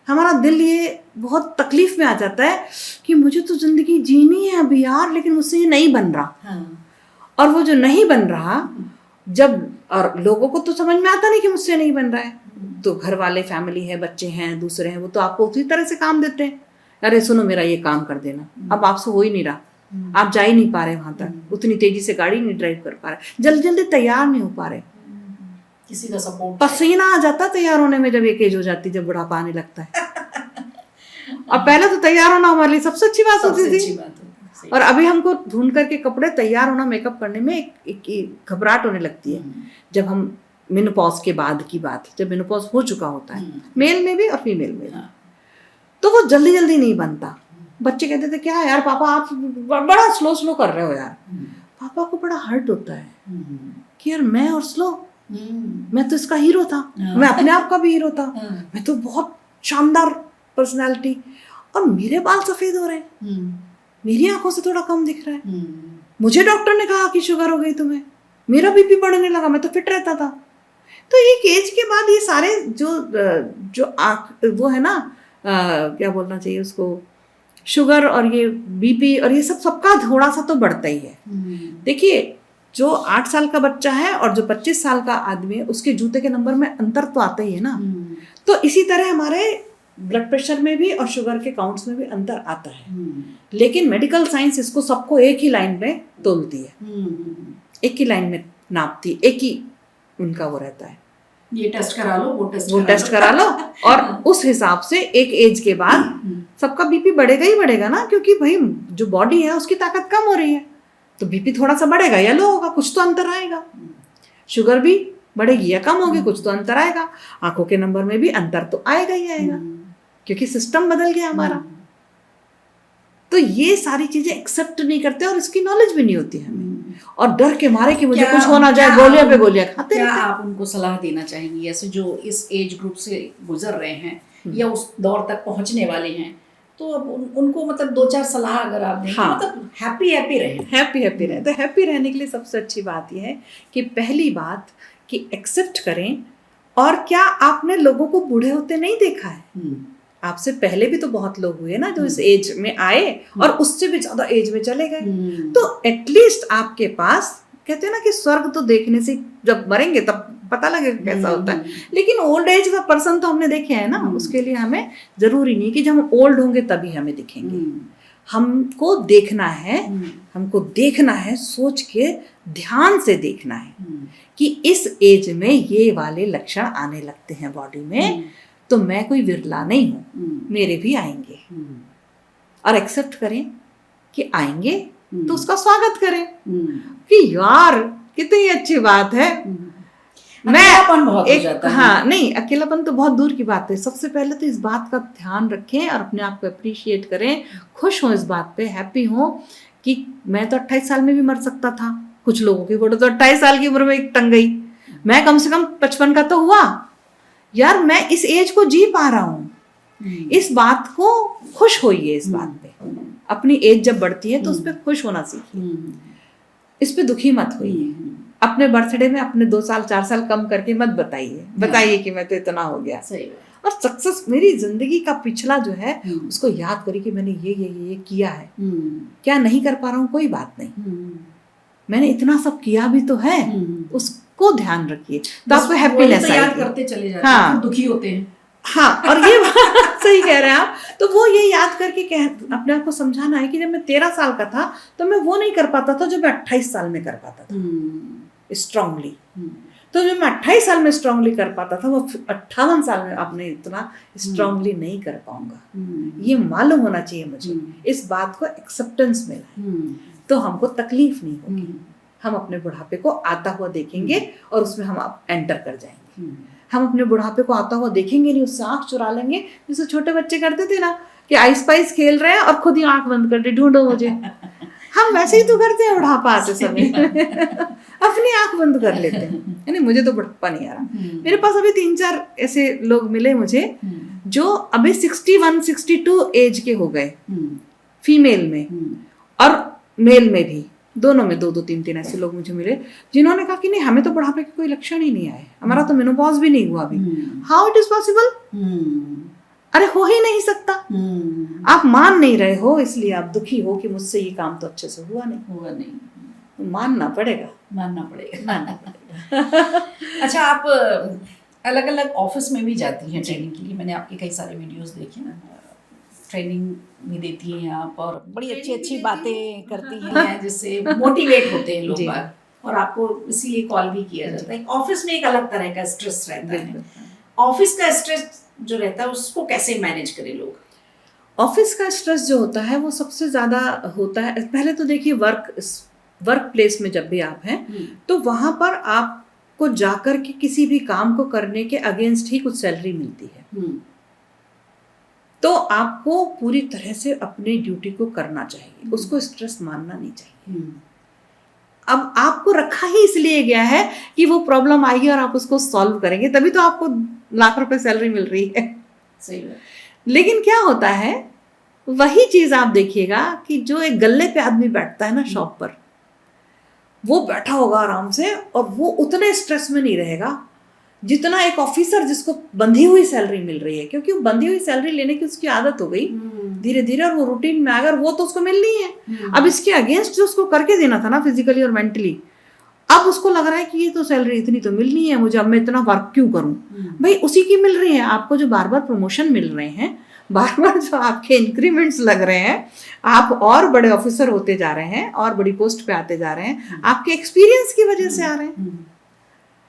हमारा दिल ये बहुत तकलीफ में आ जाता है कि मुझे तो जिंदगी जीनी है अभी यार, लेकिन मुझसे ये नहीं बन रहा। हाँ। और वो जो नहीं बन रहा, जब और लोगों को तो समझ में आता नहीं कि मुझसे नहीं बन रहा है, तो घर वाले, फैमिली है, बच्चे हैं, दूसरे हैं, वो तो आपको उसी तरह से काम देते हैं। अरे सुनो मेरा ये काम कर देना, अब आपसे हो ही नहीं रहा, आप जा ही नहीं पा रहे वहां तक, उतनी तेजी से गाड़ी नहीं ड्राइव कर पा रहे, जल्दी जल्दी तैयार नहीं हो पा रहे, किसी का सपोर्ट, पसीना आ जाता तैयार होने में जब एक एज हो जाती, जब बुढ़ापा आने लगता है। और पहले तो तैयार होना हमारे लिए सबसे अच्छी बात होती थी, और अभी हमको ढूंढ करके कपड़े, तैयार होना, मेकअप करने में एक घबराहट होने लगती है। जब हम मेनोपॉज के बाद की बात, जब मेनोपॉज हो चुका होता है, मेल में भी और फीमेल में भी, तो वो जल्दी जल्दी नहीं बनता। बच्चे कहते थे क्या यार पापा आप बड़ा स्लो स्लो कर रहे हो यार। पापा को बड़ा हर्ट होता है कि यार मैं और स्लो, मैं तो इसका हीरो था, मैं अपने आप का भी हीरो था, मैं तो बहुत शानदार पर्सनालिटी, और मेरे बाल सफेद हो रहे हैं, मेरी आंखों से थोड़ा कम दिख रहा है, मुझे डॉक्टर ने कहा कि शुगर हो गई तुम्हें, मेरा बीपी बढ़ने लगा, मैं तो फिट रहता था। तो एक एज के बाद ये सारे जो वो है ना, क्या बोलना चाहिए उसको, शुगर और ये बीपी और ये सब, सबका थोड़ा सा तो बढ़ता ही है। देखिए जो 8 साल का बच्चा है और जो 25 साल का आदमी है, उसके जूते के नंबर में अंतर तो आता ही है ना। तो इसी तरह हमारे ब्लड प्रेशर में भी और शुगर के काउंट्स में भी अंतर आता है। लेकिन मेडिकल साइंस इसको सबको एक ही लाइन में तोलती है, एक ही लाइन में नापती, एक ही उनका वो रहता है, ये टेस्ट करा लो, वो टेस्ट करा लो, और उस हिसाब से एक एज के बाद सबका बीपी बढ़ेगा ही बढ़ेगा ना, क्योंकि भाई जो बॉडी है उसकी ताकत कम हो रही है, तो बीपी थोड़ा सा बढ़ेगा या लो होगा, कुछ तो अंतर आएगा। शुगर भी बढ़ेगी या कम होगी, कुछ तो अंतर आएगा। आंखों के नंबर में भी अंतर तो आएगा ही आएगा, क्योंकि सिस्टम बदल गया हमारा। तो ये सारी चीजें एक्सेप्ट नहीं करते और इसकी नॉलेज भी नहीं होती हमें, और डर के मारे कि मुझे कुछ होना जाए, गोलियां पे गोलियां खाते रहते हैं। आप उनको सलाह देना चाहेंगी ऐसे जो इस एज ग्रुप से गुजर रहे हैं या उस दौर तक पहुंचने वाले हैं, तो अब उनको मतलब 2-4 सलाह अगर आप दें, हाँ, मतलब हैप्पी रहे, हैप्पी रहे। तो हैप्पी रहने के लिए सबसे अच्छी बात यह है कि पहली बात कि एक्सेप्ट करें। और क्या आपने लोगों को बूढ़े होते नहीं देखा है? आपसे पहले भी तो बहुत लोग हुए ना जो इस एज में आए और उससे भी ज्यादा एज में चले गए। तो एटलीस्ट आपके पास, कहते हैं ना कि स्वर्ग तो देखने से, जब मरेंगे तब पता लगेगा कैसा होता है, लेकिन ओल्ड एज का पर्सन तो हमने देखे हैं ना। उसके लिए हमें जरूरी नहीं कि जब हम ओल्ड होंगे तभी हमें दिखेंगे। हमको देखना है, सोच के ध्यान से देखना है कि इस एज में ये वाले लक्षण आने लगते हैं बॉडी में, तो मैं कोई विरला नहीं हूँ, मेरे भी आएंगे। और एक्सेप्ट करें कि आएंगे, तो उसका स्वागत करें कि यार कितनी अच्छी बात है। अकेलापन बहुत हो जाता है। हाँ, नहीं, अकेलापन तो बहुत दूर की बात है। सबसे पहले तो इस बात का ध्यान रखें और अपने आप को अप्रिशिएट करें, खुश हो इस बात पे, हैप्पी हो कि मैं तो 28 साल में भी मर सकता था। कुछ लोगों की फोटो तो 28 साल की उम्र में टंग गई, मैं कम से कम 55 का तो हुआ यार, मैं इस एज को जी पा रहा हूँ। इस बात को खुश होइए, इस बात पे। अपनी एज जब बढ़ती है तो उस पर खुश होना सीखिए, इस पे दुखी मत होइए। अपने बर्थडे में अपने 2 साल 4 साल कम करके मत बताइए कि मैं तो इतना हो गया। और सक्सेस, मेरी जिंदगी का पिछला जो है उसको याद करिए कि मैंने ये किया है। क्या नहीं कर पा रहा हूँ, कोई बात नहीं, मैंने इतना सब किया भी तो है, उसको ध्यान रखिए, तो आपको हैप्पीनेस आएगी। याद करते चले जाते हैं, हाँ, दुखी होते हैं। हाँ, और ये सही कह रहे हैं आप। तो वो ये याद करके अपने आप को समझाना है कि जब मैं 13 साल का था तो मैं वो नहीं कर पाता था जो मैं 28 साल में कर पाता था स्ट्रांगली। तो जो मैं 28 साल में स्ट्रांगली कर पाता था, वो 58 साल में अपने इतना स्ट्रांगली नहीं कर पाऊंगा। ये मालूम होना चाहिए मुझे, इस बात को एक्सेप्टेंस मिला, तो हमको तकलीफ नहीं होगी। हम अपने बुढ़ापे को आता हुआ देखेंगे और उसमें हम एंटर कर जाएंगे। हम अपने बुढ़ापे को आता हुआ देखेंगे नहीं, उससे आंख चुरा लेंगे, जैसे छोटे बच्चे करते थे ना कि आइस पाइस खेल रहे हैं और खुद ही आंख बंद कर दे, ढूंढो मुझे। हम वैसे ही तो करते हैं बुढ़ापा आते समय। अपनी आंख बंद कर लेते हैं, यानी मुझे तो बुढ़ापा नहीं आ रहा। मेरे पास अभी 3-4 ऐसे लोग मिले मुझे जो अभी 61-62 एज के हो गए, फीमेल में और मेल में भी, दोनों में 2-2, 3-3 ऐसे लोग मुझे मिले जिन्होंने कहा कि नहीं, हमें तो बुढ़ापे के कोई लक्षण ही नहीं आए, हमारा तो मेनोपॉज भी नहीं हुआ अभी। How it is possible? अरे हो ही नहीं सकता। आप मान नहीं रहे हो, इसलिए आप दुखी हो कि मुझसे ये काम तो अच्छे से हुआ नहीं। तो मानना पड़ेगा। अच्छा, आप अलग अलग ऑफिस में भी जाती हैं ट्रेनिंग के लिए, मैंने आपके कई सारे वीडियोस देखे ना, ट्रेनिंग भी देती हैं आप और बड़ी अच्छी बातें करती हैं जिससे मोटिवेट होते हैं लोग बाग, और आपको इसीलिए कॉल भी किया जाता है। ऑफिस में एक अलग तरह का स्ट्रेस रहता है, ऑफिस का स्ट्रेस जो रहता है उसको कैसे मैनेज करें लोग? ऑफिस का स्ट्रेस जो होता है वो सबसे ज़्यादा होता है, पहले तो देखिए वर्क प्लेस में जब भी आप हैं तो वहाँ पर आपको जाकर के किसी भी काम को करने के अगेंस्ट ही कुछ सैलरी मिलती है। तो आपको पूरी तरह से अपनी ड्यूटी को करना चाहिए, उसको स्ट्रेस मानना नहीं चाहिए। अब आपको रखा ही इसलिए गया है कि वो प्रॉब्लम आएगी और आप उसको सॉल्व करेंगे, तभी तो आपको लाख रुपए सैलरी मिल रही है। सही है। लेकिन क्या होता है, वही चीज आप देखिएगा कि जो एक गल्ले पे आदमी बैठता है ना शॉप पर, वो बैठा होगा आराम से और वो उतने स्ट्रेस में नहीं रहेगा जितना एक ऑफिसर जिसको बंधी हुई सैलरी मिल रही है, क्योंकि वो बंधी हुई सैलरी लेने की उसकी आदत हो गई धीरे धीरे, और वो रूटीन में अगर वो तो उसको मिलनी है। अब इसके अगेंस्ट जो उसको करके देना था ना फिजिकली और मेंटली, अब उसको लग रहा है कि ये तो सैलरी इतनी तो मिलनी है मुझे, अब मैं इतना वर्क क्यों करूं? भाई उसी की मिल रही है आपको, जो बार बार प्रमोशन मिल रहे हैं, बार बार जो आपके इंक्रीमेंट्स लग रहे हैं, आप और बड़े ऑफिसर होते जा रहे हैं और बड़ी पोस्ट पे आते जा रहे हैं, आपके एक्सपीरियंस की वजह से आ रहे हैं।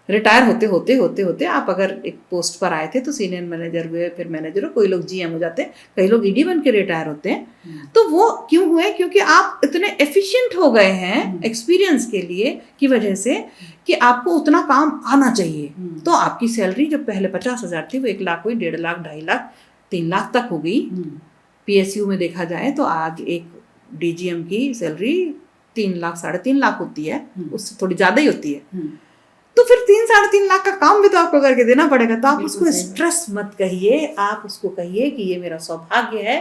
रिटायर होते आप अगर एक पोस्ट पर आए थे तो सीनियर मैनेजर हुए, फिर मैनेजर हो, कोई लोग जीएम हो जाते हैं, कई लोग ईडी बन के रिटायर होते हैं। तो वो क्यों हुए? क्योंकि आप इतने एफिशिएंट हो गए हैं एक्सपीरियंस के लिए की वजह से कि आपको उतना काम आना चाहिए। तो आपकी सैलरी जो पहले 50,000 थी वो 1 लाख हुई, 1.5 लाख, 2.5 लाख, 3 लाख तक हो गई। पीएसयू में देखा जाए तो आज एक डीजीएम की सैलरी 3 लाख 3.5 लाख होती है, उससे थोड़ी ज़्यादा ही होती है। तो फिर 3-3.5 लाख का काम भी तो आपको करके देना पड़ेगा। तो आप उसको स्ट्रेस मत कहिए, आप उसको कहिए कि ये मेरा सौभाग्य है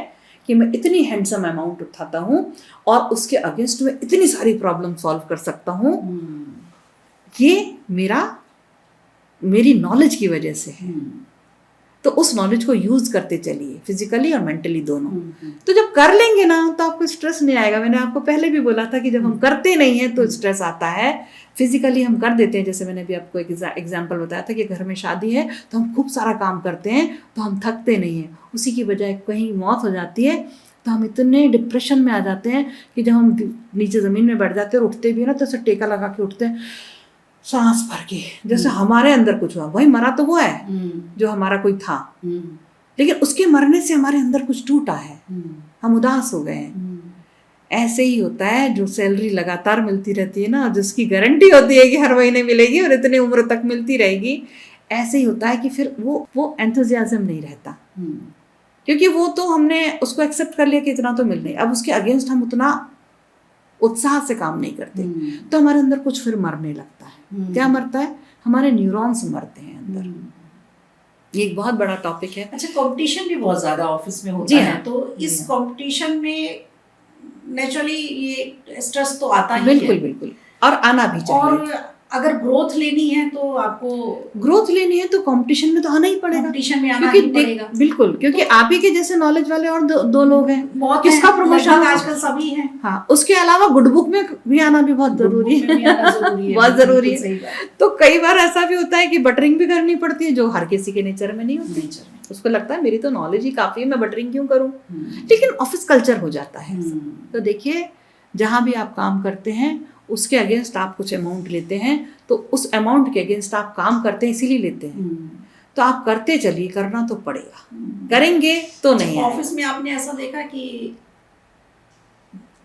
कि मैं इतनी हैंडसम अमाउंट उठाता हूँ और उसके अगेंस्ट में इतनी सारी प्रॉब्लम सॉल्व कर सकता हूँ। ये मेरी नॉलेज की वजह से है। तो उस नॉलेज को यूज करते चलिए, फिजिकली और मेंटली दोनों। तो जब कर लेंगे ना तो आपको स्ट्रेस नहीं आएगा। मैंने आपको पहले भी बोला था कि जब हम करते नहीं हैं तो स्ट्रेस आता है। फिजिकली हम कर देते हैं, जैसे मैंने भी आपको एक एग्जांपल बताया था कि घर में शादी है तो हम खूब सारा काम करते हैं तो हम थकते नहीं हैं, उसी की बजाय कहीं मौत हो जाती है तो हम इतने डिप्रेशन में आ जाते हैं कि जब हम नीचे ज़मीन में बैठ जाते हैं और उठते भी है ना तो ऐसे टेका लगा के उठते हैं, सांस भर के, जैसे हमारे अंदर कुछ हुआ। भाई मरा तो वो है जो हमारा कोई था, लेकिन उसके मरने से हमारे अंदर कुछ टूटा है, हम उदास हो गए हैं। ऐसे ही होता है जो सैलरी लगातार मिलती रहती है ना, जिसकी गारंटी होती है कि हर महीने मिलेगी और इतनी उम्र तक मिलती रहेगी, ऐसे ही होता है कि फिर वो एंथुजियाज्म नहीं रहता, क्योंकि वो तो हमने उसको एक्सेप्ट कर लिया कि इतना तो मिल नहीं। अब उसके अगेंस्ट हम उतना उत्साह से काम नहीं करते तो हमारे अंदर कुछ फिर मरने लगता है। क्या मरता है? हमारे न्यूरॉन्स मरते हैं अंदर। ये एक बहुत बड़ा टॉपिक है। अच्छा, कंपटीशन भी बहुत ज्यादा ऑफिस में होता है, तो इस कंपटीशन में नेचुरली ये स्ट्रेस तो आता ही है। बिल्कुल, और आना भी चाहिए। और अगर ग्रोथ लेनी है तो आपको कंपटीशन में तो आना ही पड़ेगा, कंपटीशन में आना ही पड़ेगा। बिल्कुल, क्योंकि आप ही के जैसे नॉलेज वाले और दो लोग हैं, किसका प्रमोशन आजकल सभी हैं। हाँ, उसके अलावा गुड बुक में भी आना भी बहुत जरूरी है, बहुत जरूरी है। तो कई बार ऐसा भी होता है कि बटरिंग भी करनी पड़ती है, जो हर किसी के नेचर में नहीं होती। उसको लगता है मेरी तो नॉलेज ही काफी है, मैं बटरिंग क्यों करूं। लेकिन ऑफिस कल्चर हो जाता है। तो देखिए, जहां भी आप काम करते हैं उसके अगेंस्ट आप कुछ अमाउंट लेते हैं, तो उस अमाउंट के अगेंस्ट आप काम करते हैं, इसीलिए लेते हैं। तो आप करते चलिए, करना तो पड़ेगा, करेंगे तो नहीं। ऑफिस में आपने ऐसा देखा कि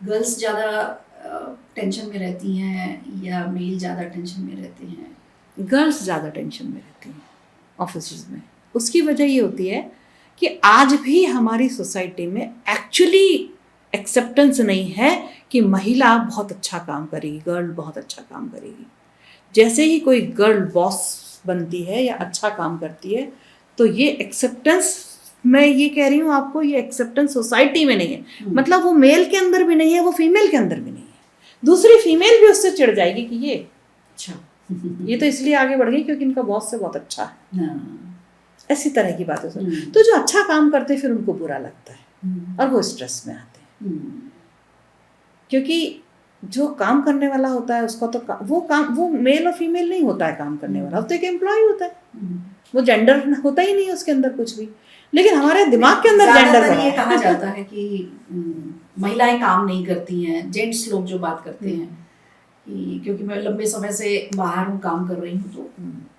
गर्ल्स ज़्यादा टेंशन में रहती हैं या मेल ज़्यादा टेंशन में रहते हैं? गर्ल्स ज़्यादा टेंशन में रहती हैं। ऑफिस में। उसकी वजह ये होती है कि आज भी हमारी सोसाइटी में एक्चुअली एक्सेप्टेंस नहीं है कि महिला बहुत अच्छा काम करेगी, गर्ल बहुत अच्छा काम करेगी। जैसे ही कोई गर्ल बॉस बनती है या अच्छा काम करती है तो ये एक्सेप्टेंस, मैं ये कह रही हूँ आपको, ये एक्सेप्टेंस सोसाइटी में नहीं है। मतलब वो मेल के अंदर भी नहीं है, वो फीमेल के अंदर भी नहीं है। दूसरी फीमेल भी उससे चिढ़ जाएगी कि ये अच्छा ये तो इसलिए आगे बढ़ गई क्योंकि इनका बॉस से बहुत अच्छा है। ऐसी तरह की बातें सुन। तो जो अच्छा काम करते हैं फिर उनको बुरा लगता है और वो स्ट्रेस में आते हैं, क्योंकि जो काम करने वाला होता है उसका तो वो मेल और फीमेल नहीं होता है। काम करने वाला तो एक एम्प्लॉय होता है, वो जेंडर होता ही नहीं है उसके अंदर कुछ भी। लेकिन हमारे दिमाग के अंदर जेंडर ये कहा जाता है कि महिलाएं काम नहीं करती हैं। जेंट्स लोग जो बात करते हैं कि क्योंकि मैं लंबे समय से बाहर हूँ, काम कर रही हूँ, तो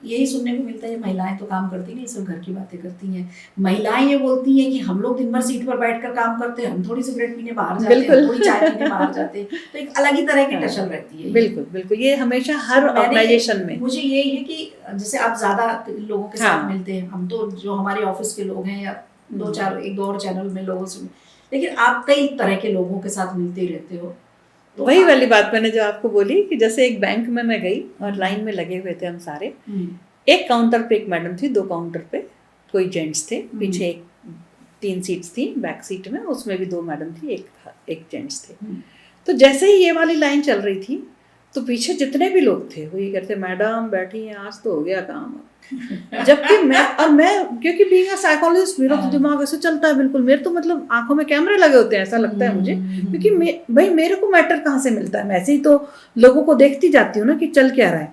यही सुनने को मिलता है महिलाएं तो काम करती नहीं, सब घर की बातें करती हैं। महिलाएं ये बोलती हैं कि हम लोग दिन भर सीट पर बैठकर काम करते हैं, हम थोड़ी सिगरेट पीने बाहर जाते हैं, थोड़ी चाय पीने बाहर जाते हैं। तो एक अलग ही तरह की टसल रहती है। बिल्कुल बिल्कुल, ये हमेशा हर ऑर्गेनाइजेशन में। मुझे यही है कि जैसे आप ज्यादा लोगों के साथ मिलते हैं, हम तो जो हमारे ऑफिस के लोग हैं या एक दो और चैनल में लोगों से, लेकिन आप कई तरह के लोगों के साथ मिलते ही रहते हो। तो वही वाली बात मैंने जो आपको बोली कि जैसे एक बैंक में मैं गई और लाइन में लगे हुए थे हम सारे। एक काउंटर पे एक मैडम थी, 2 काउंटर पे कोई जेंट्स थे, पीछे 3 सीट्स थी बैक सीट में, उसमें भी 2 मैडम थी, एक जेंट्स थे। तो जैसे ही ये वाली लाइन चल रही थी तो पीछे जितने भी लोग थे वो ये कहते, मैडम बैठी हैं, आज तो हो गया काम। जबकि मैं क्योंकि बीइंग अ साइकोलॉजिस्ट मेरा तो दिमाग ऐसे चलता है बिल्कुल, मेरे तो मतलब आंखों में कैमरे लगे होते हैं, ऐसा लगता है मुझे। क्योंकि भाई मेरे को मैटर कहाँ से मिलता है, मैं ऐसे ही तो लोगों को देखती जाती हूँ ना कि चल क्या रहा है।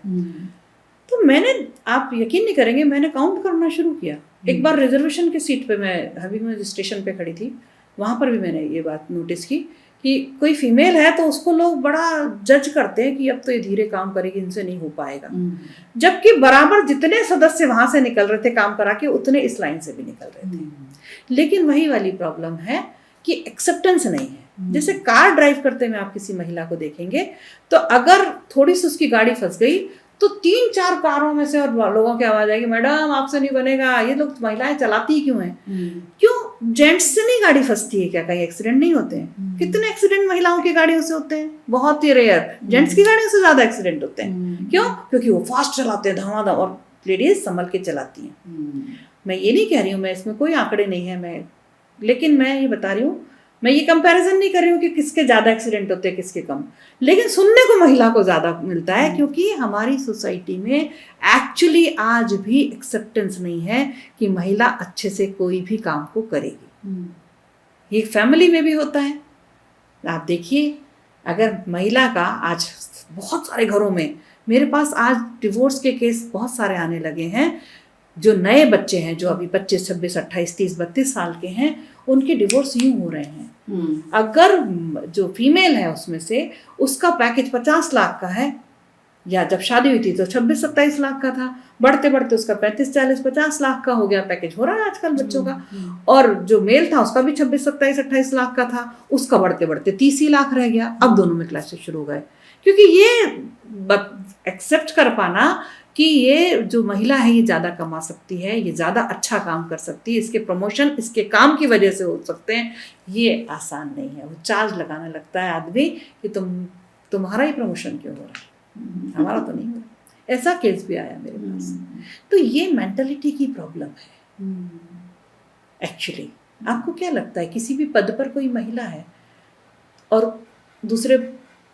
तो मैंने, आप यकीन नहीं करेंगे, मैंने काउंट करना शुरू किया। एक बार रिजर्वेशन की सीट पे मैं हबीबगंज स्टेशन पे खड़ी थी, वहां पर भी मैंने ये बात नोटिस की कि कोई फीमेल है तो उसको लोग बड़ा जज करते हैं कि अब तो ये धीरे काम करेगी, इनसे नहीं हो पाएगा। जबकि बराबर जितने सदस्य वहां से निकल रहे थे काम करा के, उतने इस लाइन से भी निकल रहे थे। लेकिन वही वाली प्रॉब्लम है कि एक्सेप्टेंस नहीं है। जैसे कार ड्राइव करते में आप किसी महिला को देखेंगे तो अगर थोड़ी सी उसकी गाड़ी फंस गई तो 3-4 कारों में से और लोगों की आवाज आएगी, मैडम आपसे नहीं बनेगा, ये लोग महिलाएं चलाती क्यों हैं? क्यों जेंट्स से नहीं गाड़ी फंसती है क्या? कहीं एक्सीडेंट नहीं होते हैं? कितने एक्सीडेंट महिलाओं की गाड़ियों से होते हैं, बहुत ही रेयर। जेंट्स की गाड़ियों से ज्यादा एक्सीडेंट होते हैं। क्यों? क्योंकि वो फास्ट चलाते हैं, धमाधम, और लेडीज संभल के चलाती हैं। मैं ये नहीं कह रही हूँ, मैं इसमें कोई आंकड़े नहीं है, लेकिन मैं ये बता रही हूँ, मैं ये कंपैरिजन नहीं कर रही हूँ कि किसके ज्यादा एक्सीडेंट होते हैं किसके कम, लेकिन सुनने को महिला को ज्यादा मिलता है क्योंकि हमारी सोसाइटी में एक्चुअली आज भी एक्सेप्टेंस नहीं है कि महिला अच्छे से कोई भी काम को करेगी। ये फैमिली में भी होता है। आप देखिए, अगर महिला का आज बहुत सारे घरों में, मेरे पास आज डिवोर्स के केस बहुत सारे आने लगे हैं। जो नए बच्चे हैं, जो अभी 25, 26, 28, 30, 32 साल के हैं, उनके डिवोर्स यूं हो रहे हैं। अगर जो फीमेल है उसमें से उसका पैकेज 50 लाख का है, या जब शादी हुई थी तो 26-27 लाख का था, बढ़ते बढ़ते उसका 35-40-50 लाख का हो गया पैकेज, हो रहा है आजकल बच्चों का। और जो मेल था उसका भी 26-27-28 लाख का था, उसका बढ़ते बढ़ते 30 ही लाख रह गया। अब दोनों में क्लैशेस शुरू हो गए, क्योंकि ये एक्सेप्ट कर पाना कि ये जो महिला है ये ज़्यादा कमा सकती है, ये ज़्यादा अच्छा काम कर सकती है, इसके प्रमोशन इसके काम की वजह से हो सकते हैं, ये आसान नहीं है। वो चार्ज लगाने लगता है आदमी कि तुम्हारा ही प्रमोशन क्यों हो रहा है, हमारा तो नहीं हो रहा। ऐसा केस भी आया मेरे पास। तो ये मेंटालिटी की प्रॉब्लम है एक्चुअली। आपको क्या लगता है, किसी भी पद पर कोई महिला है और दूसरे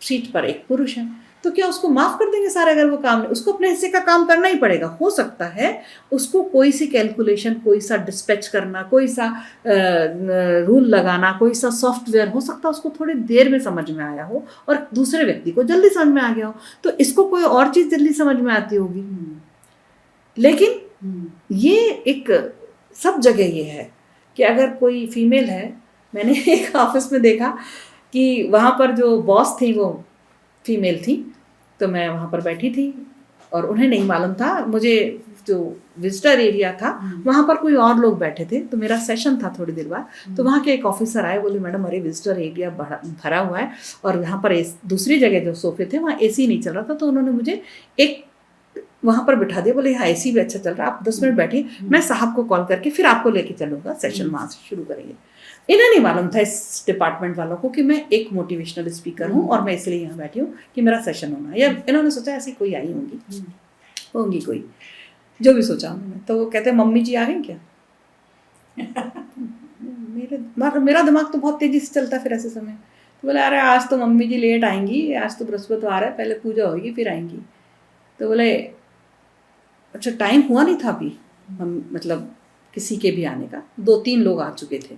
सीट पर एक पुरुष है, तो क्या उसको माफ कर देंगे सारे? अगर वो काम नहीं, उसको अपने हिस्से का काम करना ही पड़ेगा। हो सकता है उसको कोई सी कैलकुलेशन, कोई सा डिस्पैच करना, कोई सा रूल लगाना, कोई सा सॉफ्टवेयर, हो सकता है उसको थोड़ी देर में समझ में आया हो और दूसरे व्यक्ति को जल्दी समझ में आ गया हो, तो इसको कोई और चीज़ जल्दी समझ में आती होगी। लेकिन ये एक सब जगह ये है कि अगर कोई फीमेल है, मैंने एक ऑफिस में देखा कि वहाँ पर जो बॉस थी वो फीमेल थी, तो मैं वहाँ पर बैठी थी और उन्हें नहीं मालूम था, मुझे जो विजिटर एरिया था वहाँ पर कोई और लोग बैठे थे, तो मेरा सेशन था थोड़ी देर बाद, तो वहाँ के एक ऑफिसर आए, बोले मैडम अरे विजिटर एरिया भरा हुआ है और यहाँ पर दूसरी जगह जो सोफे थे वहाँ एसी नहीं चल रहा था, तो उन्होंने मुझे एक वहाँ पर बिठा दिया, बोले यहाँ एसी भी अच्छा चल रहा है, आप 10 मिनट बैठिए, मैं साहब को कॉल करके फिर आपको लेके चलूँगा, सेशन वहाँ से शुरू करेंगे। इन्हें नहीं मालूम था इस डिपार्टमेंट वालों को कि मैं एक मोटिवेशनल स्पीकर हूँ और मैं इसलिए यहाँ बैठी हूँ कि मेरा सेशन होना है। या इन्होंने सोचा ऐसी कोई आई होंगी कोई, जो भी सोचा उन्होंने। तो वो कहते हैं मम्मी जी आ गई क्या? मेरा दिमाग तो बहुत तेजी से चलता है फिर ऐसे समय। तो बोले अरे आज तो मम्मी जी लेट आएंगी, आज तो बृहस्पतिवार है, पहले पूजा होगी फिर आएंगी। तो बोले अच्छा टाइम हुआ नहीं था अभी, मतलब किसी के भी आने का, 2-3 लोग आ चुके थे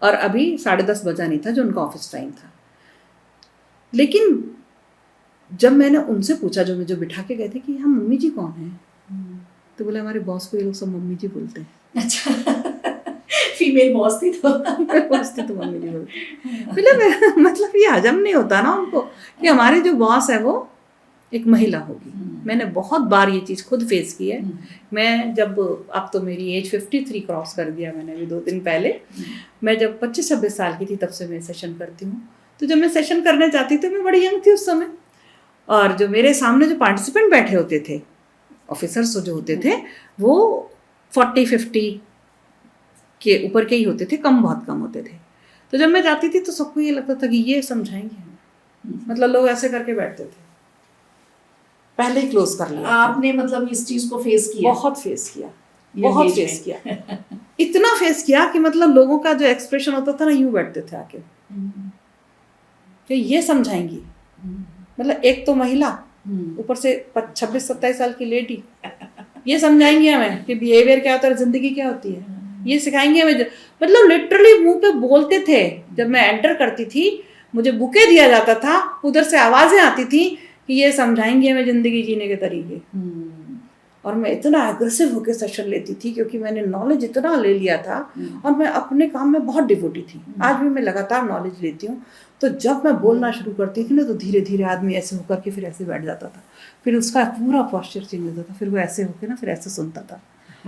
और अभी 10:30 बजा नहीं था जो उनका ऑफिस टाइम था। लेकिन जब मैंने उनसे पूछा, जो बिठा के गए थे, कि हम मम्मी जी कौन हैं, तो बोले हमारे बॉस को ये लोग सब मम्मी जी बोलते हैं। अच्छा फीमेल बॉस थी तो मम्मी जी बोलते। मतलब ये हजम नहीं होता ना उनको कि हमारे जो बॉस है वो एक महिला होगी। मैंने बहुत बार ये चीज़ खुद फेस की है। मैं जब, अब तो मेरी एज 53 क्रॉस कर दिया मैंने अभी 2 दिन पहले, मैं जब 25-26 साल की थी तब से मैं सेशन करती हूँ। तो जब मैं सेशन करने जाती थी मैं बड़ी यंग थी उस समय, और जो मेरे सामने जो पार्टिसिपेंट बैठे होते थे, ऑफिसर्स जो होते थे, वो 40-50 के ऊपर के ही होते थे, बहुत कम होते थे। तो जब मैं जाती थी तो सबको ये लगता था कि ये समझाएंगे हमें, मतलब लोग ऐसे करके बैठते थे, पहले ही क्लोज कर लिया। आपने मतलब इस चीज को फेस किया? बहुत फेस किया इतना फेस किया कि मतलब लोगों का जो एक्सप्रेशन होता था ना, यूं बैठते थे आके कि ये समझाएंगी। मतलब एक तो महिला, ऊपर से 26-27 साल की लेडी, ये समझाएंगे हमें कि बिहेवियर क्या होता है, जिंदगी क्या होती है, ये सिखाएंगे हमें। मतलब लिटरली मुंह पे बोलते थे। जब मैं एंटर करती थी मुझे बुके दिया जाता था, उधर से आवाजें आती थी कि ये समझाएंगे हमें जिंदगी जीने के तरीके। और मैं इतना एग्रेसिव होकर सेशन लेती थी क्योंकि मैंने नॉलेज इतना ले लिया था और मैं अपने काम में बहुत डिवोटी थी। आज भी मैं लगातार नॉलेज लेती हूँ। तो जब मैं बोलना शुरू करती थी ना तो धीरे धीरे आदमी ऐसे होकर के फिर ऐसे बैठ जाता था, फिर उसका पूरा पोस्चर चेंज होता था, फिर वो ऐसे होकर ना फिर ऐसे सुनता था।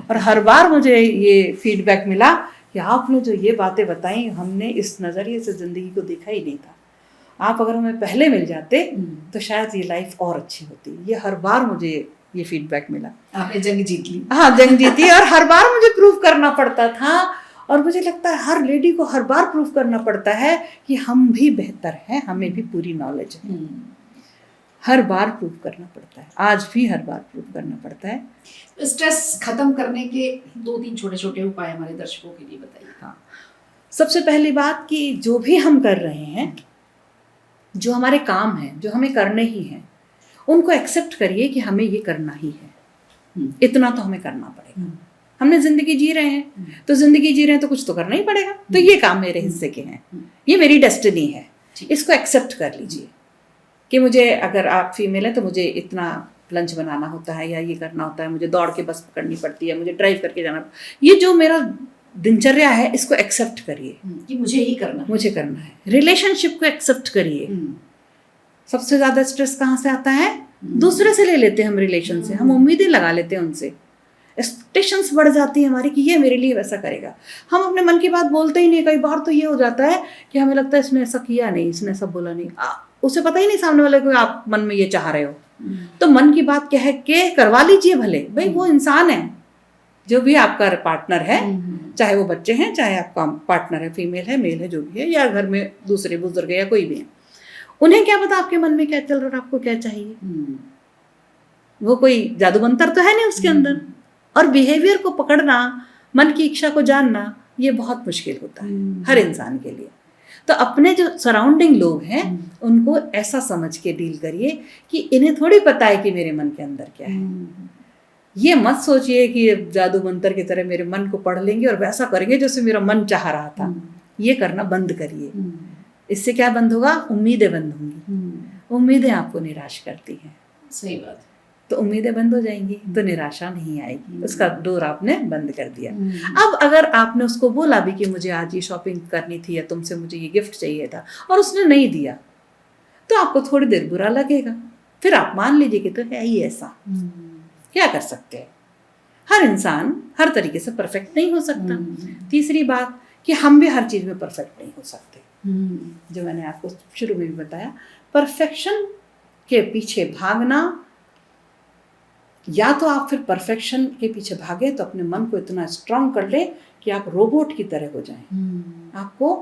और हर बार मुझे ये फीडबैक मिला कि आपने जो ये बातें बताई, हमने इस नज़रिए से ज़िंदगी को देखा ही नहीं था। आप अगर हमें पहले मिल जाते तो शायद ये लाइफ और अच्छी होती। ये हर बार मुझे ये फीडबैक मिला। आपने जंग जीत ली। हाँ, जंग जीती। और हर बार मुझे प्रूव करना पड़ता था, और मुझे लगता है हर लेडी को हर बार प्रूव करना पड़ता है कि हम भी बेहतर हैं, हमें भी पूरी नॉलेज है। हर बार प्रूव करना पड़ता है, आज भी हर बार प्रूव करना पड़ता है। स्ट्रेस खत्म करने के 2-3 छोटे छोटे उपाय हमारे दर्शकों के लिए बताइए। हाँ, सबसे पहली बात कि जो भी हम कर रहे हैं, जो हमारे काम हैं, जो हमें करने ही हैं, उनको एक्सेप्ट करिए कि हमें ये करना ही है। इतना तो हमें करना पड़ेगा। हमने जिंदगी जी रहे हैं तो जिंदगी जी रहे हैं तो कुछ तो करना ही पड़ेगा। तो ये काम मेरे हिस्से के हैं, ये मेरी डेस्टिनी है, इसको एक्सेप्ट कर लीजिए कि मुझे, अगर आप फीमेल हैं तो मुझे इतना लंच बनाना होता है या ये करना होता है, मुझे दौड़ के बस पकड़नी पड़ती है, मुझे ड्राइव करके जाना, ये जो मेरा दिनचर्या है इसको एक्सेप्ट करिए कि मुझे ही करना है, मुझे करना है। रिलेशनशिप को एक्सेप्ट करिए। सबसे ज्यादा स्ट्रेस कहाँ से आता है? दूसरे से ले लेते हैं हम, रिलेशन से हम उम्मीदें लगा लेते हैं, उनसे एक्सपेक्टेशंस बढ़ जाती है हमारी कि ये मेरे लिए वैसा करेगा। हम अपने मन की बात बोलते ही नहीं। कई बार तो ये हो जाता है कि हमें लगता है इसने ऐसा किया नहीं, इसने ऐसा बोला नहीं, उसे पता ही नहीं सामने वाले को आप मन में ये चाह रहे हो। तो मन की बात कह के करवा लीजिए भले, भाई वो इंसान है, जो भी आपका पार्टनर है, चाहे वो बच्चे हैं, चाहे आपका पार्टनर है, फीमेल है, मेल है, जो भी है, या घर में दूसरे बुजुर्ग है या कोई भी है, उन्हें क्या पता आपके मन में क्या चल रहा है, आपको क्या चाहिए। वो कोई जादू मंतर तो है नहीं उसके अंदर। और बिहेवियर को पकड़ना, मन की इच्छा को जानना, ये बहुत मुश्किल होता है हर इंसान के लिए। तो अपने जो सराउंडिंग लोग हैं उनको ऐसा समझ के डील करिए कि इन्हें थोड़ी पता है कि मेरे मन के अंदर क्या है। ये मत सोचिए कि जादू मंतर की तरह मेरे मन को पढ़ लेंगे और वैसा करेंगे जैसे मेरा मन चाह रहा था। ये करना बंद करिए। इससे क्या बंद होगा? उम्मीदें बंद होंगी। उम्मीदें आपको निराश करती हैं। सही बात। तो उम्मीदें बंद हो जाएंगी तो निराशा नहीं आएगी। उसका डोर आपने बंद कर दिया। अब अगर आपने उसको बोला भी कि मुझे आज ये शॉपिंग करनी थी या तुमसे मुझे ये गिफ्ट चाहिए था और उसने नहीं दिया, तो आपको थोड़ी देर बुरा लगेगा। फिर आप मान लीजिए कि तो है ही ऐसा, क्या कर सकते हैं। हर इंसान हर तरीके से परफेक्ट नहीं हो सकता। तीसरी बात कि हम भी हर चीज़ में परफेक्ट नहीं हो सकते। जो मैंने आपको शुरू में भी बताया, परफेक्शन के पीछे भागना या तो आप फिर परफेक्शन के पीछे भागे, तो अपने मन को इतना स्ट्रांग कर ले कि आप रोबोट की तरह हो जाएं। आपको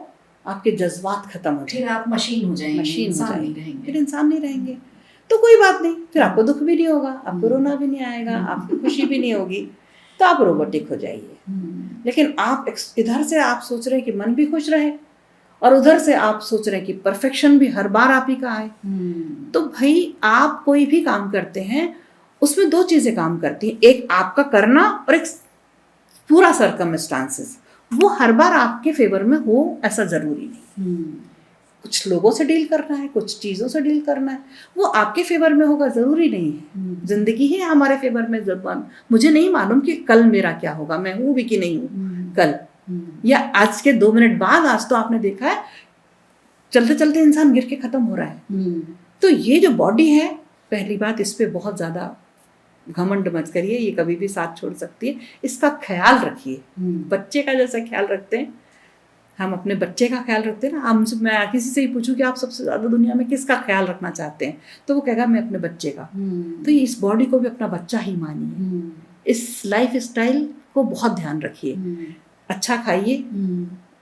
आपके जज्बात खत्म हो जाए, फिर आप मशीन हो जाएंगे, मशीन हो इंसान नहीं जाएंगे, रहेंगे। फिर इंसान नहीं रहेंगे। तो कोई बात नहीं, फिर आपको दुख भी नहीं होगा, आपको रोना भी नहीं आएगा, आपको खुशी भी नहीं होगी, तो आप रोबोटिक हो जाइए। लेकिन आप इधर से आप सोच रहे हैं कि मन भी खुश रहे, और उधर से आप सोच रहे हैं कि परफेक्शन भी हर बार आप ही का आए, तो भाई आप कोई भी काम करते हैं उसमें दो चीजें काम करती हैं, एक आपका करना और एक पूरा सर्कमस्टांसेस। वो हर बार आपके फेवर में हो ऐसा जरूरी नहीं। कुछ लोगों से डील करना है, कुछ चीज़ों से डील करना है, वो आपके फेवर में होगा ज़रूरी नहीं है। जिंदगी ही हमारे फेवर में जब मुझे नहीं मालूम कि कल मेरा क्या होगा, मैं हूँ भी कि नहीं हूँ कल, या आज के 2 मिनट बाद। आज तो आपने देखा है चलते चलते इंसान गिर के ख़त्म हो रहा है। तो ये जो बॉडी है, पहली बात इस पर बहुत ज़्यादा घमंड मत करिए, ये कभी भी साथ छोड़ सकती है, इसका ख्याल रखिए। बच्चे का जैसा ख्याल रखते हैं, हम अपने बच्चे का ख्याल रखते हैं ना। हमसे मैं किसी से ही पूछूं कि आप सबसे ज़्यादा दुनिया में किसका ख्याल रखना चाहते हैं, तो वो कहेगा मैं अपने बच्चे का। तो ये इस बॉडी को भी अपना बच्चा ही मानिए। इस लाइफ स्टाइल को बहुत ध्यान रखिए, अच्छा खाइए,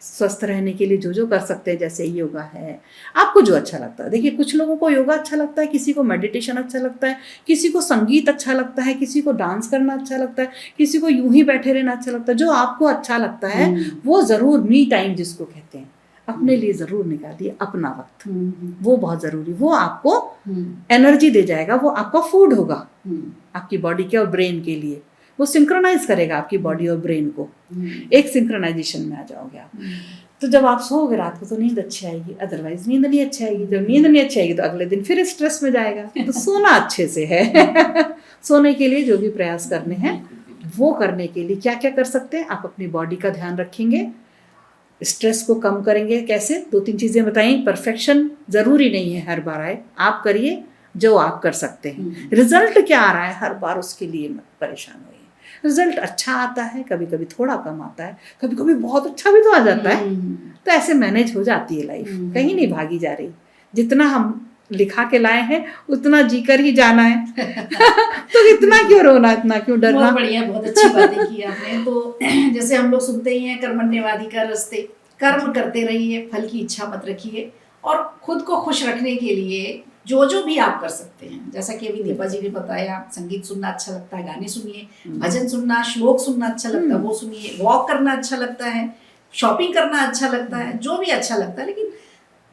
स्वस्थ रहने के लिए जो जो कर सकते हैं, जैसे योगा है, आपको जो अच्छा लगता है। देखिए कुछ लोगों को योगा अच्छा लगता है, किसी को मेडिटेशन अच्छा लगता है, किसी को संगीत अच्छा लगता है, किसी को डांस करना अच्छा लगता है, किसी को यूं ही बैठे रहना अच्छा लगता है। जो आपको अच्छा लगता है वो ज़रूर मी टाइम जिसको कहते हैं, अपने लिए ज़रूर निकालिए अपना वक्त, वो बहुत ज़रूरी। वो आपको एनर्जी दे जाएगा, वो आपका फूड होगा आपकी बॉडी के और ब्रेन के लिए। वो सिंक्रोनाइज करेगा आपकी बॉडी और ब्रेन को, एक सिंक्रोनाइजेशन में आ जाओगे आप। तो जब आप सोओगे रात को तो नींद अच्छी आएगी, अदरवाइज नींद नहीं अच्छी आएगी। जब नींद नहीं अच्छी आएगी तो अगले दिन फिर स्ट्रेस में जाएगा। तो सोना अच्छे से है सोने के लिए जो भी प्रयास करने हैं वो करने के लिए क्या क्या कर सकते हैं, आप अपनी बॉडी का ध्यान रखेंगे, स्ट्रेस को कम करेंगे। कैसे? 2-3 चीज़ें बताई। परफेक्शन ज़रूरी नहीं है हर बार आए, आप करिए जो आप कर सकते हैं। रिजल्ट क्या आ रहा है हर बार उसके लिए मत परेशान होइए। रिजल्ट अच्छा आता है, कभी कभी थोड़ा कम आता है, कभी कभी बहुत अच्छा भी तो आ जाता है। तो ऐसे मैनेज हो जाती है लाइफ, कहीं नहीं भागी जा रही। जितना हम लिखा के लाए हैं उतना जीकर ही जाना है तो इतना क्यों रोना, इतना क्यों डरना। बहुत बढ़िया, बहुत अच्छी बातें की आपने। तो जैसे हम लोग सुनते ही हैं कर्मण्यवादी का रास्ते, कर्म करते रहिए, फल की इच्छा मत रखिए, और खुद को खुश रखने के लिए जो जो भी आप कर सकते हैं, जैसा कि अभी दीपा जी ने बताया, संगीत सुनना अच्छा लगता है, गाने सुनिए, भजन सुनना, श्लोक सुनना अच्छा लगता है वो सुनिए, वॉक करना अच्छा लगता है, शॉपिंग करना अच्छा लगता है, जो भी अच्छा लगता है। लेकिन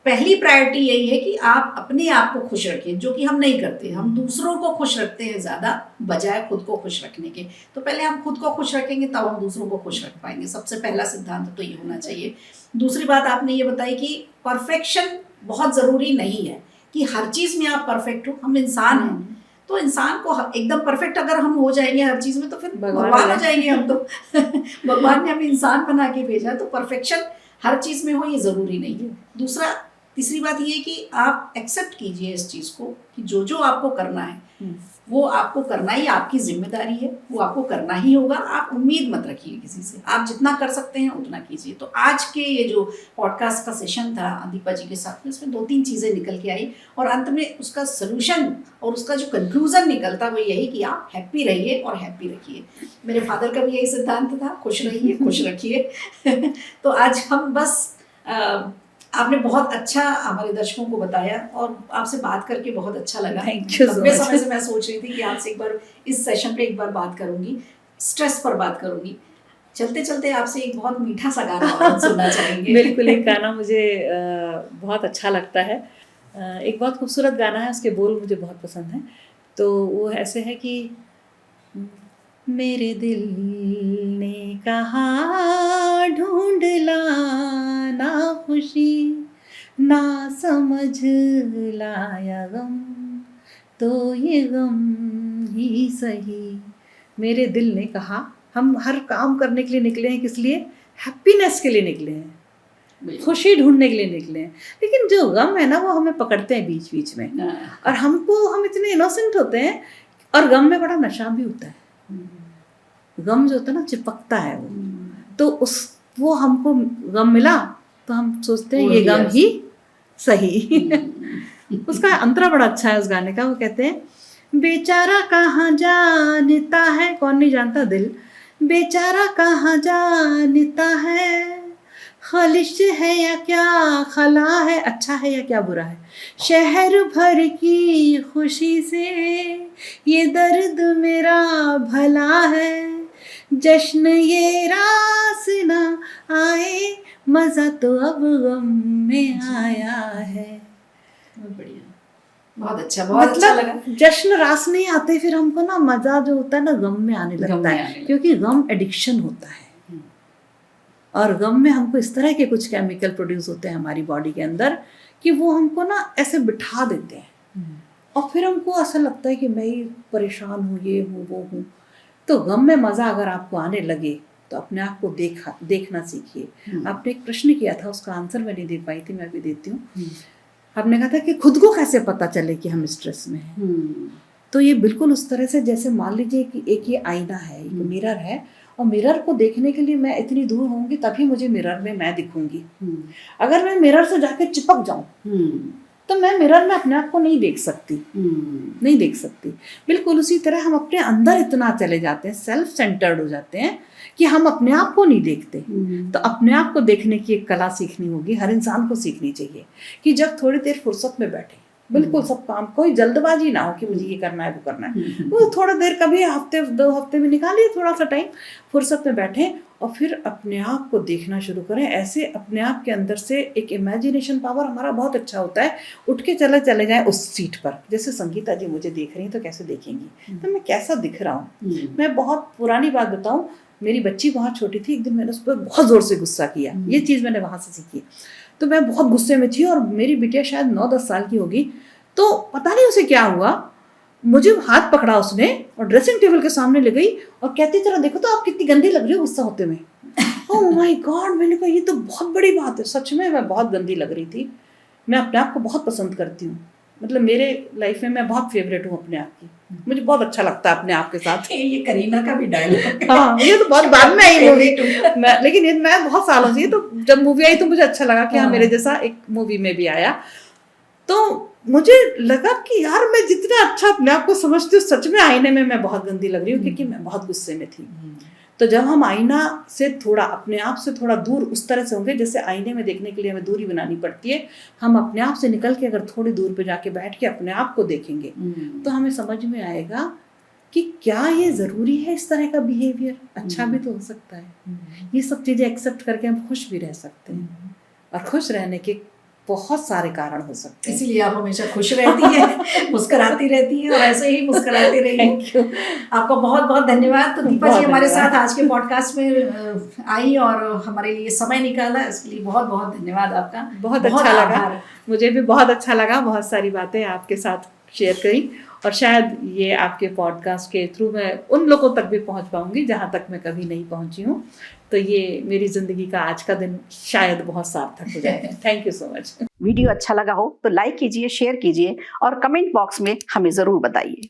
पहली प्रायोरिटी यही है कि आप अपने आप को खुश रखें, जो कि हम नहीं करते। हम दूसरों को खुश रखते हैं ज़्यादा बजाय खुद को खुश रखने के। तो पहले हम खुद को खुश रखेंगे तब हम दूसरों को खुश रख पाएंगे। सबसे पहला सिद्धांत तो ये होना चाहिए। दूसरी बात आपने ये बताई कि परफेक्शन बहुत ज़रूरी नहीं है कि हर चीज़ में आप परफेक्ट हो। हम इंसान हैं, तो इंसान को एकदम परफेक्ट अगर हम हो जाएंगे हर चीज़ में तो फिर भगवान हो जाएंगे हम तो भगवान ने हमें इंसान बना के भेजा, तो परफेक्शन हर चीज़ में हो ये ज़रूरी नहीं है। तीसरी बात ये कि आप एक्सेप्ट कीजिए इस चीज़ को कि जो जो आपको करना है वो आपको करना ही आपकी जिम्मेदारी है, वो आपको करना ही होगा। आप उम्मीद मत रखिए किसी से, आप जितना कर सकते हैं उतना कीजिए। तो आज के ये जो पॉडकास्ट का सेशन था दीपा जी के साथ में, इसमें 2-3 चीज़ें निकल के आई, और अंत में उसका सलूशन और उसका जो कंक्लूजन निकलता वो यही कि आप हैप्पी रहिए और हैप्पी रखिए। मेरे फादर का भी यही सिद्धांत था, खुश रहिए खुश रखिए तो आज हम बस आपने बहुत अच्छा हमारे दर्शकों को बताया, और आपसे बात करके बहुत अच्छा लगा। लंबे समय से मैं सोच रही थी कि आपसे एक बार इस सेशन पे एक बार बात करूंगी, स्ट्रेस पर बात करूंगी। चलते चलते आपसे एक बहुत मीठा सा गाना सुनना चाहेंगे। बिल्कुल, एक गाना मुझे बहुत अच्छा लगता है, एक बहुत खूबसूरत गाना है, उसके बोल मुझे बहुत पसंद है। तो वो ऐसे है कि मेरे दिल ने कहा ढूंढ लाना खुशी, ना समझ लाया गम, तो ये गम ही सही। मेरे दिल ने कहा, हम हर काम करने के लिए निकले हैं, किस लिए? हैप्पीनेस के लिए निकले हैं, खुशी ढूंढने के लिए निकले हैं। लेकिन जो गम है ना वो हमें पकड़ते हैं बीच बीच में, और हम इतने इनोसेंट होते हैं, और गम में बड़ा नशा भी होता है। गम जो होता है ना चिपकता है वो, तो वो हमको गम मिला तो हम सोचते हैं ये गम ही सही उसका अंतरा बड़ा अच्छा है उस गाने का। वो कहते हैं बेचारा कहाँ जानता है, कौन नहीं जानता दिल, बेचारा कहाँ जानता है, खालिश है या क्या खला है, अच्छा है या क्या बुरा है, शहर भर की खुशी से ये दर्द मेरा भला है, जश्न ये रास ना आए, मजा तो अब गम में आया है। बहुत बढ़िया, बहुत अच्छा, बहुत अच्छा लगा। मतलब जश्न रास नहीं आते, फिर हमको ना मजा जो होता है ना गम में आने लगता है, क्योंकि गम एडिक्शन होता है। और गम में हमको इस तरह के कुछ केमिकल प्रोड्यूस होते हैं हमारी बॉडी के अंदर कि वो हमको ना ऐसे बिठा देते हैं, और फिर हमको ऐसा लगता है कि मैं ही परेशान हूँ, ये हूँ वो हूँ। तो गम में मज़ा अगर आपको आने लगे तो अपने आप को देखना सीखिए। आपने एक प्रश्न किया था, उसका आंसर मैं नहीं दे पाई थी, मैं भी देती हूँ। आपने कहा था कि खुद को कैसे पता चले कि हम स्ट्रेस में हैं। तो ये बिल्कुल उस तरह से जैसे मान लीजिए कि एक ये आईना है, एक मिरर है, और मिरर को देखने के लिए मैं इतनी दूर होंगी तभी मुझे मिरर में मैं दिखूंगी। अगर मैं मिरर से जाके चिपक जाऊं तो मैं मिरर में अपने आप को नहीं देख सकती, नहीं देख सकती। बिल्कुल उसी तरह हम अपने अंदर इतना चले जाते हैं, सेल्फ सेंटर्ड हो जाते हैं कि हम अपने आप को नहीं देखते। तो अपने आप को देखने की एक कला सीखनी होगी, हर इंसान को सीखनी चाहिए कि जब थोड़ी देर फुर्सत में बैठे, बिल्कुल सब काम, कोई जल्दबाजी ना हो कि मुझे ये करना है वो करना है, वो थोड़ा देर कभी हफ्ते 2 हफ्ते में निकालिए थोड़ा सा टाइम, फुर्सत में बैठे और फिर अपने आप को देखना शुरू करें। ऐसे अपने आप के अंदर से एक इमेजिनेशन पावर हमारा बहुत अच्छा होता है। उठ के चले जाएं उस सीट पर, जैसे संगीता जी मुझे देख रही हैं तो कैसे देखेंगी, तो मैं कैसा दिख रहा हूँ। मैं बहुत पुरानी बात बताऊँ, मेरी बच्ची बहुत छोटी थी, एक दिन मैंने उस पर बहुत ज़ोर से गुस्सा किया, ये चीज़ मैंने वहाँ से सीखी। तो मैं बहुत गुस्से में थी और मेरी बिटिया शायद 9-10 साल की होगी, तो पता नहीं उसे क्या हुआ, मुझे हाथ पकड़ा उसने और ड्रेसिंग टेबल के सामने ले गई और कहती तरह देखो तो आप कितनी गंदी लग रही हो गुस्सा होते में। ओह माय गॉड, मैंने कहा ये तो बहुत बड़ी बात है। सच में मैं बहुत गंदी लग रही थी। मैं अपने आप को बहुत पसंद करती हूँ, मतलब मेरे लाइफ में मैं बहुत फेवरेट हूँ अपने आप की, मुझे बहुत अच्छा लगता है अपने आप के साथ। ये करीना का भी डायलॉग। हाँ, ये तो बहुत बाद में आई मूवी, लेकिन ये मैं बहुत सालों से, तो जब मूवी आई तो मुझे अच्छा लगा कि हाँ मेरे जैसा एक मूवी में भी आया। तो मुझे लगा कि यार मैं जितना अच्छा अपने आप को समझती हूँ, सच में आईने में मैं बहुत गंदी लग रही हूँ, क्योंकि मैं बहुत गुस्से में थी। तो जब हम आईना से थोड़ा अपने आप से थोड़ा दूर उस तरह से होंगे, जैसे आईने में देखने के लिए हमें दूरी बनानी पड़ती है, हम अपने आप से निकल के अगर थोड़ी दूर पे जाके बैठ के अपने आप को देखेंगे तो हमें समझ में आएगा कि क्या ये ज़रूरी है इस तरह का बिहेवियर, अच्छा भी तो हो सकता है। ये सब चीज़ें एक्सेप्ट करके हम खुश भी रह सकते हैं, और खुश रहने के बहुत सारे कारण हो सकते हैं। इसीलिए आप हमेशा खुश रहती हैं, मुस्कुराती रहती हैं और ऐसे ही मुस्कुराती रहिए। आपको बहुत बहुत धन्यवाद। तो दीपा जी हमारे साथ आज के पॉडकास्ट में आई और हमारे लिए समय निकाला, इसके लिए बहुत बहुत धन्यवाद आपका। बहुत अच्छा लगा, मुझे भी बहुत अच्छा लगा, बहुत सारी बातें आपके साथ शेयर करी, और शायद ये आपके पॉडकास्ट के थ्रू मैं उन लोगों तक भी पहुंच पाऊंगी जहां तक मैं कभी नहीं पहुंची हूँ। तो ये मेरी ज़िंदगी का आज का दिन शायद बहुत सार्थक हो जाए। Thank you so much. Video अच्छा लगा हो तो लाइक कीजिए, शेयर कीजिए और कमेंट बॉक्स में हमें ज़रूर बताइए।